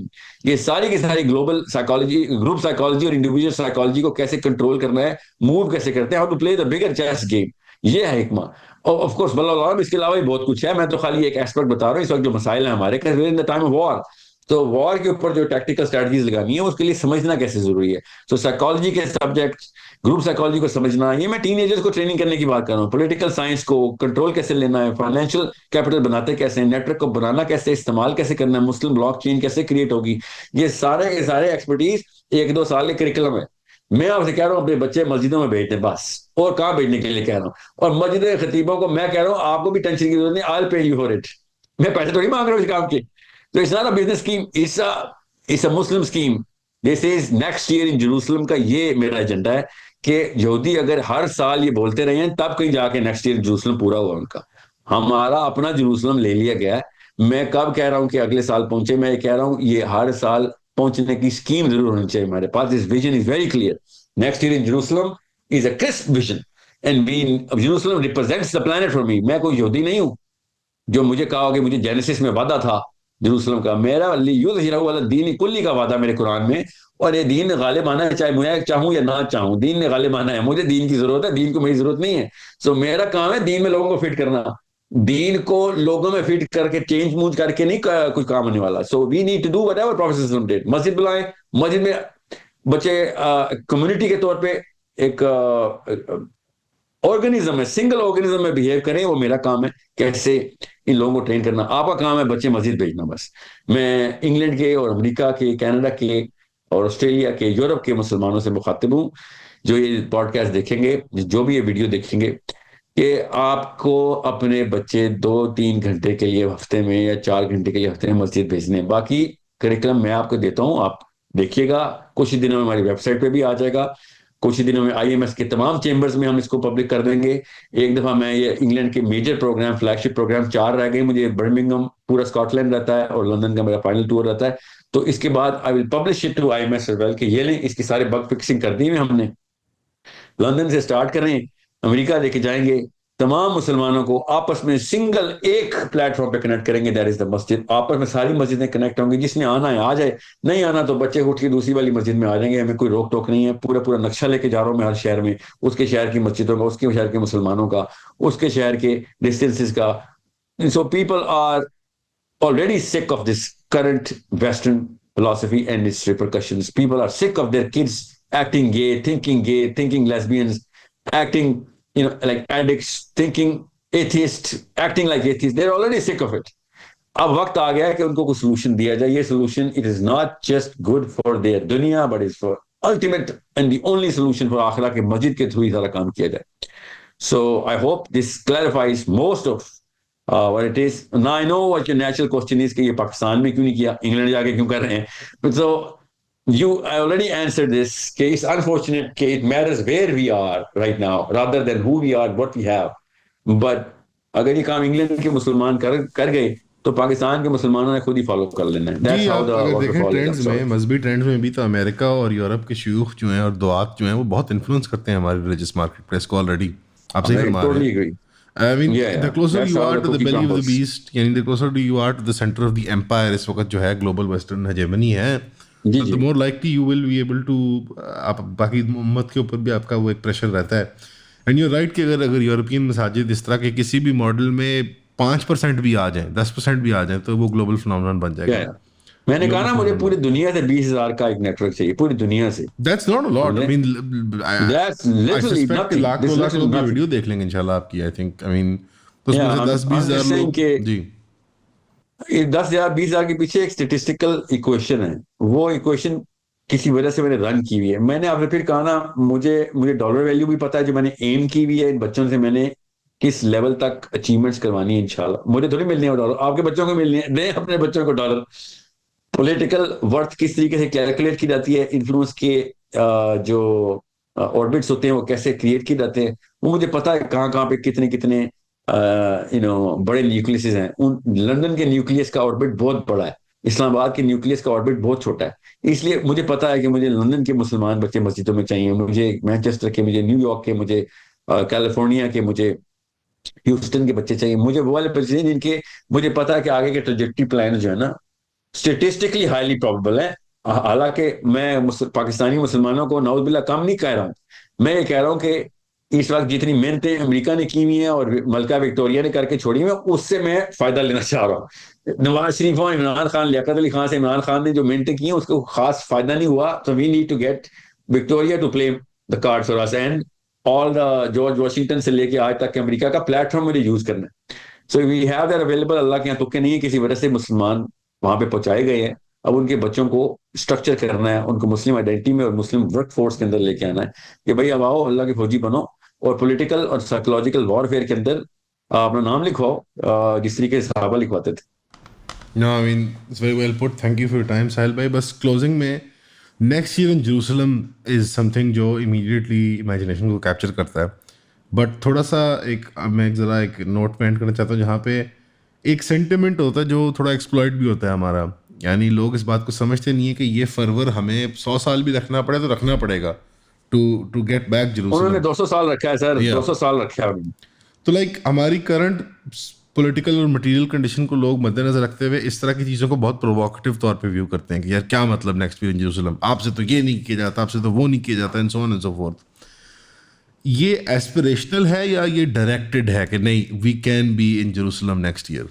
یہ ساری کی ساری گلوبل سائیکالوجی، گروپ سائیکالوجی اور انڈیویجول سائیکالوجی کو کیسے کنٹرول کرنا ہے، موو کیسے کرتے ہیں، how to play the bigger chess game, یہ ہے حکمہ. اور آف کورس واللہ اعلم اس کے علاوہ بھی بہت کچھ ہے. میں تو خالی ایک ایسپیکٹ بتا رہا ہوں. اس وقت جو مسائل ہیں ہمارے ٹائم آف وار، تو وار کے اوپر جو ٹیکٹیکل اسٹریٹجیز لگانی ہے اس کے لیے سمجھنا کیسے ضروری ہے. تو سائیکالوجی کے سبجیکٹ، گروپ سائیکالوجی کو سمجھنا، یہ میں ٹین ایجرز کو ٹریننگ کرنے کی بات کر رہا ہوں. پولیٹیکل سائنس کو کنٹرول کیسے لینا ہے، فائنینشیل کیپٹل بناتے کیسے ہیں، نیٹ ورک کو بنانا کیسے، استعمال کیسے کرنا ہے، مسلم بلاک چین کیسے کریٹ ہوگی، یہ سارے کے سارے ایکسپرٹیز 1-2 سال کے کریکولم ہے. میں آپ سے کہہ رہا ہوں اپنے بچے مسجدوں میں بھیج دیں بس، اور کہاں بھیجنے کے لیے کہہ رہا ہوں. اور مسجد خطیبوں کو میں کہہ رہا ہوں آپ کو بھی ٹینشن کی ضرورت نہیں، I'll pay you for it. میں پیسے تھوڑی مانگ رہا ہوں اس کام کے. تو it's not a business scheme, it's a Muslim scheme. This is next year in Jerusalem کا یہ میرا ایجنڈا ہے کہ یہودی اگر ہر سال یہ بولتے رہے ہیں تب کہیں جا کے نیکسٹ ایئر جروسلم پورا ہوا ان کا. ہمارا اپنا جروسلم لے لیا گیا ہے. میں کب کہہ رہا ہوں کہ اگلے سال پہنچے، میں یہ کہہ رہا ہوں یہ ہر سال پہنچنے کی اسکیم ضرور ہونی چاہیے ہمارے پاس. This vision is very clear. Next year in Jerusalem is a crisp vision and Jerusalem represents the plant for me. میں کوئی یہودی نہیں ہوں جو مجھے کہا ہو کہ مجھے جینیسس میں وعدہ تھا جروسلم کا. میرا یظہرہ علی الدین کلی کا وعدہ میرے قرآن میں، اور یہ دین غالب آنا ہے چاہے میں چاہوں یا نہ چاہوں. دین نے غالب آنا ہے. مجھے دین کی ضرورت ہے، دین کو میری ضرورت نہیں ہے. سو میرا کام ہے دین میں لوگوں کو فٹ کرنا. دین کو لوگوں میں فٹ کر کے چینج موج کر کے نہیں کچھ کام ہونے والا. So we need to do whatever prophet صلی اللہ علیہ وسلم ڈیڈ. مسجد بلائیں، مسجد میں بچے کمیونٹی کے طور پہ ایک آرگنزم ہے، سنگل آرگنزم میں بہیو کریں. وہ میرا کام ہے کیسے ان لوگوں کو ٹرین کرنا. آپ کا کام ہے بچے مسجد بھیجنا بس. میں انگلینڈ کے اور امریکہ کے، کینیڈا کے اور آسٹریلیا کے، یورپ کے مسلمانوں سے مخاطب ہوں جو یہ پوڈ کاسٹ دیکھیں گے، جو بھی یہ ویڈیو دیکھیں گے، کہ آپ کو اپنے بچے 2-3 گھنٹے کے لیے ہفتے میں یا 4 گھنٹے کے لیے ہفتے میں مسجد بھیجنے. باقی کریکلم میں آپ کو دیتا ہوں، آپ دیکھیے گا. کچھ ہی دنوں میں ہماری ویب سائٹ پہ بھی آ جائے گا. کچھ ہی دنوں میں IMS کے تمام چیمبرز میں ہم اس کو پبلک کر دیں گے. ایک دفعہ میں یہ انگلینڈ کے میجر پروگرام، فلیگ شپ پروگرام 4 رہ گئے. مجھے برمنگھم، پورا اسکاٹ لینڈ رہتا ہے، اور لندن کا میرا فائنل ٹور رہتا ہے. تو اس کے بعد I will publish it to IMS as well کہ یہ لیں اس کی سارے بگ فکسنگ کر دی ہوئی ہم نے. لندن سے سٹارٹ کریں, امریکہ لے کے جائیں گے, تمام مسلمانوں کو آپس میں سنگل ایک پلیٹ فارم پہ کنیکٹ کریں گے, دیٹ از دا مسجد. آپس میں ساری مسجدیں کنیکٹ ہوں گی, جس نے آنا ہے آ جائے, نہیں آنا تو بچے اٹھ کے دوسری والی مسجد میں آ جائیں گے, ہمیں کوئی روک ٹوک نہیں ہے. پورا نقشہ لے کے جا رہا ہوں میں ہر شہر میں, اس کے شہر کی مسجدوں کا, اس کے شہر کے مسلمانوں کا, اس کے شہر کے ڈسٹینسز کا. So people are already sick of this current Western philosophy and its repercussions. People are sick of their kids acting gay, thinking lesbians, acting, like addicts, thinking atheists, acting like atheists. They're already sick of it. اب وقت آ گیا ہے کہ ان کو کوئی solution دیا جائے. یہ solution it is not just good for their دنیا, but it's for ultimate and the only solution for آخرہ, کہ مسجد کے تھرو ہی سارا کام کیا جائے. So I hope this clarifies most of what it is. Now I know what your natural question is کہ یہ پاکستان میں کیوں نہیں کیا, انگلینڈ جا کے کیوں کر رہے ہیں. So I already answered this کہ it's unfortunate کہ it matters where we are right now rather than who we are, what we have. But اگر یہ کام انگلینڈ کے مسلمان کر گئے تو پاکستان کے مسلمانوں نے خود ہی فالو کر لینا ہے. جی اگر دیکھیں ٹرینڈز میں, مذہبی ٹرینڈز میں بھی تو امریکہ اور یورپ کے شیوخ جو ہیں اور دعات جو ہیں وہ بہت انفلوئنس کرتے ہیں ہماری ریلیجس مارکیٹ پلیس کو آلریڈی. آپ صحیح فرما رہے ہیں. I mean, the closer you are to the belly of the beast, یعنی the closer you are to the center of the empire اس وقت جو ہے global western hegemony ہے, the more likely you will be able to, آپ باقی امت کے اوپر بھی آپ کا وہ ایک پریشر رہتا ہے. اینڈ یو رائٹ کہ اگر یورپین مساجد اس طرح کے کسی بھی ماڈل میں 5% بھی آ جائیں, 10% بھی آ جائیں تو وہ گلوبل فنامنن بن جائے گا. میں نے کہا نا مجھے پوری دنیا سے 20,000 کا ایک نیٹ ورک چاہیے, پوری دنیا سے. That's not a lot. I mean, that's literally nothing. Lakh لوگ ویڈیو دیکھ لیں گے انشاءاللہ آپ کی. I think, I mean, تو اس میں سے 10-20,000 لوگ. جی 10,000-20,000 کے پیچھے ایک اسٹیٹسٹیکل ایکویشن ہے. وہ ایکویشن کسی وجہ سے میں نے رن کی ہوئی ہے. میں نے آپ سے پھر کہا نا, مجھے ڈالر ویلیو بھی پتا ہے جو میں نے ایم کی ہوئی ہے ان بچوں سے, میں نے کس لیول تک اچیومنٹس کروانی ہے انشاءاللہ. مجھے تھوڑی ملنے ہیں ڈالر, آپ کے بچوں کو ملنے ہیں, دیں اپنے بچوں کو ڈالر. پولیٹیکل ورتھ کس طریقے سے کیلکولیٹ کی جاتی ہے, انفلوئنس کے جو آربٹس ہوتے ہیں وہ کیسے کریٹ کیے جاتے ہیں, وہ مجھے پتا ہے کہاں پہ کتنے بڑے نیوکلیسز ہیں. لندن کے نیوکلیس کا آربٹ بہت بڑا ہے, اسلام آباد کے نیوکلیس کا آربٹ بہت چھوٹا ہے. اس لیے مجھے پتا ہے کہ مجھے لندن کے مسلمان بچے مسجدوں میں چاہیے, مجھے مانچسٹر کے, مجھے نیو یارک کے, مجھے کیلیفورنیا کے, مجھے ہیوسٹن کے بچے چاہیے. مجھے وہ والے بچے جن کے مجھے پتا ہے کہ آگے کے ٹریجیکٹری پلان جو ہے نا اسٹیٹسٹکلی ہائیلی پروبیبل ہے. حالانکہ میں پاکستانی مسلمانوں کو نعوذ باللہ کم نہیں کہہ رہا ہوں, میں یہ کہہ رہا ہوں کہ اس وقت جتنی محنتیں امریکہ نے کی ہوئی ہیں اور ملکہ وکٹوریہ نے کر کے چھوڑی ہوئی ہیں, اس سے میں فائدہ لینا چاہ رہا ہوں. نواز شریف اور عمران خان, لیاقت علی خان سے عمران خان نے جو محنتیں کی ہیں اس کو خاص فائدہ نہیں ہوا. تو we need to get Victoria to play the card for us, and all the George Washington سے لے کے آج تک امریکہ کا پلیٹ فارم مجھے یوز کرنا ہے. سو وی ہیو دیٹ اویلیبل. اللہ کے یہاں تکے نہیں ہے, کسی وجہ سے مسلمان وہاں پہ پہنچائے گئے ہیں. اب ان کے بچوں کو اسٹرکچر کرنا ہے, ان کو مسلم آئیڈینٹی میں اور مسلم ورک فورس کے اندر لے کے آنا ہے کہ بھائی اب آؤ اللہ کے فوجی بنو, اور پولیٹیکل اور سائیکولوجیکل وارفیئر کے اندر اپنا نام لکھواؤ جس طریقے سے صحابہ لکھواتے تھے. No, I mean, it's very well put. Thank you for your time, Sahil bhai. بس closing میں next year in Jerusalem is something جو immediately imagination کو capture کرتا ہے. بٹ تھوڑا سا میں ایک ذرا ایک نوٹ پینٹ کرنا چاہتا ہوں جہاں پہ ایک سینٹیمنٹ ہوتا ہے جو تھوڑا ایکسپلائٹ بھی ہوتا ہے ہمارا. یعنی لوگ اس بات کو سمجھتے نہیں ہے کہ یہ فرور ہمیں 100 سال بھی رکھنا پڑے تو رکھنا پڑے گا ٹو گیٹ بیک جیروسلم. انہوں نے 200 سال رکھا ہے سر, 200 سال رکھا ہے. تو لائک ہماری کرنٹ پولیٹیکل اور مٹیریل کنڈیشن کو لوگ مد نظر رکھتے ہوئے اس طرح کی چیزوں کو بہت پرووکیٹو طور پہ ویو کرتے ہیں کہ یار کیا مطلب نیکسٹ ویئر ان جیروسلم, آپ سے تو یہ نہیں کیا جاتا, آپ سے تو وہ نہیں کیا جاتا, and so on and so forth. یہ ایسپریشنل ہے یا یہ ڈائریکٹڈ ہے کہ نہیں we can be in Jerusalem next year?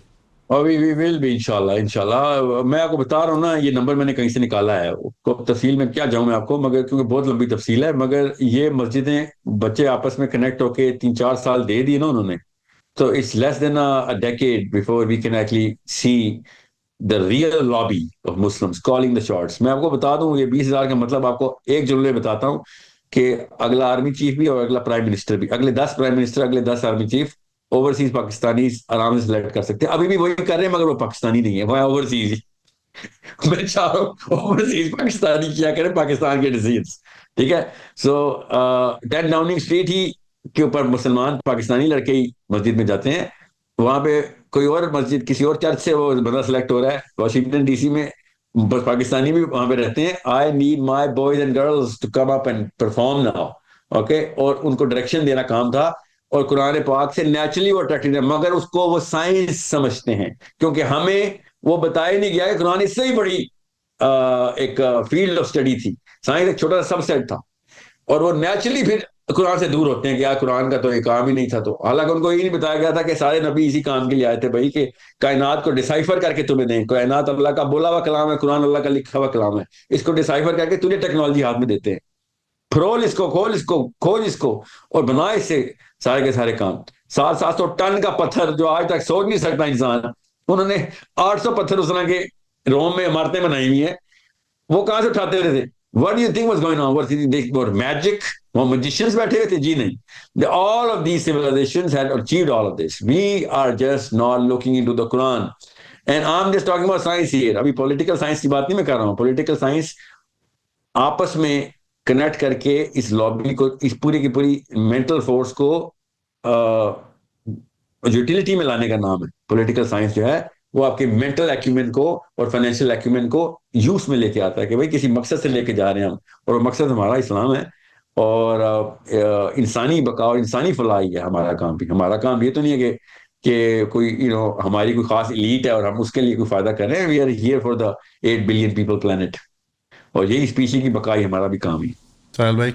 اور وی ول بی انشاءاللہ. میں آپ کو بتا رہا ہوں نا, یہ نمبر میں نے کہیں سے نکالا ہے, کو تفصیل میں کیا جاؤں میں آپ کو, مگر کیونکہ بہت لمبی تفصیل ہے. مگر یہ مسجدیں بچے آپس میں کنیکٹ ہو کے 3-4 سال دے دی نا انہوں نے, تو it's less than a decade before we can actually see the real lobby of Muslims calling the shots. میں آپ کو بتا دوں یہ 20,000 کا مطلب آپ کو ایک جملے بتاتا ہوں کہ اگلا آرمی چیف بھی اور اگلا پرائم منسٹر بھی, اگلے 10 پرائم منسٹر, اگلے 10 آرمی چیف اوورسیز پاکستانی آرام سے سلیکٹ کر سکتے ہیں. ابھی بھی وہی کر رہے ہیں مگر وہ پاکستانی نہیں ہے, وہ اوورسیز ہی. میں چاہ رہا ہوں اوورسیز پاکستانی کیا کریں پاکستان کے ڈیسیجنس, ٹھیک ہے. سو 10 ڈاؤننگ اسٹریٹ ہی کے اوپر مسلمان پاکستانی لڑکے ہی مسجد میں جاتے ہیں, وہاں پہ کوئی اور مسجد کسی اور چرچ سے وہ بندہ سلیکٹ ہو رہا ہے. واشنگٹن ڈی سی میں بس پاکستانی بھی وہاں پہ رہتے ہیں, I need my boys and girls to come up and perform now, okay, اور ان کو ڈائریکشن دینا کام تھا, اور قرآن پاک سے نیچرلی وہ اٹریکٹڈ ہے, مگر اس کو وہ سائنس سمجھتے ہیں, کیونکہ ہمیں وہ بتایا نہیں گیا کہ قرآن اس سے ہی بڑی ایک فیلڈ آف اسٹڈی تھی, سائنس ایک چھوٹا سا سب سیٹ تھا, اور وہ نیچرلی پھر قرآن سے دور ہوتے ہیں کہ یار قرآن کا تو یہ کام ہی نہیں تھا. تو حالانکہ ان کو یہ نہیں بتایا گیا تھا کہ سارے نبی اسی کام کے لیے آئے تھے بھائی, کہ کائنات کو ڈیسائفر کر کے تمہیں دیں. کائنات اللہ کا بولا ہوا کلام ہے, قرآن اللہ کا لکھا ہوا کلام ہے, اس کو ڈیسائفر کر کے تجھے ٹیکنالوجی ہاتھ میں دیتے ہیں, پھرول اس کو, کھول اس کو, کھول اس کو, اور بنا اس سے سارے کے سارے کام. 700 ٹن کا پتھر جو آج تک سوچ نہیں سکتا انسان, انہوں نے 800 پتھر اس طرح کے روم میں عمارتیں بنائی ہوئی ہیں, وہ کہاں سے اٹھاتے رہتے تھے؟ What do you think was going on? What magic? وہ magicians بیٹھے ہوئے تھے؟ جی نہیں. All of these civilizations had achieved all of this. We are just not looking into the Quran. And I'm just talking about science here. ابھی political science کی بات نہیں میں کر رہا ہوں. Political science آپس میں کنیکٹ کر کے اس لابی کو, اس پوری کی پوری مینٹل فورس کو یوٹیلیٹی میں لانے کا نام ہے. پولیٹیکل سائنس جو ہے وہ آپ کے مینٹل ایکیومن کو اور فائنینشیل ایکیومن کو یوز میں لے کے آتا ہے, کہ بھائی کسی مقصد سے لے کے جا رہے ہیں ہم, اور وہ مقصد ہمارا اسلام ہے, اور انسانی بقا اور انسانی فلاح ہی ہے ہمارا کام بھی. ہمارا کام یہ تو نہیں ہے کہ کوئی ہماری کوئی خاص ایلیٹ ہے اور ہم اس کے لیے کوئی فائدہ کر رہے ہیں. We are here for the 8 billion people planet, اور یہی اسپیشی کی بقائی ہمارا بھی کام ہی. سہیل بھائی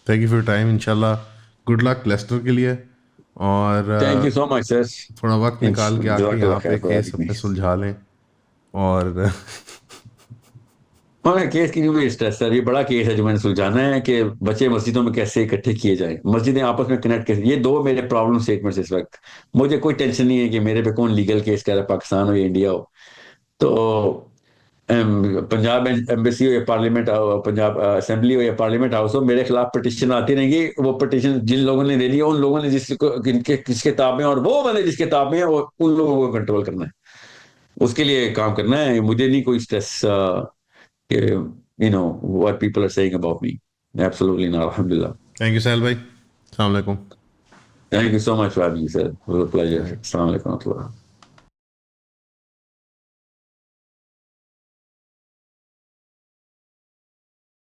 تھینک یو فار ٹائم, انشاءاللہ گڈ لک لیسٹر کے لیے, اور تھینک یو سو مچ سر. تھوڑا وقت نکال کے آ کے یہاں پہ کیس اپنے سلجھا لیں. اور کیس کی بھی اسٹریس سر, یہ بڑا کیس ہے جو میں نے سلجھانا ہے, کہ بچے مسجدوں میں کیسے اکٹھے کیے جائیں, مسجدیں آپس میں کنیکٹ کیسے. یہ 2 میرے پرابلم اسٹیٹمنٹس اس وقت. مجھے کوئی ٹینشن نہیں ہے کہ میرے پہ کون لیگل کیس کر رہا ہے, پاکستان ہو یا انڈیا ہو. تو پنجاب ایمبیسی ہو یا پارلیمنٹ, پنجاب اسمبلی ہو یا پارلیمنٹ ہاؤس ہو, میرے خلاف پٹیشن آتی رہیں گی. وہ پٹیشن جن لوگوں نے دے دی, ان لوگوں نے جس کے تاب میں, اور وہ بندے جس کے تاب میں ہیں, وہ ان لوگوں کو کنٹرول کرنا ہے, اس کے لیے کام کرنا ہے. مجھے نہیں کوئی stress what people are saying about me. Absolutely not. Alhamdulillah. Thank you Sohail بھائی, السلام علیکم. Thank you so much for having me, sir. It was a pleasure. Assalamu alaikum.